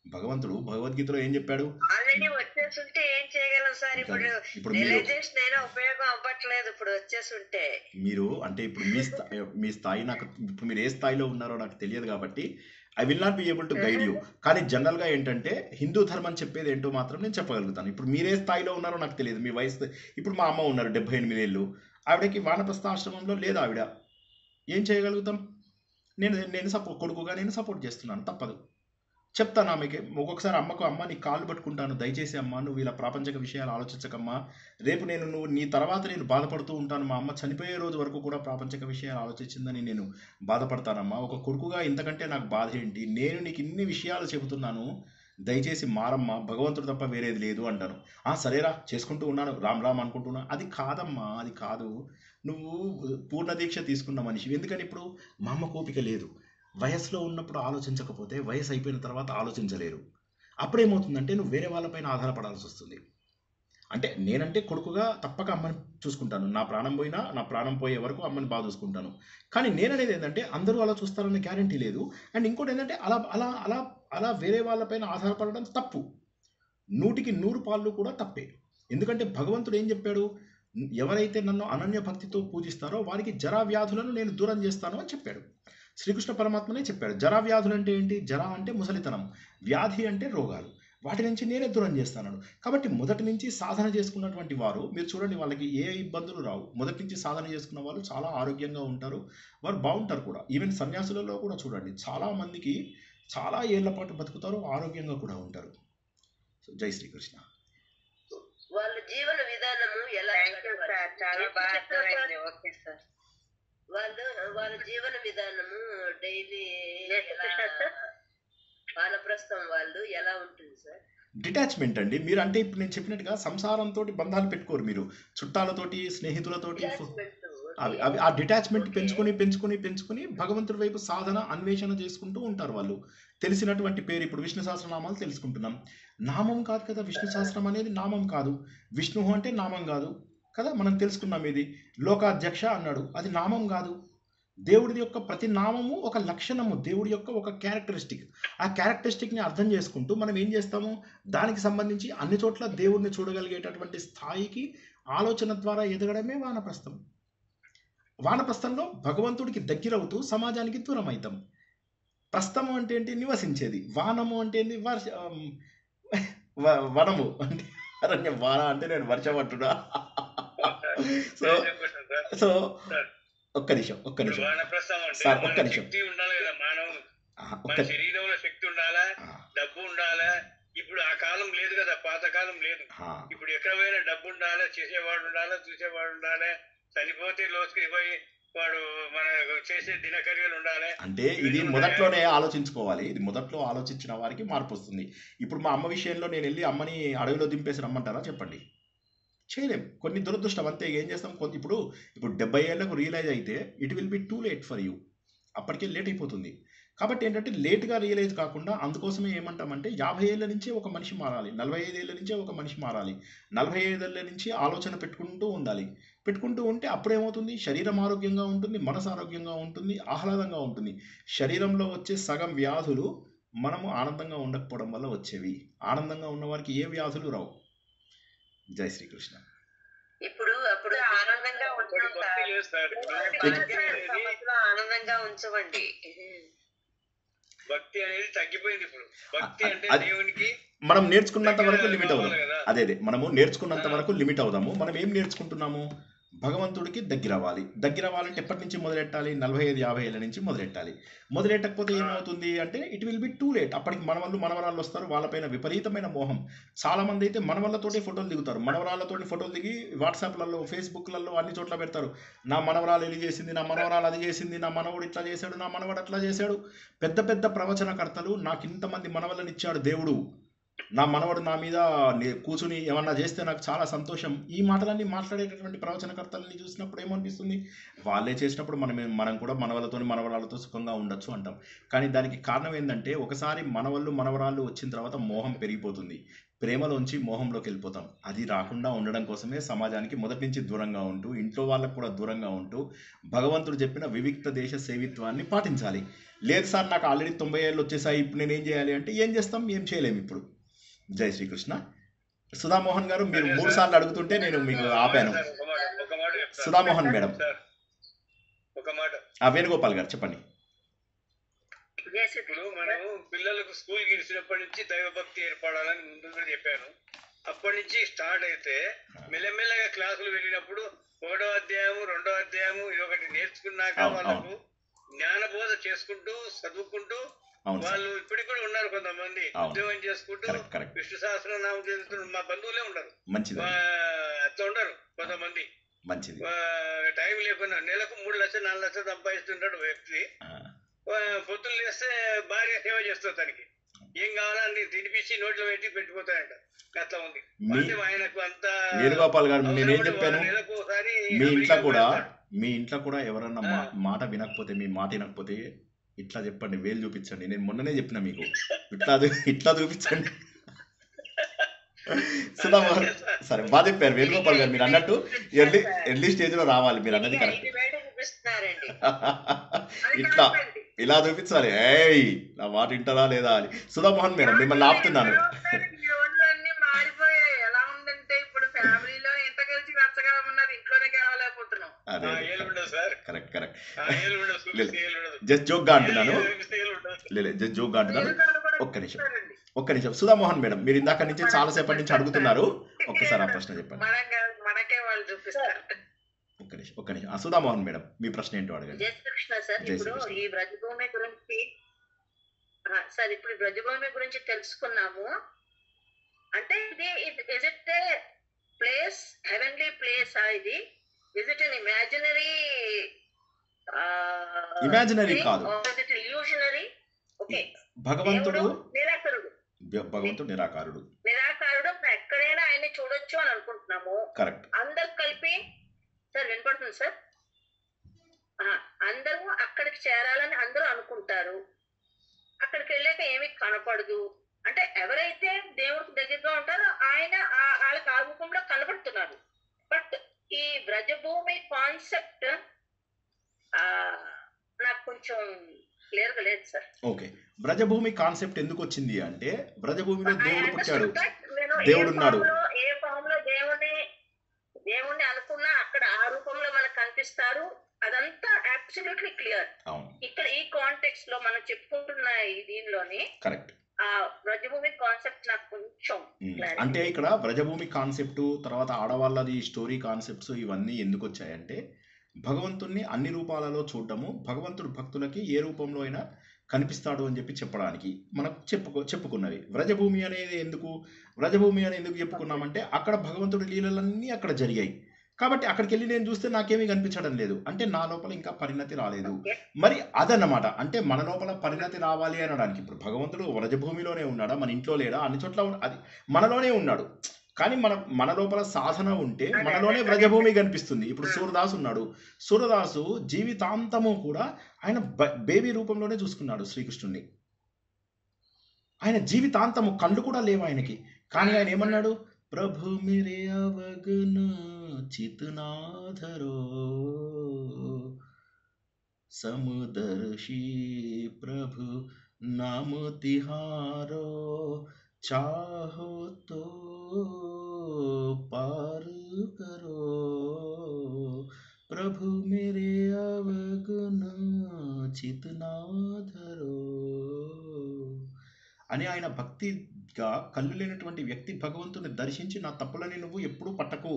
భగవంతుడు భగవద్గీతలో ఏం చెప్పాడు? ఆల్రెడీ వచ్చేస్తుంటే ఏం చేయగలం సార్? ఇప్పుడు ఇప్పుడు మీరు రియలైజేషన్ అయినా ఉపయోగం అవ్వట్లేదు ఇప్పుడు వచ్చేస్తుంటే. మీరు అంటే ఇప్పుడు మీ స్థాయి నాకు, ఇప్పుడు మీరు ఏ స్థాయిలో ఉన్నారో నాకు తెలియదు కాబట్టి I will not be able to guide you. కానీ జనరల్గా ఏంటంటే హిందూ ధర్మం చెప్పేది ఏంటో మాత్రం నేను చెప్పగలుగుతాను. ఇప్పుడు మీరే స్థాయిలో ఉన్నారో నాకు తెలియదు, మీ వయసు. ఇప్పుడు మా అమ్మ ఉన్నారు 78 ఏళ్ళు, ఆవిడకి వానప్రస్థ ఆశ్రమంలో లేదు ఆవిడ. ఏం చేయగలుగుతాం? నేను కొడుకుగా నేను సపోర్ట్ చేస్తున్నాను, తప్పదు. చెప్తాను ఆమెకి ఒక్కొక్కసారి, అమ్మ నీ కాళ్ళు పట్టుకుంటాను, దయచేసి అమ్మ నువ్వు ఇలా ప్రాపంచిక విషయాలు ఆలోచించకమ్మా, రేపు నువ్వు నీ తర్వాత నేను బాధపడుతూ ఉంటాను, మా అమ్మ చనిపోయే రోజు వరకు కూడా ప్రాపంచిక విషయాలు ఆలోచించిందని నేను బాధపడతానమ్మా, ఒక కొడుకుగా ఇంతకంటే నాకు బాధ ఏంటి, నేను నీకు ఇన్ని విషయాలు చెబుతున్నాను, దయచేసి మారమ్మా, భగవంతుడు తప్ప వేరేది లేదు అంటాను. సరేరా చేసుకుంటూ ఉన్నాను, రామ్ రామ్ అనుకుంటున్నా. అది కాదమ్మా, అది కాదు. నువ్వు పూర్ణ దీక్ష తీసుకున్న మనిషి. ఎందుకని ఇప్పుడు మా అమ్మ కోపిక లేదు. వయసులో ఉన్నప్పుడు ఆలోచించకపోతే వయసు అయిపోయిన తర్వాత ఆలోచించలేరు. అప్పుడేమవుతుందంటే నువ్వు వేరే వాళ్ళపైన ఆధారపడాల్సి వస్తుంది. అంటే నేనంటే కొడుకుగా తప్పక అమ్మని చూసుకుంటాను, నా ప్రాణం పోయినా నా ప్రాణం పోయే వరకు అమ్మని బాగా చూసుకుంటాను. కానీ నేననేది ఏంటంటే అందరూ అలా చూస్తారనే గ్యారంటీ లేదు. అండ్ ఇంకోటి ఏంటంటే అలా అలా అలా అలా వేరే వాళ్ళపైన ఆధారపడడం తప్పు, 100కి 100 పాళ్ళు కూడా తప్పే. ఎందుకంటే భగవంతుడు ఏం చెప్పాడు? ఎవరైతే నన్ను అనన్య భక్తితో పూజిస్తారో వారికి జరా వ్యాధులను నేను దూరం చేస్తాను అని చెప్పాడు. శ్రీకృష్ణ పరమాత్మనే చెప్పాడు. జరా వ్యాధులు అంటే ఏంటి? జరా అంటే ముసలితనం, వ్యాధి అంటే రోగాలు, వాటి నుంచి నేనే దూరం చేస్తాను. కాబట్టి మొదటి నుంచి సాధన చేసుకున్నటువంటి వారు మీరు చూడండి, వాళ్ళకి ఏ ఇబ్బందులు రావు. మొదటి నుంచి సాధన చేసుకున్న వాళ్ళు చాలా ఆరోగ్యంగా ఉంటారు, వారు బాగుంటారు కూడా. ఈవెన్ సన్యాసులలో కూడా చూడండి, చాలా మందికి చాలా ఏళ్ల పాటు బతుకుతారు, ఆరోగ్యంగా కూడా ఉంటారు. జై శ్రీకృష్ణ. వాళ్ళ జీవన విధానము ఎలా చాలా బాగా అర్థమైంది. Okay sir. వాళ్ళ జీవన విధానము డైలీ వానప్రస్థం వాళ్ళు ఎలా ఉంటుంది సార్? డిటాచ్మెంట్ అండి. మీరు అంటే ఇప్పుడు నేను చెప్పినట్టుగా సంసారంతో బంధాలు పెట్టుకోరు, మీరు చుట్టాలతోటి స్నేహితులతోటి అవి ఆ డిటాచ్మెంట్ పెంచుకొని భగవంతుడి వైపు సాధన అన్వేషణ చేసుకుంటూ ఉంటారు వాళ్ళు. తెలిసినటువంటి పేరు, ఇప్పుడు విష్ణు సహస్రనామాలు తెలుసుకుంటున్నాం, నామం కాదు కదా విష్ణు సహస్రం అనేది, నామం కాదు. విష్ణు అంటే నామం కాదు కదా, మనం తెలుసుకున్నాం. ఇది లోకాధ్యక్ష అన్నాడు, అది నామం కాదు. దేవుడి యొక్క ప్రతి నామము ఒక లక్షణము, దేవుడి యొక్క ఒక క్యారెక్టరిస్టిక్. ఆ క్యారెక్టరిస్టిక్ని అర్థం చేసుకుంటూ మనం ఏం చేస్తాము, దానికి సంబంధించి అన్ని చోట్ల దేవుడిని చూడగలిగేటటువంటి స్థాయికి ఆలోచన ద్వారా ఎదగడమే వానప్రస్థం. వానప్రస్థంలో భగవంతుడికి దగ్గరవుతూ సమాజానికి దూరం అవుతాం. ప్రస్థము అంటే ఏంటి? నివసించేది. వానము అంటే ఏంటి? వనము అంటే అరణ్యం. వాన అంటే నేను వర్షం అంటున్నా. సో ఒక్క నిమిషం సార్, ఒక్క నిమిషం. శరీరంలో శక్తి ఉండాలా, డబ్బు ఉండాలా. ఇప్పుడు ఆ కాలం లేదు కదా, పాత కాలం లేదు. ఇప్పుడు ఎక్కడ పోయినా డబ్బు ఉండాలా, చేసేవాడు ఉండాలా, చూసేవాడు ఉండాలి, చనిపోతే లోతుకి పోయి వాడు మన చేసే దినచర్యలు ఉండాలి. అంటే ఇది మొదట్లోనే ఆలోచించుకోవాలి. ఇది మొదట్లో ఆలోచించిన వారికి మార్పు వస్తుంది. ఇప్పుడు మా అమ్మ విషయంలో నేను వెళ్ళి అమ్మని అడవిలో దింపేసి రమ్మంటారా? చెప్పండి, చేయలేం. కొన్ని దురదృష్టం అంతే. ఏం చేస్తాం? ఇప్పుడు 70 ఏళ్లకు రియలైజ్ అయితే it will be too late for you. అప్పటికే లేట్ అయిపోతుంది. కాబట్టి ఏంటంటే లేట్గా రియలైజ్ కాకుండా, అందుకోసమే ఏమంటామంటే 50 ఏళ్ళ నుంచే ఒక మనిషి మారాలి, 45 ఏళ్ళ నుంచే ఒక మనిషి మారాలి, 45 ఏళ్ళ నుంచి ఆలోచన పెట్టుకుంటూ ఉండాలి. పెట్టుకుంటూ ఉంటే అప్పుడేమవుతుంది? శరీరం ఆరోగ్యంగా ఉంటుంది, మనసు ఆరోగ్యంగా ఉంటుంది, ఆహ్లాదంగా ఉంటుంది. శరీరంలో వచ్చే సగం వ్యాధులు మనము ఆనందంగా ఉండకపోవడం వల్ల వచ్చేవి. ఆనందంగా ఉన్న వారికి ఏ వ్యాధులు రావు. జై శ్రీకృష్ణ. ఇప్పుడు అప్పుడు ఆనందంగా ఆనందంగా ఉంచవండి. భక్తి అనేది తగ్గిపోయింది. ఇప్పుడు భక్తి అంటే దేవునికి మనం నేర్చుకున్నంత వరకు లిమిట్ అవుదాం. అదే మనము నేర్చుకున్నంత వరకు లిమిట్ అవుదాము. మనం ఏం నేర్చుకుంటున్నాము? భగవంతుడికి దగ్గర అవ్వాలి. దగ్గర అవ్వాలంటే ఎప్పటి నుంచి మొదలెట్టాలి? 45-50 ఏళ్ళ నుంచి మొదలెట్టాలి. మొదలెట్టకపోతే ఏమవుతుంది అంటే it will be too late. అప్పటికి మనవరాళ్ళు వస్తారు, వాళ్ళపైన విపరీతమైన మోహం. చాలా మంది అయితే మనవళ్ళతోటి ఫోటోలు దిగుతారు, మనవరాళ్ళతోటి ఫోటోలు దిగి వాట్సాప్లలో, ఫేస్బుక్లలో అన్ని చోట్ల పెడతారు. నా మనవరాలు ఇది చేసింది, నా మనవరాలు అది చేసింది, నా మనవడు ఇట్లా చేశాడు, నా మనవడు అట్లా చేశాడు. పెద్ద పెద్ద ప్రవచనకర్తలు, నాకు ఇంతమంది మనవళ్ళని ఇచ్చాడు దేవుడు నా మనవడు నా మీద కూర్చుని ఏమన్నా చేస్తే నాకు చాలా సంతోషం. ఈ మాటలన్నీ మాట్లాడేటటువంటి ప్రవచనకర్తలని చూసినప్పుడు ఏమనిపిస్తుంది, వాళ్ళే చేసినప్పుడు మనం కూడా మనవలతో మనవరాలతో సుఖంగా ఉండొచ్చు అంటాం. కానీ దానికి కారణం ఏంటంటే, ఒకసారి మనవళ్ళు మనవరాళ్ళు వచ్చిన తర్వాత మోహం పెరిగిపోతుంది. ప్రేమలోంచి మోహంలోకి వెళ్ళిపోతాం. అది రాకుండా ఉండడం కోసమే సమాజానికి మొదటి నుంచి దూరంగా ఉంటూ, ఇంట్లో వాళ్ళకు కూడా దూరంగా ఉంటూ, భగవంతుడు చెప్పిన వివిక్త దేశ సేవిత్వాన్ని పాటించాలి. లేదు సార్ నాకు ఆల్రెడీ 90 ఏళ్ళు వచ్చేసాయి, ఇప్పుడు నేనేం చేయాలి అంటే ఏం చేస్తాం, ఏం చేయలేము ఇప్పుడు. జై శ్రీకృష్ణ. సుధామోహన్ గారు మీరు 3 సార్లు అడుగుతుంటే నేను మీకు ఆపాను. సుధామోహన్ మేడం. వేణుగోపాల్ గారు చెప్పండి. ఇప్పుడు మనం పిల్లలకు స్కూల్ గెలిచినప్పటి నుంచి దైవభక్తి ఏర్పడాలని ముందుగా చెప్పాను. అప్పటి నుంచి స్టార్ట్ అయితే మెల్లమెల్లగా క్లాసులు వెళ్ళినప్పుడు 1వ అధ్యాయము 2వ అధ్యాయము ఇదొకటి నేర్చుకున్నాక వాళ్ళకు జ్ఞానబోధ చేసుకుంటూ చదువుకుంటూ వాళ్ళు ఇప్పటికి కూడా ఉన్నారు. కొంతమంది ఉద్యోగం చేసుకుంటూ విష్ణు సహస్రనామం చదువుతున్నారు. మా బంధువులే ఉన్నారు, అట్లా ఉండరు కొంతమంది. టైం లేకుండా నెలకు 3 లక్షలు 4 లక్షలు సంపాదిస్తుంటాడు వ్యక్తి. పొద్దులు చేస్తే భార్య సేవ చేస్తుంది, తనకి ఏం కావాలని తినిపించి నోట్లో పెట్టి పెట్టిపోతాయంట. అట్లా ఉంది. ఆయనకు అంత వేణుగోపాల్ గారు నేనేం చెప్పాను, మీ ఇంట్లో కూడా ఎవరన్నా మాట వినకపోతే, మీ మాట వినకపోతే ఇట్లా చెప్పండి, వేలు చూపించండి. నేను మొన్ననే చెప్పిన మీకు, ఇట్లా చూపించండి. సుధామోహన్ సరే బాగా చెప్పారు వేణుగోపాల్ గారు. మీరు అన్నట్టు ఎర్లీ స్టేజ్ లో రావాలి, మీరు అన్నది కరెక్ట్. ఇట్లా ఇలా చూపించాలి, ఏయ్ నా మాట వింటారా లేదా అని. సుధామోహన్ మేడం మిమ్మల్ని ఆపుతున్నాను. Correct correct. జస్ట్ జోక్ గా అంటున్నాను, జస్ట్ జోక్ గా అంటున్నాను. ఒక్క నిమిషం సుధామోహన్ మేడం, మీరు ఇందాక నుంచి చాలా సేపటి నుంచి అడుగుతున్నారు, ఒక్కసారి ఆ ప్రశ్న చెప్పండి. ఒక్క నిమిషం సుధామోహన్ మేడం మీ ప్రశ్న ఏంటో అడగండి. ఇప్పుడు ఈ బ్రజభూమి గురించి సార్, ఇప్పుడు బ్రజభూమి గురించి తెలుసుకున్నాము. అంటే ఇది is it A place, heavenly place? ఇది ఇస్ ఇట్ ఎన్ ఇమాజినరీ కాదు, ఇల్యూషనరీ? ఓకే. భగవంతుడు నిరాకారుడు. ఎక్కడైనా ఆయన్ని చూడొచ్చు అని అనుకుంటున్నాము. కరెక్ట్. అందరు కలిపి సార్ వినపడుతుంది సార్, అందరూ అక్కడికి చేరాలని అందరూ అనుకుంటారు. అక్కడికి వెళ్ళాక ఏమీ కనపడదు. అంటే ఎవరైతే దేవుడికి దగ్గరగా ఉంటారో ఆయన వాళ్ళకి ఆ రూపంలో కనపడుతున్నారు. బట్ ఈ బ్రజభూమి కాన్సెప్ట్ నాకు కొంచెం క్లియర్ గా లేదు సార్. ఓకే, బ్రజభూమి కాన్సెప్ట్ ఎందుకు వచ్చింది అంటే, బ్రజభూమిలో దేవుడు పుట్టాడు, దేవుడు ఉన్నాడు. ఏ ఫామ్ లో దేవుణ్ణి అనుకున్నా అక్కడ ఆ రూపంలో మనకు కనిపిస్తారు. అదంతా అబ్సల్యూట్లీ క్లియర్. ఇక్కడ ఈ కాంటెక్స్ట్ లో మనం చెప్పుకుంటున్న ఈ దీనిలోని కరెక్ట్ ఆ బ్రజభూమి కాన్సెప్ట్ నాకు కొంచెం అంటే, ఇక్కడ బ్రజభూమి కాన్సెప్ట్ తర్వాత ఆడవాళ్ళది స్టోరీ కాన్సెప్ట్స్ ఇవన్నీ ఎందుకు వచ్చాయంటే, భగవంతుణ్ణి అన్ని రూపాలలో చూడటము, భగవంతుడు భక్తులకి ఏ రూపంలో అయినా కనిపిస్తాడు అని చెప్పడానికి మనం చెప్పుకున్నవి. వ్రజభూమి అనేది ఎందుకు చెప్పుకున్నామంటే, అక్కడ భగవంతుడి లీలలన్నీ అక్కడ జరిగాయి కాబట్టి అక్కడికి వెళ్ళి నేను చూస్తే నాకేమీ కనిపించడం లేదు అంటే నా లోపల ఇంకా పరిణతి రాలేదు. మరి అదన్నమాట. అంటే మన లోపల పరిణతి రావాలి అనడానికి ఇప్పుడు భగవంతుడు వ్రజభూమిలోనే ఉన్నాడా, మన ఇంట్లో లేడా, అన్ని చోట్ల అది మనలోనే ఉన్నాడు. కానీ మన లోపల సాధన ఉంటే మనలోనే వ్రజభూమి కనిపిస్తుంది. ఇప్పుడు సూరదాసు ఉన్నాడు, సూరదాసు జీవితాంతము కూడా ఆయన బేబీ రూపంలోనే చూసుకున్నాడు శ్రీకృష్ణుడిని. ఆయన జీవితాంతము కళ్ళు కూడా లేవు ఆయనకి, కానీ ఆయన ఏమన్నాడు, ప్రభు మేరే అవగన చిత్నాధరో సముదర్శి ప్రభు నామ తిహారో చాహో తో పార్ కరో ప్రభు మేరే అవగన చిత్నాధరో అని ఆయన భక్తిగా కళ్ళు లేనటువంటి వ్యక్తి భగవంతుని దర్శించి నా తప్పులని నువ్వు ఎప్పుడూ పట్టకు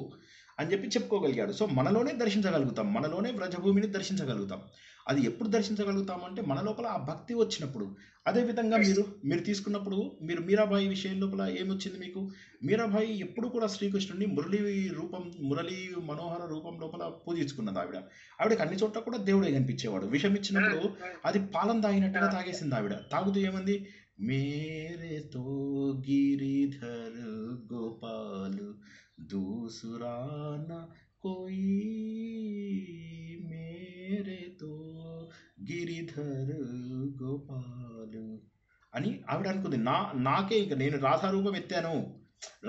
అని చెప్పుకోగలిగాడు. సో మనలోనే దర్శించగలుగుతాం, మనలోనే వ్రజభూమిని దర్శించగలుగుతాం. అది ఎప్పుడు దర్శించగలుగుతామంటే మన లోపల ఆ భక్తి వచ్చినప్పుడు. అదేవిధంగా మీరు తీసుకున్నప్పుడు మీరు మీరాబాయి విషయం లోపల ఏమొచ్చింది మీకు? మీరాబాయి ఎప్పుడు కూడా శ్రీకృష్ణుడిని మురళీ మనోహర రూపం లోపల పూజించుకున్నది. ఆవిడకి అన్ని చోట్ల కూడా దేవుడే కనిపించేవాడు. విషం ఇచ్చినప్పుడు అది పాలం తాగినట్టుగా తాగేసింది ఆవిడ. తాగుతూ ఏమంది, मेरे तो गिरिधर गोपाल दूसरा न कोई, मेरे तो గిరిధర్ గోపాలు అని ఆవిడ అనుకుంది. నాకే ఇంక నేను రాధా రూపం ఎత్తాను.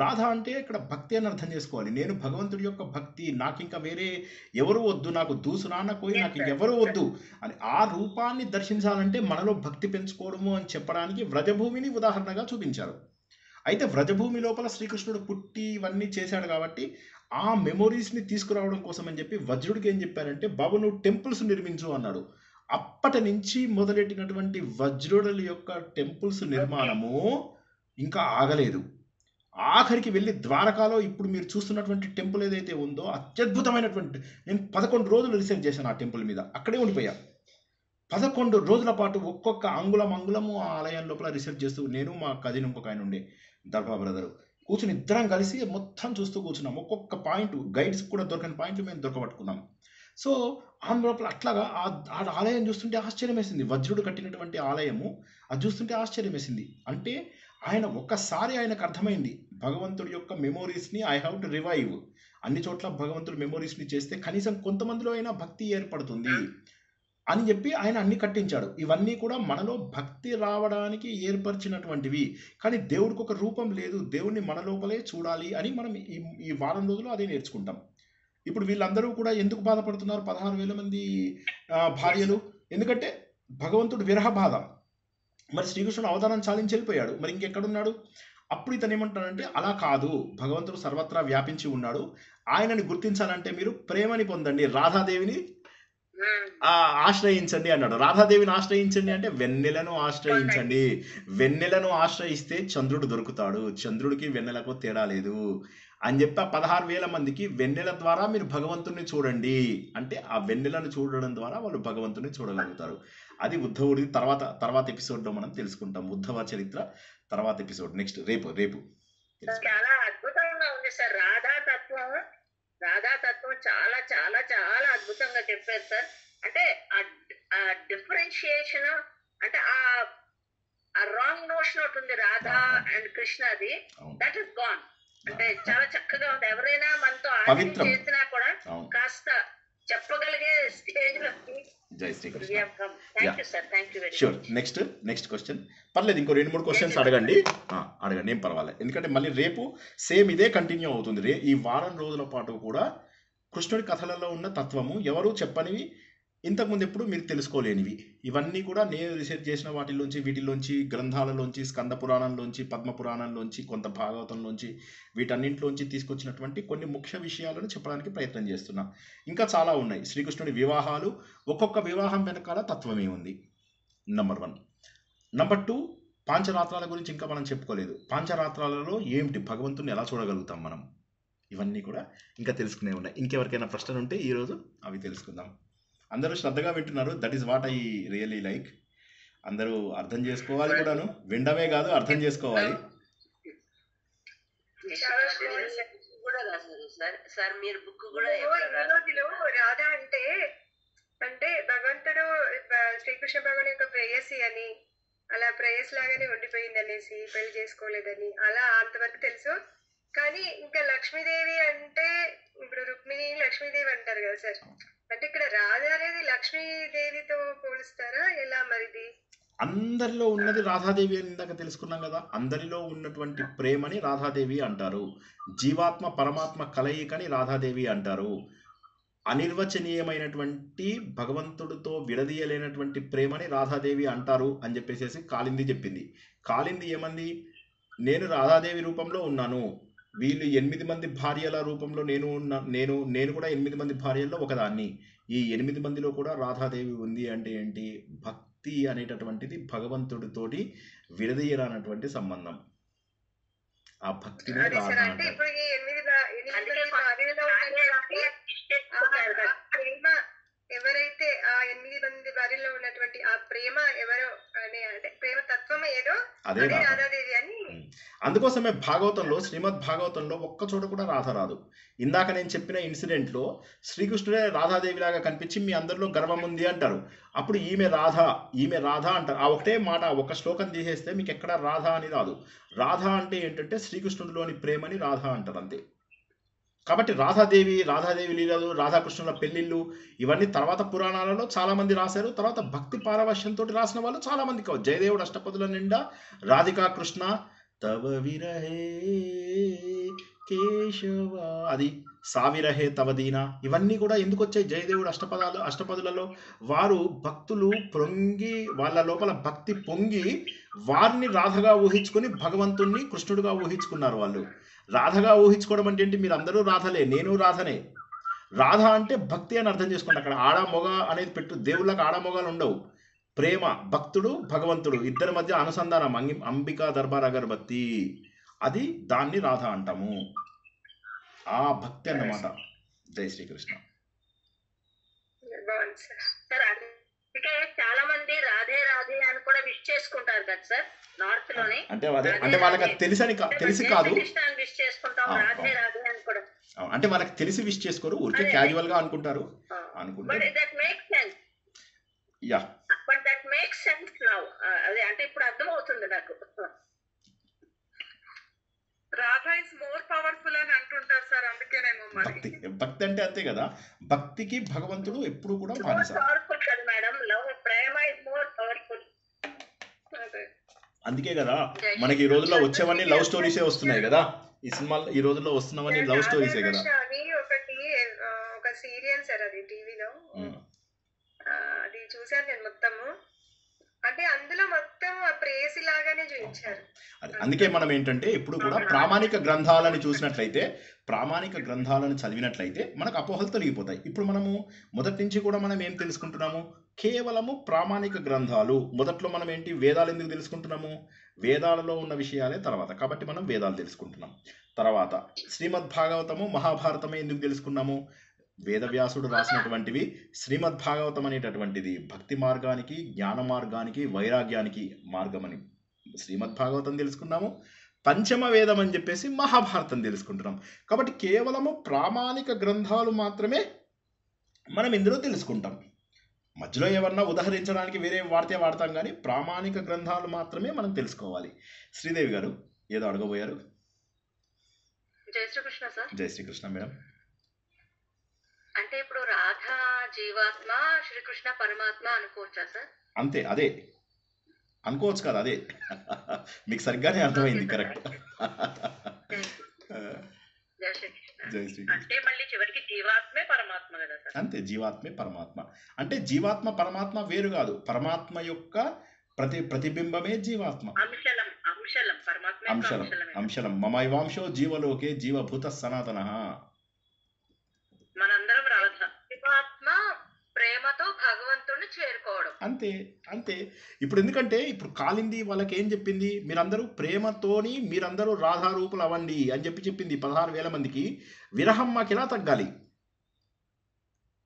రాధ అంటే ఇక్కడ భక్తి అని అర్థం చేసుకోవాలి. నేను భగవంతుడి యొక్క భక్తి, నాకు ఇంకా వేరే ఎవరు వద్దు, నాకు దూసురాన కోయి, నాకు ఇంకెవరు వద్దు అని ఆ రూపాన్ని దర్శించాలంటే మనలో భక్తి పెంచుకోవడము అని చెప్పడానికి వ్రజభూమిని ఉదాహరణగా చూపించారు. అయితే వ్రజభూమి లోపల శ్రీకృష్ణుడు పుట్టి ఇవన్నీ చేశాడు కాబట్టి ఆ మెమొరీస్ని తీసుకురావడం కోసం అని చెప్పి వజ్రుడికి ఏం చెప్పారంటే, బాబు నువ్వు టెంపుల్స్ నిర్మించు అన్నాడు. అప్పటి నుంచి మొదలెట్టినటువంటి వజ్రుడుల యొక్క టెంపుల్స్ నిర్మాణము ఇంకా ఆగలేదు. ఆఖరికి వెళ్ళి ద్వారకాలో ఇప్పుడు మీరు చూస్తున్నటువంటి టెంపుల్ ఏదైతే ఉందో అత్యద్భుతమైనటువంటి, నేను 11 రోజులు రీసెర్చ్ చేశాను ఆ టెంపుల్ మీద. అక్కడే ఉండిపోయా 11 రోజుల పాటు. ఒక్కొక్క అంగుళము ఆ ఆలయం లోపల రీసెర్చ్ చేస్తూ, నేను మా కజిన్ ఇంకొక ఆయన ఉండే దర్భా బ్రదరు కూర్చుని ఇద్దరం కలిసి మొత్తం చూస్తూ కూర్చున్నాం. ఒక్కొక్క పాయింట్, గైడ్స్ కూడా దొరకని పాయింట్లు మేము దొరకబట్టుకున్నాం. సో ఆమె లోపల అట్లాగా ఆ ఆలయం చూస్తుంటే ఆశ్చర్యం వేసింది. వజ్రుడు కట్టినటువంటి ఆలయము అది చూస్తుంటే ఆశ్చర్యం వేసింది. అంటే ఆయన ఒక్కసారి ఆయనకు అర్థమైంది, భగవంతుడి యొక్క మెమోరీస్ని ఐ హ్యావ్ టు రివైవ్. అన్ని చోట్ల భగవంతుడి మెమోరీస్ని చేస్తే కనీసం కొంతమందిలో అయినా భక్తి ఏర్పడుతుంది అని చెప్పి ఆయన అన్ని కట్టించాడు. ఇవన్నీ కూడా మనలో భక్తి రావడానికి ఏర్పరిచినటువంటివి. కానీ దేవుడికి ఒక రూపం లేదు, దేవుడిని మన లోపలే చూడాలి అని మనం ఈ వారం రోజులు అదే నేర్చుకుంటాం. ఇప్పుడు వీళ్ళందరూ కూడా ఎందుకు బాధపడుతున్నారు? 16,000 మంది భార్యలు. ఎందుకంటే భగవంతుడు విరహ బాధ. మరి శ్రీకృష్ణుడు అవతారం చాలించి వెళ్ళిపోయాడు, మరి ఇంకెక్కడున్నాడు? అప్పుడు ఇతను ఏమంటాడంటే, అలా కాదు, భగవంతుడు సర్వత్రా వ్యాపించి ఉన్నాడు, ఆయనని గుర్తించాలంటే మీరు ప్రేమని పొందండి, రాధాదేవిని ఆశ్రయించండి అన్నాడు. రాధాదేవిని ఆశ్రయించండి అంటే వెన్నెలను ఆశ్రయించండి. వెన్నెలను ఆశ్రయిస్తే చంద్రుడు దొరుకుతాడు, చంద్రుడికి వెన్నెలకు తేడా లేదు అని చెప్పి ఆ 16,000 మందికి వెన్నెల ద్వారా మీరు భగవంతుని చూడండి అంటే, ఆ వెన్నెలను చూడడం ద్వారా వాళ్ళు భగవంతుని చూడగలుగుతారు. అది ఉద్ధవుడి తర్వాత ఎపిసోడ్లో మనం తెలుసుకుంటాం. ఉద్ధవ చరిత్ర తర్వాత ఎపిసోడ్ నెక్స్ట్ రేపు చాలా అద్భుతంగా ఉంది సార్. రాధాతత్వం చాలా చాలా చాలా అద్భుతంగా చెప్పారు సార్. అంటే ఆ డిఫరెన్షియేషన్, అంటే ఆ రాంగ్ నోషన్ ఒకటి ఉంది రాధా అండ్ కృష్ణది, దట్ ఇస్ గాన్. అంటే చాలా చక్కగా ఉంది. ఎవరైనా మనతో ఆర్గ్యూ చేసినా కూడా కాస్త చెప్పగలిగే స్టేజ్ లోకి. జై Srikrishna. Thank you sir, thank you very much. Sure. Next question పర్లేదు, ఇంకో 2-3 క్వశ్చన్స్ అడగండి, ఏం పర్వాలేదు. ఎందుకంటే మళ్ళీ రేపు సేమ్ ఇదే కంటిన్యూ అవుతుంది. ఈ వారం రోజుల పాటు కూడా కృష్ణుడి కథలలో ఉన్న తత్వము ఎవరు చెప్పనివి, ఇంతకుముందు ఎప్పుడు మీరు తెలుసుకోలేనివి, ఇవన్నీ కూడా నేను రీసెర్చ్ చేసిన వీటిలోంచి గ్రంథాలలోంచి, స్కంద పురాణంలోంచి, పద్మ పురాణంలోంచి, కొంత భాగవతంలోంచి, వీటన్నింటిలోంచి తీసుకొచ్చినటువంటి కొన్ని ముఖ్య విషయాలను చెప్పడానికి ప్రయత్నం చేస్తున్నా. ఇంకా చాలా ఉన్నాయి. శ్రీకృష్ణుడి వివాహాలు, ఒక్కొక్క వివాహం వెనకాల తత్వమే ఉంది. నెంబర్ 1. నెంబర్ 2, పాంచరాత్రాల గురించి ఇంకా మనం చెప్పుకోలేదు. పాంచరాత్రాలలో ఏమిటి, భగవంతుని ఎలా చూడగలుగుతాం మనం, ఇవన్నీ కూడా ఇంకా తెలుసుకునే ఉన్నాయి. ఇంకెవరికైనా ప్రశ్నలు ఉంటే ఈరోజు అవి తెలుసుకుందాం. అందరూ శ్రద్ధగా వింటున్నారు, that is what I really like. అందరూ అర్థం చేసుకోవాలి కూడాను, వినడమే కాదు అర్థం చేసుకోవాలి. సార్ మీరు బుక్ కూడా రాధా అంటే భగవంతుడు శ్రీకృష్ణ భగవాన్ యొక్క ప్రేయసి అని, అలా ప్రేయస్ లాగానే ఉండిపోయింది అనేసి, పెళ్లి చేసుకోలేదని, అలా అంతవరకు తెలుసు. కానీ ఇంకా లక్ష్మీదేవి అంటే, ఇప్పుడు రుక్మిణి లక్ష్మీదేవి అంటారు కదా సార్, అంటే ఇక్కడ రాధ అనేది లక్ష్మీదేవితో పోలుస్తారా ఎలా మరిది? అందరిలో ఉన్నది రాధాదేవి అని ఇందాక తెలుసుకున్నాం కదా. అందరిలో ఉన్నటువంటి ప్రేమని రాధాదేవి అంటారు. జీవాత్మ పరమాత్మ కలయికని రాధాదేవి అంటారు. అనిర్వచనీయమైనటువంటి భగవంతుడితో విడదీయలేనటువంటి ప్రేమని రాధాదేవి అంటారు అని చెప్పేసి కాళింది చెప్పింది. కాళింది ఏమంది, నేను రాధాదేవి రూపంలో ఉన్నాను, వీళ్ళు 8 మంది భార్యల రూపంలో నేను కూడా 8 మంది భార్యల్లో ఒకదాన్ని, ఈ 8 మందిలో కూడా రాధాదేవి ఉంది. అంటే ఏంటి, భక్తి అనేటటువంటిది భగవంతుడితోటి విడదీయరానటువంటి సంబంధం. ఆ భక్తిని ఎవరైతే ఆ 8 మంది భార్యలో ఉన్నటువంటి ఆ ప్రేమ ఎవరో అంటే ప్రేమ తత్వం ఏదో అదే రాధాదేవి అని. అందుకోసమే భాగవతంలో, శ్రీమద్ భాగవతంలో ఒక్క చోట కూడా రాధ రాదు. ఇందాక నేను చెప్పిన ఇన్సిడెంట్లో శ్రీకృష్ణుడే రాధాదేవిలాగా కనిపించి మీ అందరిలో గర్వం ఉంది అంటారు. అప్పుడు ఈమె రాధ అంటారు. ఆ ఒకటే మాట, ఒక శ్లోకం తీసేస్తే మీకు ఎక్కడ రాధ అని రాదు. రాధ అంటే ఏంటంటే శ్రీకృష్ణుడిలోని ప్రేమని రాధ అంటారు అంతే. కాబట్టి రాధాదేవి లీలలు, రాధాకృష్ణుల పెళ్లిళ్ళు ఇవన్నీ తర్వాత పురాణాలలో చాలా మంది రాశారు. తర్వాత భక్తి పారవశ్యంతో రాసిన వాళ్ళు చాలా మంది కావు. జయదేవుడు అష్టపదుల నిండా రాధికా కృష్ణ తవ విరహే కేశవ, అది సావిరహే తవదీన, ఇవన్నీ కూడా ఎందుకు వచ్చాయి? జయదేవుడు అష్టపదులలో వారు భక్తులు పొంగి, వాళ్ళ లోపల భక్తి పొంగి వారిని రాధగా ఊహించుకొని భగవంతుణ్ణి కృష్ణుడుగా ఊహించుకున్నారు. వాళ్ళు రాధగా ఊహించుకోవడం అంటే ఏంటి? మీరు అందరూ రాధలే, నేను రాధనే. రాధ అంటే భక్తి అని అర్థం చేసుకోండి. అక్కడ ఆడ మొగ అనేది పెట్టు. దేవుళ్ళకి ఆడ మొగలు ఉండవు. ప్రేమ, భక్తుడు భగవంతుడు ఇద్దరి మధ్య అనుసంధానం, అంబికా దర్బార్ అగరబత్తి, అది దాన్ని రాధ అంటాము. ఆ భక్తి అన్నమాట. జై శ్రీకృష్ణ. సార్ అందుకే చాలా మంది రాధే రాధే అని కూడా విష్ చేసుకుంటారు కదా సార్ నార్త్ లోని. అంటే వాళ్ళకి తెలిసి కాదు, విష్ చేసుకుంటాం రాధే రాధే అని కూడా. అంటే వాళ్ళకి తెలిసి విష్ చేసుకోరు, ఊరికే క్యాజువల్ గా అనుకుంటారు. But that makes sense. Yeah, but that makes sense now. అదే అంటే ఇప్పుడు అర్థం అవుతుంది నాకు. రాధా ఇస్ మోర్ పవర్ఫుల్ అని అంటుంటారు సార్, అందుకేనేమో మరి. భక్తి అంటే అంతే కదా, భక్తికి భగవంతుడు ఎప్పుడు కూడా బానిస. పవర్ఫుల్ కదా madam, love Prema is more powerful. అందుకే కదా మనకి ఈ రోజుల్లో వచ్చేవన్నీ లవ్ స్టోరీసే వస్తున్నాయి కదా. ఈ సినిమాలు ఈ రోజుల్లో వస్తున్నవన్నీ లవ్ స్టోరీసే కదా. ఒకటి ఒక సీరియల్ సార్, అది టీవీలో, అది చూసాను నేను మొత్తము. అంటే అందులో మొత్తం ప్రేసి లాగానే చూపించారు. అందుకే మనం ఏంటంటే ఎప్పుడు కూడా ప్రామాణిక గ్రంథాలను చూసినట్లయితే, ప్రామాణిక గ్రంథాలను చదివినట్లయితే మనకు అపోహలు తొలగిపోతాయి. ఇప్పుడు మనము మొదటి నుంచి కూడా మనం ఏం తెలుసుకుంటున్నాము? కేవలము ప్రామాణిక గ్రంథాలు. మొదట్లో మనం ఏంటి, వేదాలు ఎందుకు తెలుసుకుంటున్నాము? వేదాలలో ఉన్న విషయాలే తర్వాత, కాబట్టి మనం వేదాలు తెలుసుకుంటున్నాం. తర్వాత శ్రీమద్ భాగవతము, మహాభారతమే ఎందుకు తెలుసుకున్నాము? వేదవ్యాసుడు రాసినటువంటివి. శ్రీమద్ భాగవతం అనేటటువంటిది భక్తి మార్గానికి, జ్ఞాన మార్గానికి, వైరాగ్యానికి మార్గమని శ్రీమద్ భాగవతం తెలుసుకున్నాము. పంచమ వేదం అని చెప్పేసి మహాభారతం తెలుసుకుంటున్నాం. కాబట్టి కేవలము ప్రామాణిక గ్రంథాలు మాత్రమే మనం ఇందులో తెలుసుకుంటాం. మధ్యలో ఏమన్నా ఉదహరించడానికి వేరే వాడతాం, కానీ ప్రామాణిక గ్రంథాలు మాత్రమే మనం తెలుసుకోవాలి. శ్రీదేవి గారు ఏదో అడగబోయారు. జై శ్రీకృష్ణ సార్. జై శ్రీకృష్ణ మేడం. అంటే ఇప్పుడు రాధా జీవాత్మ, శ్రీకృష్ణ పరమాత్మ అనుకోవచ్చా సార్? అంతే, అదే అనుకోవచ్చు కదా, అదే మీకు సరిగ్గానే అర్థమైంది. కరెక్ట్. జై శ్రీకృష్ణ. అంటే మళ్ళీ చివరికి జీవాత్మే పరమాత్మ కదా సార్? అంతే, జీవాత్మే పరమాత్మ. అంటే జీవాత్మ పరమాత్మ వేరు కాదు, పరమాత్మ యొక్క ప్రతిబింబమే జీవాత్మ. అంశలం మమైవాంశో జీవలోకే జీవభూత సనాతన. మనందరం రాధ. జీవాత్మ ప్రేమతో భగవంతుడిని చేరుకోవడం. అంతే. ఇప్పుడు ఎందుకంటే ఇప్పుడు కాలింది వాళ్ళకి ఏం చెప్పింది? మీరందరూ ప్రేమతోని మీరందరూ రాధారూపులు అవ్వండి అని చెప్పింది 16,000 మందికి. విరహం మాకు ఎలా తగ్గాలి?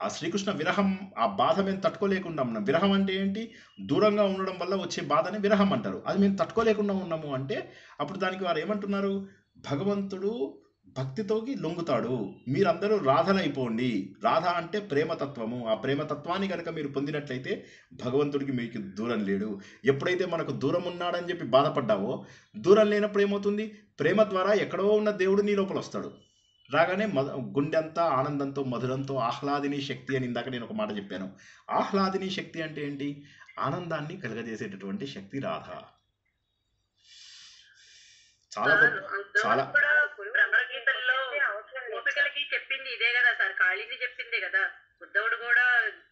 ఆ శ్రీకృష్ణ విరహం, ఆ బాధ మేము తట్టుకోలేకుండా ఉన్నాం. విరహం అంటే ఏంటి? దూరంగా ఉండడం వల్ల వచ్చే బాధని విరహం అంటారు. అది మేము తట్టుకోలేకుండా ఉన్నాము అంటే అప్పుడు దానికి వారు ఏమంటున్నారు? భగవంతుడు భక్తితోకి లొంగుతాడు, మీరందరూ రాధలైపోండి. రాధ అంటే ప్రేమతత్వము. ఆ ప్రేమతత్వాన్ని కనుక మీరు పొందినట్లయితే భగవంతుడికి మీకు దూరం లేడు. ఎప్పుడైతే మనకు దూరం ఉన్నాడని చెప్పి బాధపడ్డావో, దూరం లేనప్పుడు ఏమవుతుంది? ప్రేమ ద్వారా ఎక్కడో ఉన్న దేవుడు నీ లోపల వస్తాడు. రాగానే గుండెంతా ఆనందంతో, మధురంతో, ఆహ్లాదిని శక్తి అని ఇందాక నేను ఒక మాట చెప్పాను. ఆహ్లాదిని శక్తి అంటే ఏంటి? ఆనందాన్ని కలగజేసేటటువంటి శక్తి రాధ. చాలా గోపికలకి చెప్పింది ఇదే కదా సార్, కాళీని చెప్పిందే కదా, ఉద్ధవుడు కూడా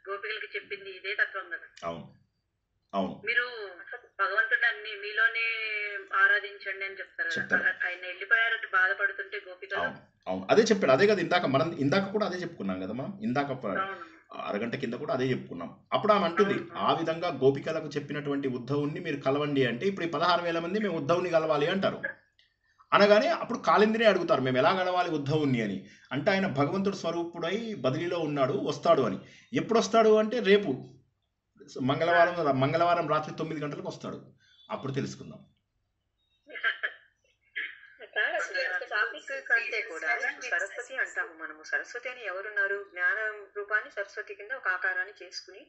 గోపికలకి చెప్పింది ఇదే తత్వం కదా. అవును. మీరు భగవంతుడిని అన్ని మీలోనే ఆరాధించండి అని చెప్తారు. ఆయన వెళ్ళిపోయారంటే బాధపడుతుంటే గోపికలు. అవును, అదే చెప్పాడు. అదే కదా ఇందాక కూడా అదే చెప్పుకున్నాం కదా మనం. ఇందాక అరగంట కింద కూడా అదే చెప్పుకున్నాం. అప్పుడు ఆమె అంటుంది, ఆ విధంగా గోపికలకు చెప్పినటువంటి ఉద్ధవుణ్ణి మీరు కలవండి అంటే, ఇప్పుడు 16,000 మంది మేము ఉద్ధవుని కలవాలి అంటారు. అనగానే అప్పుడు కాళిందిని అడుగుతారు, మేము ఎలా గడవాలి ఉద్ధవుణ్ణి అని. అంటే ఆయన భగవంతుడు స్వరూపుడై బదిలీలో ఉన్నాడు, వస్తాడు అని. ఎప్పుడు వస్తాడు అంటే రేపు మంగళవారం రాత్రి 9 గంటలకు వస్తాడు. అప్పుడు తెలుసుకుందాం. కంటే కూడా సరస్వతి అంటాము మనము. సరస్వతి అని ఎవరున్నారు? జ్ఞాన రూపాన్ని సరస్వతి కింద ఒక ఆకారాన్ని చేసుకుని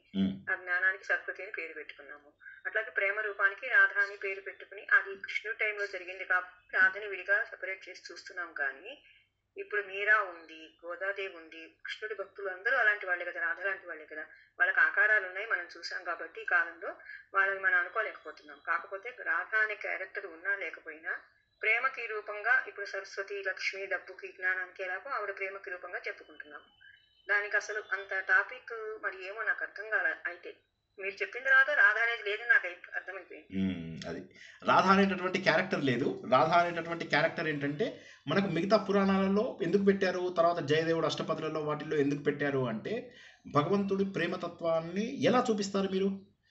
ఆ జ్ఞానానికి సరస్వతి అని పేరు పెట్టుకున్నాము. అట్లాగే ప్రేమ రూపానికి రాధ అని పేరు పెట్టుకుని అది కృష్ణుడి టైంలో జరిగింది కాబట్టి రాధని విడిగా సెపరేట్ చేసి చూస్తున్నాం. కానీ ఇప్పుడు మీరా ఉంది, గోదాదేవి ఉంది, కృష్ణుడి భక్తులు అందరూ అలాంటి వాళ్ళే కదా, రాధ లాంటి వాళ్ళే కదా. వాళ్ళకి ఆకారాలు ఉన్నాయి, మనం చూసాం కాబట్టి ఈ కాలంలో వాళ్ళని మనం అనుకోలేకపోతున్నాం. కాకపోతే రాధ అనే క్యారెక్టర్ ఉన్నా లేకపోయినా ప్రేమకి రూపంగా ఇప్పుడు సరస్వతి, లక్ష్మి, డబ్బుకి, జ్ఞానానికి ఎలాగో ఆవిడ ప్రేమకి రూపంగా చెప్పుకుంటున్నాం. దానికి అసలు అంత టాపిక్ మరి ఏమో నాకు అర్థం కాలే. అయితే మీరు చెప్పిన తర్వాత రాధ అనేది లేదని నాకు అర్థమైపోయింది. అది రాధ అనేటటువంటి క్యారెక్టర్ లేదు. రాధ అనేటటువంటి క్యారెక్టర్ ఏంటంటే మనకు మిగతా పురాణాలలో ఎందుకు పెట్టారు, తర్వాత జయదేవుడు అష్టపదులలో వాటిల్లో ఎందుకు పెట్టారు అంటే భగవంతుడి ప్రేమతత్వాన్ని ఎలా చూపిస్తారు మీరు?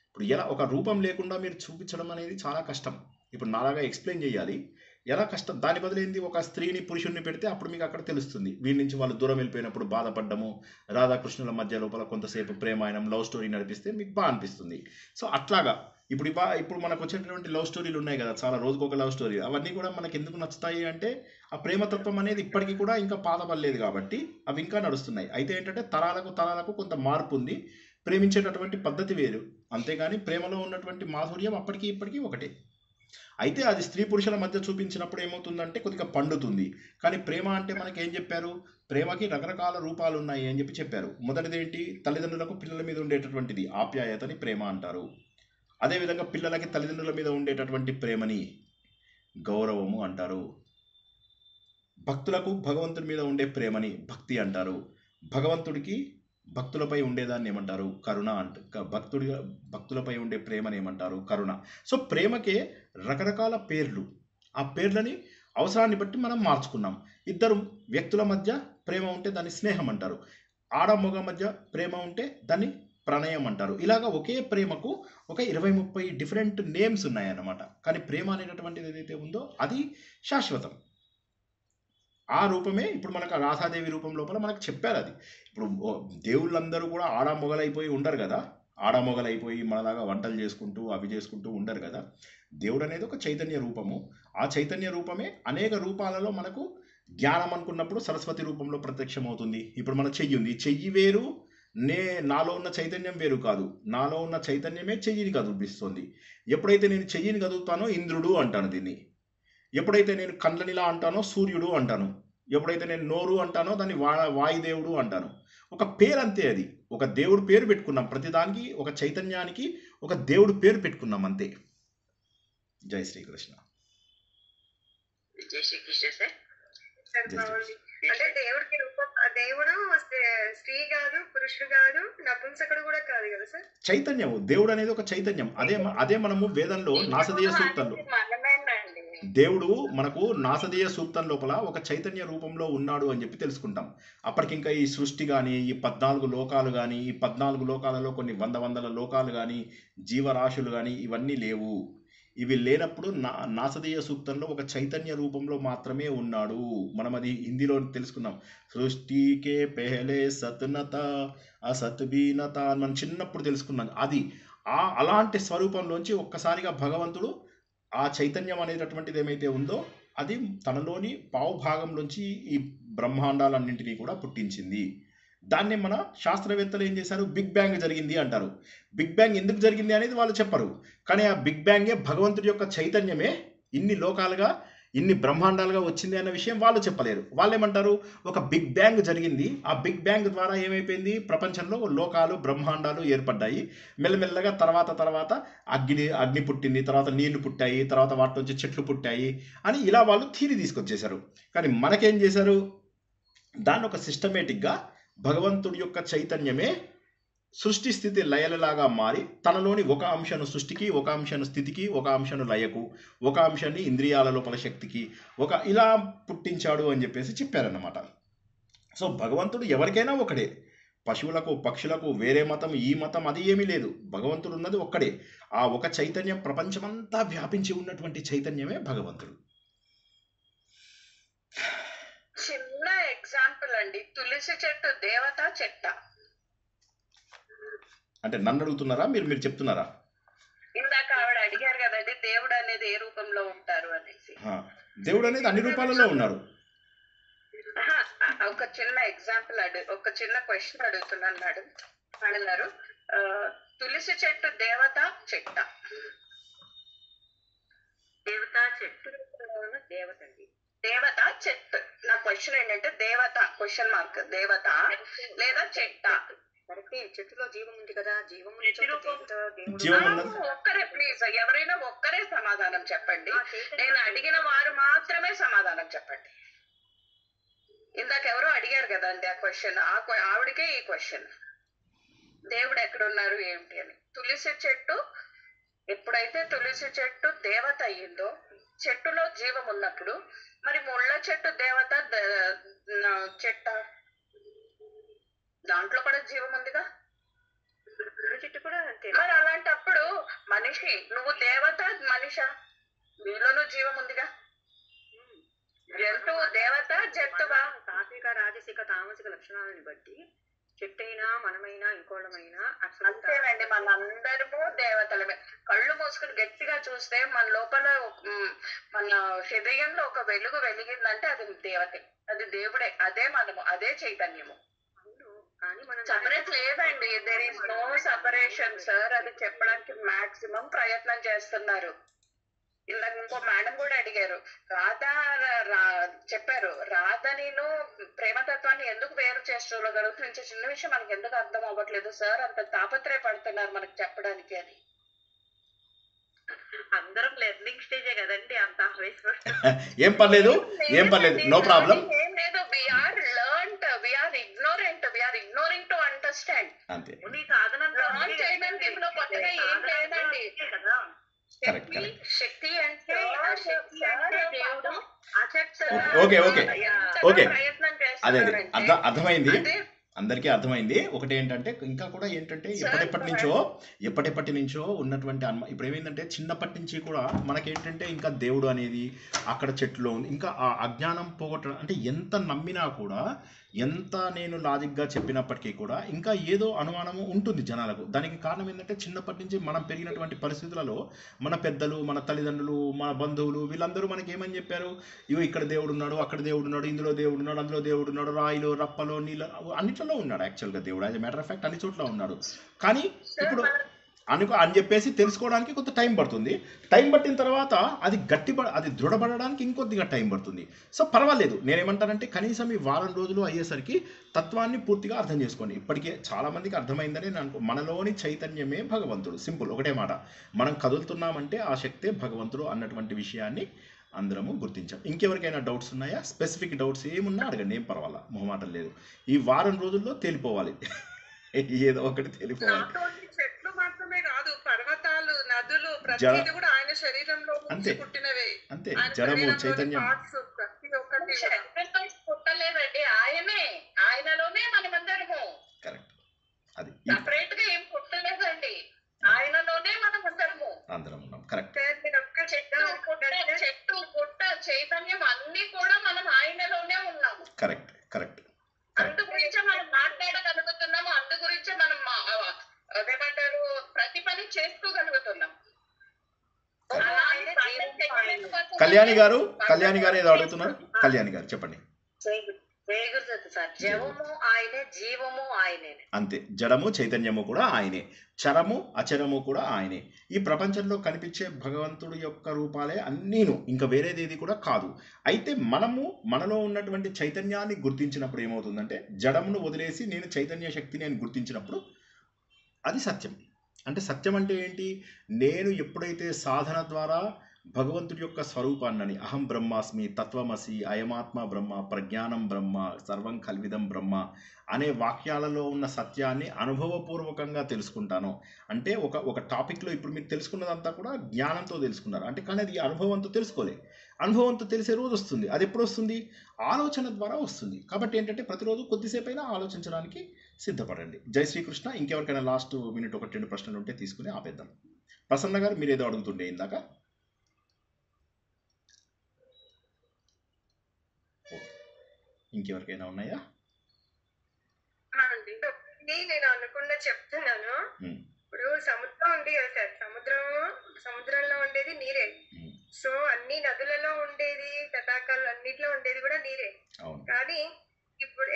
ఇప్పుడు ఎలా ఒక రూపం లేకుండా మీరు చూపించడం అనేది చాలా కష్టం. ఇప్పుడు నాలాగా ఎక్స్ప్లెయిన్ చేయాలి, ఎలా కష్టం. దాని బదులైంది ఒక స్త్రీని పురుషుడిని పెడితే అప్పుడు మీకు అక్కడ తెలుస్తుంది. వీడి నుంచి వాళ్ళు దూరం వెళ్ళిపోయినప్పుడు బాధపడ్డము, రాధాకృష్ణుల మధ్య లోపల కొంతసేపు ప్రేమాయణం, లవ్ స్టోరీ నడిపిస్తే మీకు బాగా అనిపిస్తుంది. సో అట్లాగా ఇప్పుడు మనకు వచ్చేటటువంటి లవ్ స్టోరీలు ఉన్నాయి కదా, చాలా రోజుకొక లవ్ స్టోరీ. అవన్నీ కూడా మనకి ఎందుకు నచ్చుతాయి అంటే ఆ ప్రేమతత్వం అనేది ఇప్పటికీ కూడా ఇంకా పాతపడలేదు కాబట్టి అవి ఇంకా నడుస్తున్నాయి. అయితే ఏంటంటే తరాలకు కొంత మార్పు ఉంది. ప్రేమించేటటువంటి పద్ధతి వేరు, అంతేగాని ప్రేమలో ఉన్నటువంటి మాధుర్యం అప్పటికి ఇప్పటికీ ఒకటే. అయితే అది స్త్రీ పురుషుల మధ్య చూపించినప్పుడు ఏమవుతుందంటే కొద్దిగా పండుతుంది. కానీ ప్రేమ అంటే మనకి ఏం చెప్పారు? ప్రేమకి రకరకాల రూపాలు ఉన్నాయి అని చెప్పారు. మొదటిది ఏంటి? తల్లిదండ్రులకు పిల్లల మీద ఉండేటటువంటిది ఆప్యాయతని ప్రేమ అంటారు. అదేవిధంగా పిల్లలకి తల్లిదండ్రుల మీద ఉండేటటువంటి ప్రేమని గౌరవము అంటారు. భక్తులకు భగవంతుడి మీద ఉండే ప్రేమని భక్తి అంటారు. భగవంతుడికి భక్తులపై ఉండేదాన్ని ఏమంటారు? కరుణ భక్తులపై ఉండే ప్రేమని ఏమంటారు? కరుణ. సో ప్రేమకే రకరకాల పేర్లు. ఆ పేర్లని అవసరాన్ని బట్టి మనం మార్చుకున్నాం. ఇద్దరు వ్యక్తుల మధ్య ప్రేమ ఉంటే దాన్ని స్నేహం అంటారు. ఆడ మగ మధ్య ప్రేమ ఉంటే దాన్ని ప్రణయం అంటారు. ఇలాగా ఒకే ప్రేమకు ఒక 20-30 డిఫరెంట్ నేమ్స్ ఉన్నాయన్నమాట. కానీ ప్రేమ అనేటటువంటిది ఏదైతే ఉందో అది శాశ్వతం. ఆ రూపమే ఇప్పుడు మనకు రాధాదేవి రూపం లోపల మనకు చెప్పారు. అది ఇప్పుడు దేవుళ్ళందరూ కూడా ఆడామొగలైపోయి ఉండరు కదా, ఆడామొగలైపోయి మనలాగా వంటలు చేసుకుంటూ అవి చేసుకుంటూ ఉండరు కదా. దేవుడు అనేది ఒక చైతన్య రూపము. ఆ చైతన్య రూపమే అనేక రూపాలలో మనకు జ్ఞానం అనుకున్నప్పుడు సరస్వతి రూపంలో ప్రత్యక్షమవుతుంది. ఇప్పుడు మన చెయ్యి ఉంది, చెయ్యి వేరు, నాలో ఉన్న చైతన్యం వేరు కాదు. నాలో ఉన్న చైతన్యమే చెయ్యిని కదిపిస్తుంది. ఎప్పుడైతే నేను చెయ్యిని కదుపుతానో ఇంద్రుడు అంటాను దీన్ని. ఎప్పుడైతే నేను కండ్లనిలా అంటానో సూర్యుడు అంటాను. ఎప్పుడైతే నేను నోరు అంటానో దాన్ని వాయుదేవుడు అంటాను. ఒక పేరు అంతే. అది ఒక దేవుడు పేరు పెట్టుకున్నాం. ప్రతిదానికి ఒక చైతన్యానికి ఒక దేవుడు పేరు పెట్టుకున్నాం అంతే. జై శ్రీకృష్ణ. జై శ్రీకృష్ణ సార్. అంటే దేవుడికి రూపం, దేవుడు స్త్రీ కాదు, పురుషుడు కాదు, నపుంసకుడు కూడా కాదు కదా సార్. చైతన్యం. దేవుడు అనేది ఒక చైతన్యం. అదే మనము వేదంలో నాసదీయ సూక్తంలో దేవుడు మనకు నాసదీయ సూక్తం లోపల ఒక చైతన్య రూపంలో ఉన్నాడు అని చెప్పి తెలుసుకుంటాం. అప్పటికింకా ఈ సృష్టి కానీ, ఈ 14 లోకాలు కానీ, ఈ 14 లోకాలలో కొన్ని వందల లోకాలు కానీ, జీవరాశులు కానీ ఇవన్నీ లేవు. ఇవి లేనప్పుడు నాసదీయ సూక్తంలో ఒక చైతన్య రూపంలో మాత్రమే ఉన్నాడు. మనం అది హిందీలో తెలుసుకున్నాం. సృష్టికే పెహలే సత్నత అసత్బీనత అని మనం చిన్నప్పుడు తెలుసుకున్నాం. అది అలాంటి స్వరూపంలోంచి ఒక్కసారిగా భగవంతుడు ఆ చైతన్యం అనేటటువంటిది ఏమైతే ఉందో అది తనలోని పావుభాగంలోంచి ఈ బ్రహ్మాండాలన్నింటినీ కూడా పుట్టించింది. దాన్ని మన శాస్త్రవేత్తలు ఏం చేశారు? బిగ్ బ్యాంగ్ జరిగింది అంటారు. బిగ్ బ్యాంగ్ ఎందుకు జరిగింది అనేది వాళ్ళు చెప్పరు. కానీ ఆ బిగ్ బ్యాంగే భగవంతుడి యొక్క చైతన్యమే ఇన్ని లోకాలుగా, ఇన్ని బ్రహ్మాండాలుగా వచ్చింది అన్న విషయం వాళ్ళు చెప్పలేరు. వాళ్ళు ఏమంటారు? ఒక బిగ్ బ్యాంగ్ జరిగింది. ఆ బిగ్ బ్యాంగ్ ద్వారా ఏమైపోయింది? ప్రపంచంలో లోకాలు, బ్రహ్మాండాలు ఏర్పడ్డాయి. మెల్లమెల్లగా తర్వాత అగ్ని పుట్టింది, తర్వాత నీళ్లు పుట్టాయి, తర్వాత వాటి నుంచి చెట్లు పుట్టాయి అని ఇలా వాళ్ళు థీరీ తీసుకొచ్చేశారు. కానీ మనకేం చేశారు? దాన్ని ఒక సిస్టమేటిక్గా భగవంతుడి యొక్క చైతన్యమే సృష్టి స్థితి లయలలాగా మారి తనలోని ఒక అంశను సృష్టికి, ఒక అంశను స్థితికి, ఒక అంశను లయకు, ఒక అంశాన్ని ఇంద్రియాల లోపల శక్తికి ఇలా పుట్టించాడు అని చెప్పేసి చెప్పారన్నమాట. సో భగవంతుడు ఎవరికైనా ఒకడే. పశువులకు, పక్షులకు వేరే మతం, ఈ మతం అది ఏమీ లేదు. భగవంతుడు ఉన్నది ఒక్కడే. ఆ ఒక చైతన్యం ప్రపంచమంతా వ్యాపించి ఉన్నటువంటి చైతన్యమే భగవంతుడు. చిన్న ఎగ్జాంపుల్ అండి, తులసి చెట్టు దేవత చెట్ట. అంటే నన్ను అడుగుతున్నారా, మీరు చెప్తున్నారా? ఇందాక ఆవిడ అడిగారు కదండి, దేవుడు అనేది ఏ రూపంలో ఉంటారు అనేసి. దేవుడు అనేది అన్ని రూపాలలో ఉన్నారు. ఒక చిన్న ఎగ్జాంపుల్ ఒక చిన్న క్వశ్చన్ అడుగుతున్నాను మేడం. అన్నారు తులసి చెట్టు దేవత చెట్ట? దేవత చెట్టు దేవత అండి. దేవత చెట్టు. నా క్వశ్చన్ ఏంటంటే దేవత క్వశ్చన్ మార్క్ దేవత లేదా చెట్ట? కరెక్టే, చెట్టులో జీవం ఉంది కదా, జీవం ఒక్కరే ప్లీజ్, ఎవరైనా ఒక్కరే సమాధానం చెప్పండి. నేను అడిగిన వారు మాత్రమే సమాధానం చెప్పండి. ఇందాక ఎవరో అడిగారు కదండి ఆ క్వశ్చన్, ఆవిడకే ఈ క్వశ్చన్, దేవుడు ఎక్కడున్నారు ఏమిటి అని. తులసి చెట్టు ఎప్పుడైతే తులసి చెట్టు దేవత అయ్యిందో, చెట్టులో జీవం ఉన్నప్పుడు మరి ముళ్ళ చెట్టు దేవత చెట్ట? దాంట్లో కూడా జీవం ఉందిగా, చెట్టు కూడా అంతే. మరి అలాంటప్పుడు మనిషి, నువ్వు దేవత మనిషా? నీలోనూ జీవం ఉందిగా. జంతువు దేవత, జంతువా? సాత్విక రాజసిక తామసిక లక్షణాలను బట్టి చెట్టైనా మనమైనా ఇంకోళ్ళమైనా అంతేనండి. మనందరము దేవతలమే. కళ్ళు మూసుకుని గట్టిగా చూస్తే మన లోపల మన హృదయంలో ఒక వెలుగు వెలిగిందంటే అది దేవతే, అది దేవుడే, అదే మనము, అదే చైతన్యము. సపరేట్ లేదండి. There is no separation sir. అది చెప్పడానికి మాక్సిమం ప్రయత్నం చేస్తున్నారు. ఇందాక ఇంకో మేడం కూడా అడిగారు, చెప్పారు రాధ నేను ప్రేమతత్వాన్ని ఎందుకు వేరు చేసుకోగలుగుతుంది, ఇంత చిన్న విషయం మనకి ఎందుకు అర్థం అవ్వట్లేదు సార్, అంత తాపత్రయపడుతున్నారు మనకు చెప్పడానికి అని. అందరం లెర్నింగ్ స్టేజే కదండి, అంత ఏం పర్లేదు, ఏం పర్లేదు, నో ప్రాబ్లం. ఏం లేదు, we are learned, we are ignorant, we are ignoring to understand. అంతే. చైతన్యంలో కొత్తగా ఏం లేదండి. శక్తి అంటే దేవుడు. ఓకే ఓకే ఓకే, ప్రయత్నం అదే చేస్తున్నారు. అర్థమైంది, అందరికీ అర్థమైంది. ఒకటి ఏంటంటే ఇంకా కూడా ఏంటంటే ఎప్పటి నుంచో ఉన్నటువంటి ఇప్పుడు ఏమైందంటే చిన్నప్పటి నుంచి కూడా మనకేంటంటే ఇంకా దేవుడు అనేది అక్కడ చెట్టులో ఉంది. ఇంకా ఆ అజ్ఞానం పోగొట్టడం అంటే ఎంత నమ్మినా కూడా, ఎంత నేను లాజిక్గా చెప్పినప్పటికీ కూడా ఇంకా ఏదో అనుమానము ఉంటుంది జనాలకు. దానికి కారణం ఏంటంటే చిన్నప్పటి నుంచి మనం పెరిగినటువంటి పరిస్థితులలో మన పెద్దలు, మన తల్లిదండ్రులు, మన బంధువులు వీళ్ళందరూ మనకి ఏమని చెప్పారు, ఇవి ఇక్కడ దేవుడు ఉన్నాడు, అక్కడ దేవుడు ఉన్నాడు, ఇందులో దేవుడు ఉన్నాడు, అందులో దేవుడు ఉన్నాడు, రాయిలో రప్పలో నీళ్ళ అన్నిట్లలో ఉన్నాడు. యాక్చువల్గా దేవుడు as a matter of fact అన్ని చోట్ల ఉన్నాడు. కానీ ఇప్పుడు అని చెప్పేసి తెలుసుకోవడానికి కొంత టైం పడుతుంది. టైం పట్టిన తర్వాత అది దృఢపడడానికి ఇంకొద్దిగా టైం పడుతుంది. సో పర్వాలేదు, నేనేమంటానంటే కనీసం ఈ వారం రోజులు అయ్యేసరికి తత్వాన్ని పూర్తిగా అర్థం చేసుకోండి. ఇప్పటికే చాలామందికి అర్థమైందని నేను మనలోని చైతన్యమే భగవంతుడు. సింపుల్, ఒకటే మాట. మనం కదులుతున్నామంటే ఆ శక్తే భగవంతుడు అన్నటువంటి విషయాన్ని అందరము గుర్తించాం. ఇంకెవరికైనా డౌట్స్ ఉన్నాయా? స్పెసిఫిక్ డౌట్స్ ఏమున్నా అడగండి, ఏం పర్వాలా, మొహమాటం లేదు. ఈ వారం రోజుల్లో తేలిపోవాలి, ఏదో ఒకటి తేలిపోవాలి. చెట్లు మాత్రమే కాదు, పర్వతాలు, నదులు, ప్రతిదీ కూడా ఆయన శరీరంలో పుట్టినవే. అంతే, జడము చైతన్యం ప్రతి ఒక్కటి పుట్టలేదండి, ఆయనలోనే మనమందరము. కరెక్ట్, అది సపరేట్ గా ఏం పుట్టలేదండి, ఆయనలోనే మనమందరము అందరం ఉన్నాం. కరెక్ట్. చెట్టు పుట్ట చైతన్యం అన్ని కూడా మనం ఆయనలోనే ఉన్నాము. Correct correct. అందు గురించే మనం మాట్లాడగలుగుతున్నాము, అందు గురించే మనం అదేమంటారు ప్రతి పని చేసుకోగలుగుతున్నాం. కళ్యాణి గారు ఏదో అడుగుతున్నారు. కళ్యాణి గారు చెప్పండి. జవము ఆయనే, జీవము ఆయనే. అంతే, జడము చైతన్యము కూడా ఆయనే, చరము అచరము కూడా ఆయనే. ఈ ప్రపంచంలో కనిపించే భగవంతుడి యొక్క రూపాలే అన్నీను, ఇంకా వేరేదేది కూడా కాదు. అయితే మనలో ఉన్నటువంటి చైతన్యాన్ని గుర్తించినప్పుడు ఏమవుతుందంటే, జడమును వదిలేసి నేను చైతన్య శక్తిని అని గుర్తించినప్పుడు అది సత్యం. అంటే సత్యం అంటే ఏంటి? నేను ఎప్పుడైతే సాధన ద్వారా భగవంతుడి యొక్క స్వరూపాన్ని, అహం బ్రహ్మాస్మి, తత్వమసి, అయమాత్మ బ్రహ్మ, ప్రజ్ఞానం బ్రహ్మ, సర్వం కల్విదం బ్రహ్మ అనే వాక్యాలలో ఉన్న సత్యాన్ని అనుభవపూర్వకంగా తెలుసుకుంటాను. అంటే ఒక టాపిక్లో ఇప్పుడు మీరు తెలుసుకున్నదంతా కూడా జ్ఞానంతో తెలుసుకున్నారు అంటే, కానీ అది అనుభవంతో తెలుసుకోలే. అనుభవంతో తెలిసే రోజు వస్తుంది. అది ఎప్పుడు వస్తుంది? ఆలోచన ద్వారా వస్తుంది. కాబట్టి ఏంటంటే ప్రతిరోజు కొద్దిసేపు అయినా ఆలోచించడానికి సిద్ధపడండి. జై శ్రీకృష్ణ. ఇంకెవరికైనా లాస్ట్ మినిట్ 1-2 ప్రశ్నలు ఉంటే తీసుకుని ఆపేద్దాం. ప్రసన్న గారు మీరు ఏదో అడుగుతుండే ఇందాక. ఇంకెవరికైనా ఉన్నాయా? నేను అనుకున్నా చెప్తున్నాను. ఇప్పుడు సముద్రం ఉంది కదా సార్, సముద్రంలో ఉండేది నీరే. సో అన్ని నదులలో ఉండేది, తటాకాలు అన్నిట్లో ఉండేది కూడా నీరే. కానీ ఇప్పుడు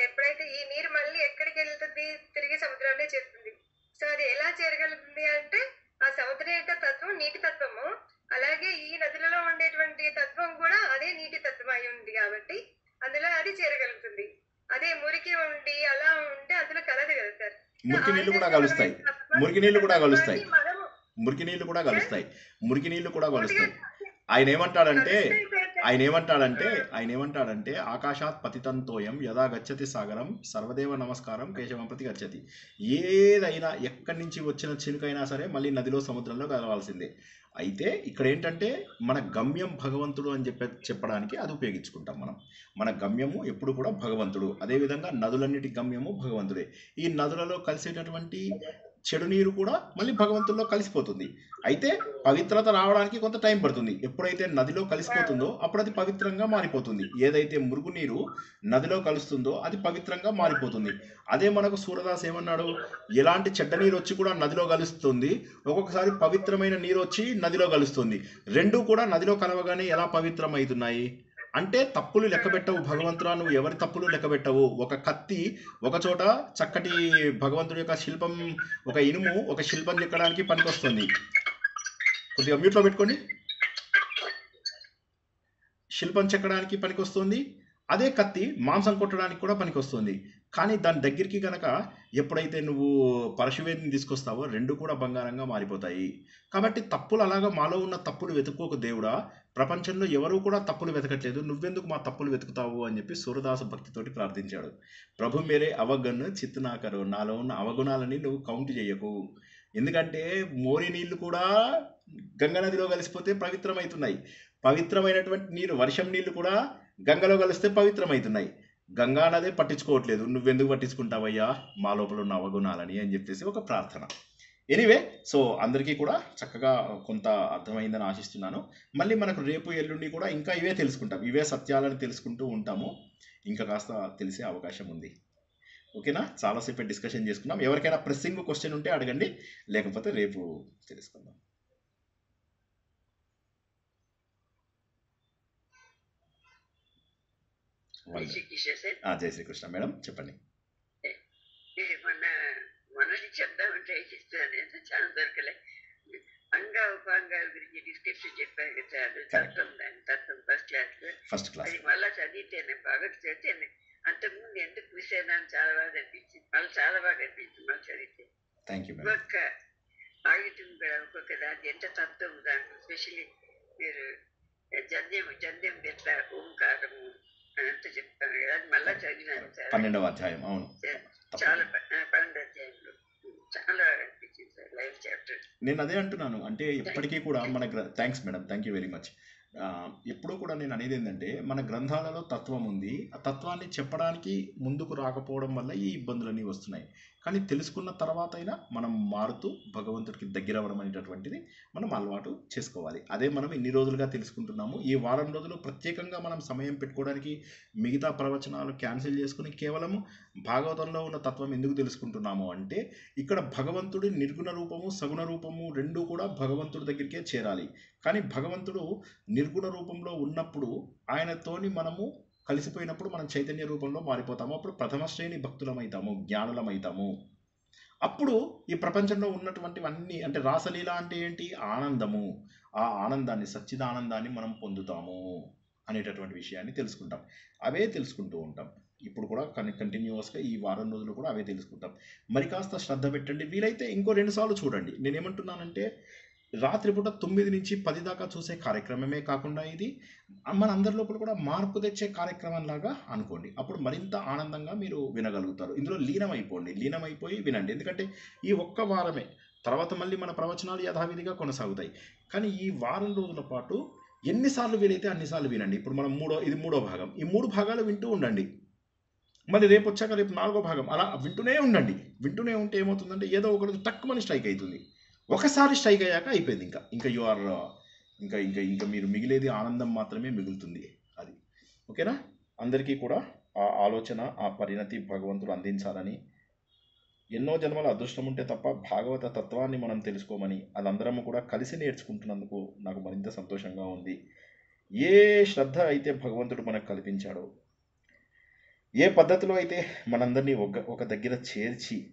అది తిరిగి సముద్రాన్ని చేరుతుంది. సో అది ఎలా చేరగలుగుతుంది అంటే ఆ సముద్రం యొక్క తత్వం నీటి తత్వము, అలాగే ఈ నదులలో ఉండేటువంటి తత్వం కూడా అదే నీటి తత్వం అయి ఉంది కాబట్టి అందులో అది చేరగలుగుతుంది. అదే మురికి ఉండి అలా ఉంటే అందులో కలదు కదా సార్. మురికి నీళ్లు కూడా కలుస్తాయి, మురికి నీళ్లు కూడా కలుస్తాయి, మురికి నీళ్లు కూడా కలుస్తాయి, మురికి నీళ్లు కూడా కలుస్తాయి. ఆయన ఏమంటాడంటే ఆకాశాత్ పతితంతోయం యదా గచ్చతి సాగరం సర్వదేవ నమస్కారం కేశవం ప్రతి గచ్చతి. ఏదైనా ఎక్కడి నుంచి వచ్చిన చినుకైనా సరే మళ్ళీ నదిలో సముద్రంలో కలవాల్సిందే. అయితే ఇక్కడ ఏంటంటే మన గమ్యం భగవంతుడు అని చెప్పడానికి అది ఉపయోగించుకుంటాం మనం. మన గమ్యము ఎప్పుడు కూడా భగవంతుడు. అదేవిధంగా నదులన్నిటి గమ్యము భగవంతుడే. ఈ నదులలో కలిసేటటువంటి చెడు నీరు కూడా మళ్ళీ భగవంతుల్లో కలిసిపోతుంది. అయితే పవిత్రత రావడానికి కొంత టైం పడుతుంది. ఎప్పుడైతే నదిలో కలిసిపోతుందో అప్పుడు అది పవిత్రంగా మారిపోతుంది. ఏదైతే మురుగునీరు నదిలో కలుస్తుందో అది పవిత్రంగా మారిపోతుంది. అదే మనకు సూరదాస్ ఏమన్నాడు, ఎలాంటి చెడ్డ నీరు వచ్చి కూడా నదిలో కలుస్తుంది, ఒక్కొక్కసారి పవిత్రమైన నీరు వచ్చి నదిలో కలుస్తుంది. రెండూ కూడా నదిలో కలవగానే ఎలా పవిత్రమవుతున్నాయి అంటే తప్పులు లెక్కబెట్టవు భగవంతుడా, నువ్వు ఎవరి తప్పులు లెక్కబెట్టవు. ఒక కత్తి ఒక చోట చక్కటి భగవంతుడి యొక్క శిల్పం, ఒక ఇనుము ఒక శిల్పం చెక్కడానికి పనికొస్తుంది. కొద్దిగా మ్యూట్లో పెట్టుకోండి. శిల్పం చెక్కడానికి పనికొస్తుంది. అదే కత్తి మాంసం కొట్టడానికి కూడా పనికొస్తుంది. కానీ దాని దగ్గరికి కనుక ఎప్పుడైతే నువ్వు పరశువేదిని తీసుకొస్తావో రెండు కూడా బంగారంగా మారిపోతాయి. కాబట్టి తప్పులు అలాగా మాలో ఉన్న తప్పులు వెతుక్కోక దేవుడా, ప్రపంచంలో ఎవరూ కూడా తప్పులు వెతకట్లేదు, నువ్వెందుకు మా తప్పులు వెతుకుతావు అని చెప్పి సూరదాసు భక్తితోటి ప్రార్థించాడు. ప్రభు మేరే అవగన్ చిత్నాకరు, నాలో ఉన్న అవగుణాలని నువ్వు కౌంట్ చేయకు. ఎందుకంటే మోరి నీళ్లు కూడా గంగా నదిలో కలిసిపోతే పవిత్రమవుతున్నాయి. పవిత్రమైనటువంటి నీరు వర్షం నీళ్లు కూడా గంగలో కలిస్తే పవిత్రమవుతున్నాయి. గంగా నదే పట్టించుకోవట్లేదు, నువ్వెందుకు పట్టించుకుంటావయ్యా మా లోపల ఉన్న అవగుణాలని అని చెప్పేసి ఒక ప్రార్థన. ఎనీవే, సో అందరికీ కూడా చక్కగా కొంత అర్థమైందని ఆశిస్తున్నాను. మళ్ళీ మనకు రేపు ఎల్లుండి కూడా ఇంకా ఇవే తెలుసుకుంటాం, ఇవే సత్యాలను తెలుసుకుంటూ ఉంటాము. ఇంకా కాస్త తెలిసే అవకాశం ఉంది. ఓకేనా? చాలాసేపు డిస్కషన్ చేసుకున్నాం. ఎవరికైనా ప్రెస్సింగ్ క్వశ్చన్ ఉంటే అడగండి, లేకపోతే రేపు తెలుసుకుందాం. జై శ్రీకృష్ణ మేడం, చెప్పండి. మనది చెప్దామంటే చేస్తాను, చాలా దొరకలే. అంగా ఉపాంగాల గురించి డిస్క్రిప్షన్ చెప్పాను కదా, తత్వం ఫస్ట్ క్లాస్ అది మళ్ళీ చదివితేనే బాగా చదివితేనే. అంతకుముందు ఎందుకు చూసాను అని చాలా బాగా అనిపించింది, మళ్ళీ చాలా బాగా అనిపించింది మళ్ళీ చదివితే. ఒక్కొక్క ఆయుధం కూడా ఒక్కొక్క దాని ఎంత తత్వం దాంట్లో, ఎస్పెషల్లీ మీరు జంధ్యం ఎట్లా ఓంకారము అంత చెప్తాను కదా, అది మళ్ళీ చదివినాను. 12వ అధ్యాయం. అవును, చాలా 12వ అధ్యాయంలో చాలా అనిపించింది సార్ లైవ్ చాప్టర్. నేను అదే అంటున్నాను, అంటే ఎప్పటికీ కూడా మన thanks madam, thank you very much. ఎప్పుడూ కూడా నేను అనేది ఏంటంటే మన గ్రంథాలలో తత్వం ఉంది, ఆ తత్వాన్ని చెప్పడానికి ముందుకు రాకపోవడం వల్ల ఈ ఇబ్బందులన్నీ వస్తున్నాయి. కానీ తెలుసుకున్న తర్వాత అయినా మనం మారుతూ భగవంతుడికి దగ్గర అవ్వడం అనేటటువంటిది మనం అలవాటు చేసుకోవాలి. అదే మనం ఇన్ని రోజులుగా తెలుసుకుంటున్నాము. ఈ వారం రోజులు ప్రత్యేకంగా మనం సమయం పెట్టుకోవడానికి మిగతా ప్రవచనాలు క్యాన్సిల్ చేసుకుని కేవలము భాగవతంలో ఉన్న తత్వం ఎందుకు తెలుసుకుంటున్నాము అంటే, ఇక్కడ భగవంతుడి నిర్గుణ రూపము సగుణ రూపము రెండూ కూడా భగవంతుడి దగ్గరికే చేరాలి. కానీ భగవంతుడు నిర్గుణ రూపంలో ఉన్నప్పుడు ఆయనతోని మనము కలిసిపోయినప్పుడు మనం చైతన్య రూపంలో మారిపోతాము. అప్పుడు ప్రథమ శ్రేణి భక్తులమవుతాము, జ్ఞానులమవుతాము. అప్పుడు ఈ ప్రపంచంలో ఉన్నటువంటివన్నీ, అంటే రాసలీల అంటే ఏంటి? ఆనందము. ఆ ఆనందాన్ని, సచ్చిదానందాన్ని మనం పొందుతాము అనేటటువంటి విషయాన్ని తెలుసుకుంటాం. అవే తెలుసుకుంటూ ఉంటాం. ఇప్పుడు కూడా కంటిన్యూస్గా ఈ వారం రోజులు కూడా అవే తెలుసుకుంటాం. మరి కాస్త శ్రద్ధ పెట్టండి. వీలైతే ఇంకో 2 సార్లు చూడండి. నేనేమంటున్నానంటే, రాత్రిపూట 9 నుంచి 10 దాకా చూసే కార్యక్రమమే కాకుండా ఇది మన అందరి లోపల కూడా మార్పు తెచ్చే కార్యక్రమంలాగా అనుకోండి. అప్పుడు మరింత ఆనందంగా మీరు వినగలుగుతారు. ఇందులో లీనమైపోయి వినండి. ఎందుకంటే ఈ ఒక్క వారమే, తర్వాత మళ్ళీ మన ప్రవచనాలు యథావిధిగా కొనసాగుతాయి. కానీ ఈ వారం రోజుల పాటు ఎన్నిసార్లు వీలైతే అన్నిసార్లు వినండి. ఇప్పుడు మనం ఇది మూడో భాగం, ఈ 3 భాగాలు వింటూ ఉండండి. మళ్ళీ రేపు వచ్చాక రేపు 4వ భాగం, అలా వింటూనే ఉండండి. వింటూనే ఉంటే ఏమవుతుందంటే ఏదో ఒకటి తక్కువని స్ట్రైక్ అవుతుంది. ఒకసారి స్ట్రైక్ అయ్యాక అయిపోయింది. ఇంకా యు ఆర్ ఇంకా మీరు మిగిలేది ఆనందం మాత్రమే మిగులుతుంది. అది ఓకేనా? అందరికీ కూడా ఆ ఆలోచన, ఆ పరిణతి భగవంతుడు అందించాలని, ఎన్నో జన్మల అదృష్టం ఉంటే తప్ప భాగవత తత్వాన్ని మనం తెలుసుకోమని, అదందరము కూడా కలిసి నేర్చుకుంటున్నందుకు నాకు మరింత సంతోషంగా ఉంది. ఏ శ్రద్ధ అయితే భగవంతుడు మనకు కల్పించాడో, ఏ పద్ధతిలో అయితే మనందరినీ ఒక దగ్గర చేర్చి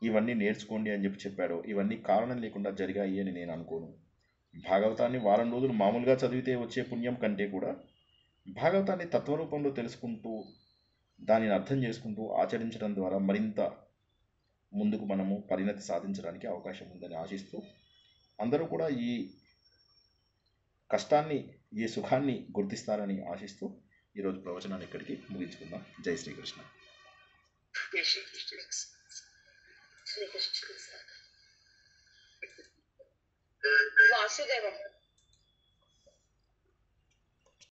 ఇవన్నీ నేర్చుకోండి అని చెప్పాడో ఇవన్నీ కారణం లేకుండా జరిగాయి అని నేను అనుకోను. భాగవతాన్ని వారం రోజులు మామూలుగా చదివితే వచ్చే పుణ్యం కంటే కూడా భాగవతాన్ని తత్వరూపంలో తెలుసుకుంటూ దానిని అర్థం చేసుకుంటూ ఆచరించడం ద్వారా మరింత ముందుకు మనము పరిణతి సాధించడానికి అవకాశం ఉందని ఆశిస్తూ అందరూ కూడా ఈ కష్టాన్ని ఈ సుఖాన్ని గుర్తిస్తారని ఆశిస్తూ ఈరోజు ప్రవచనాన్ని ఇక్కడికి ముగించుకుందాం. జై శ్రీకృష్ణ. వాసుదేవం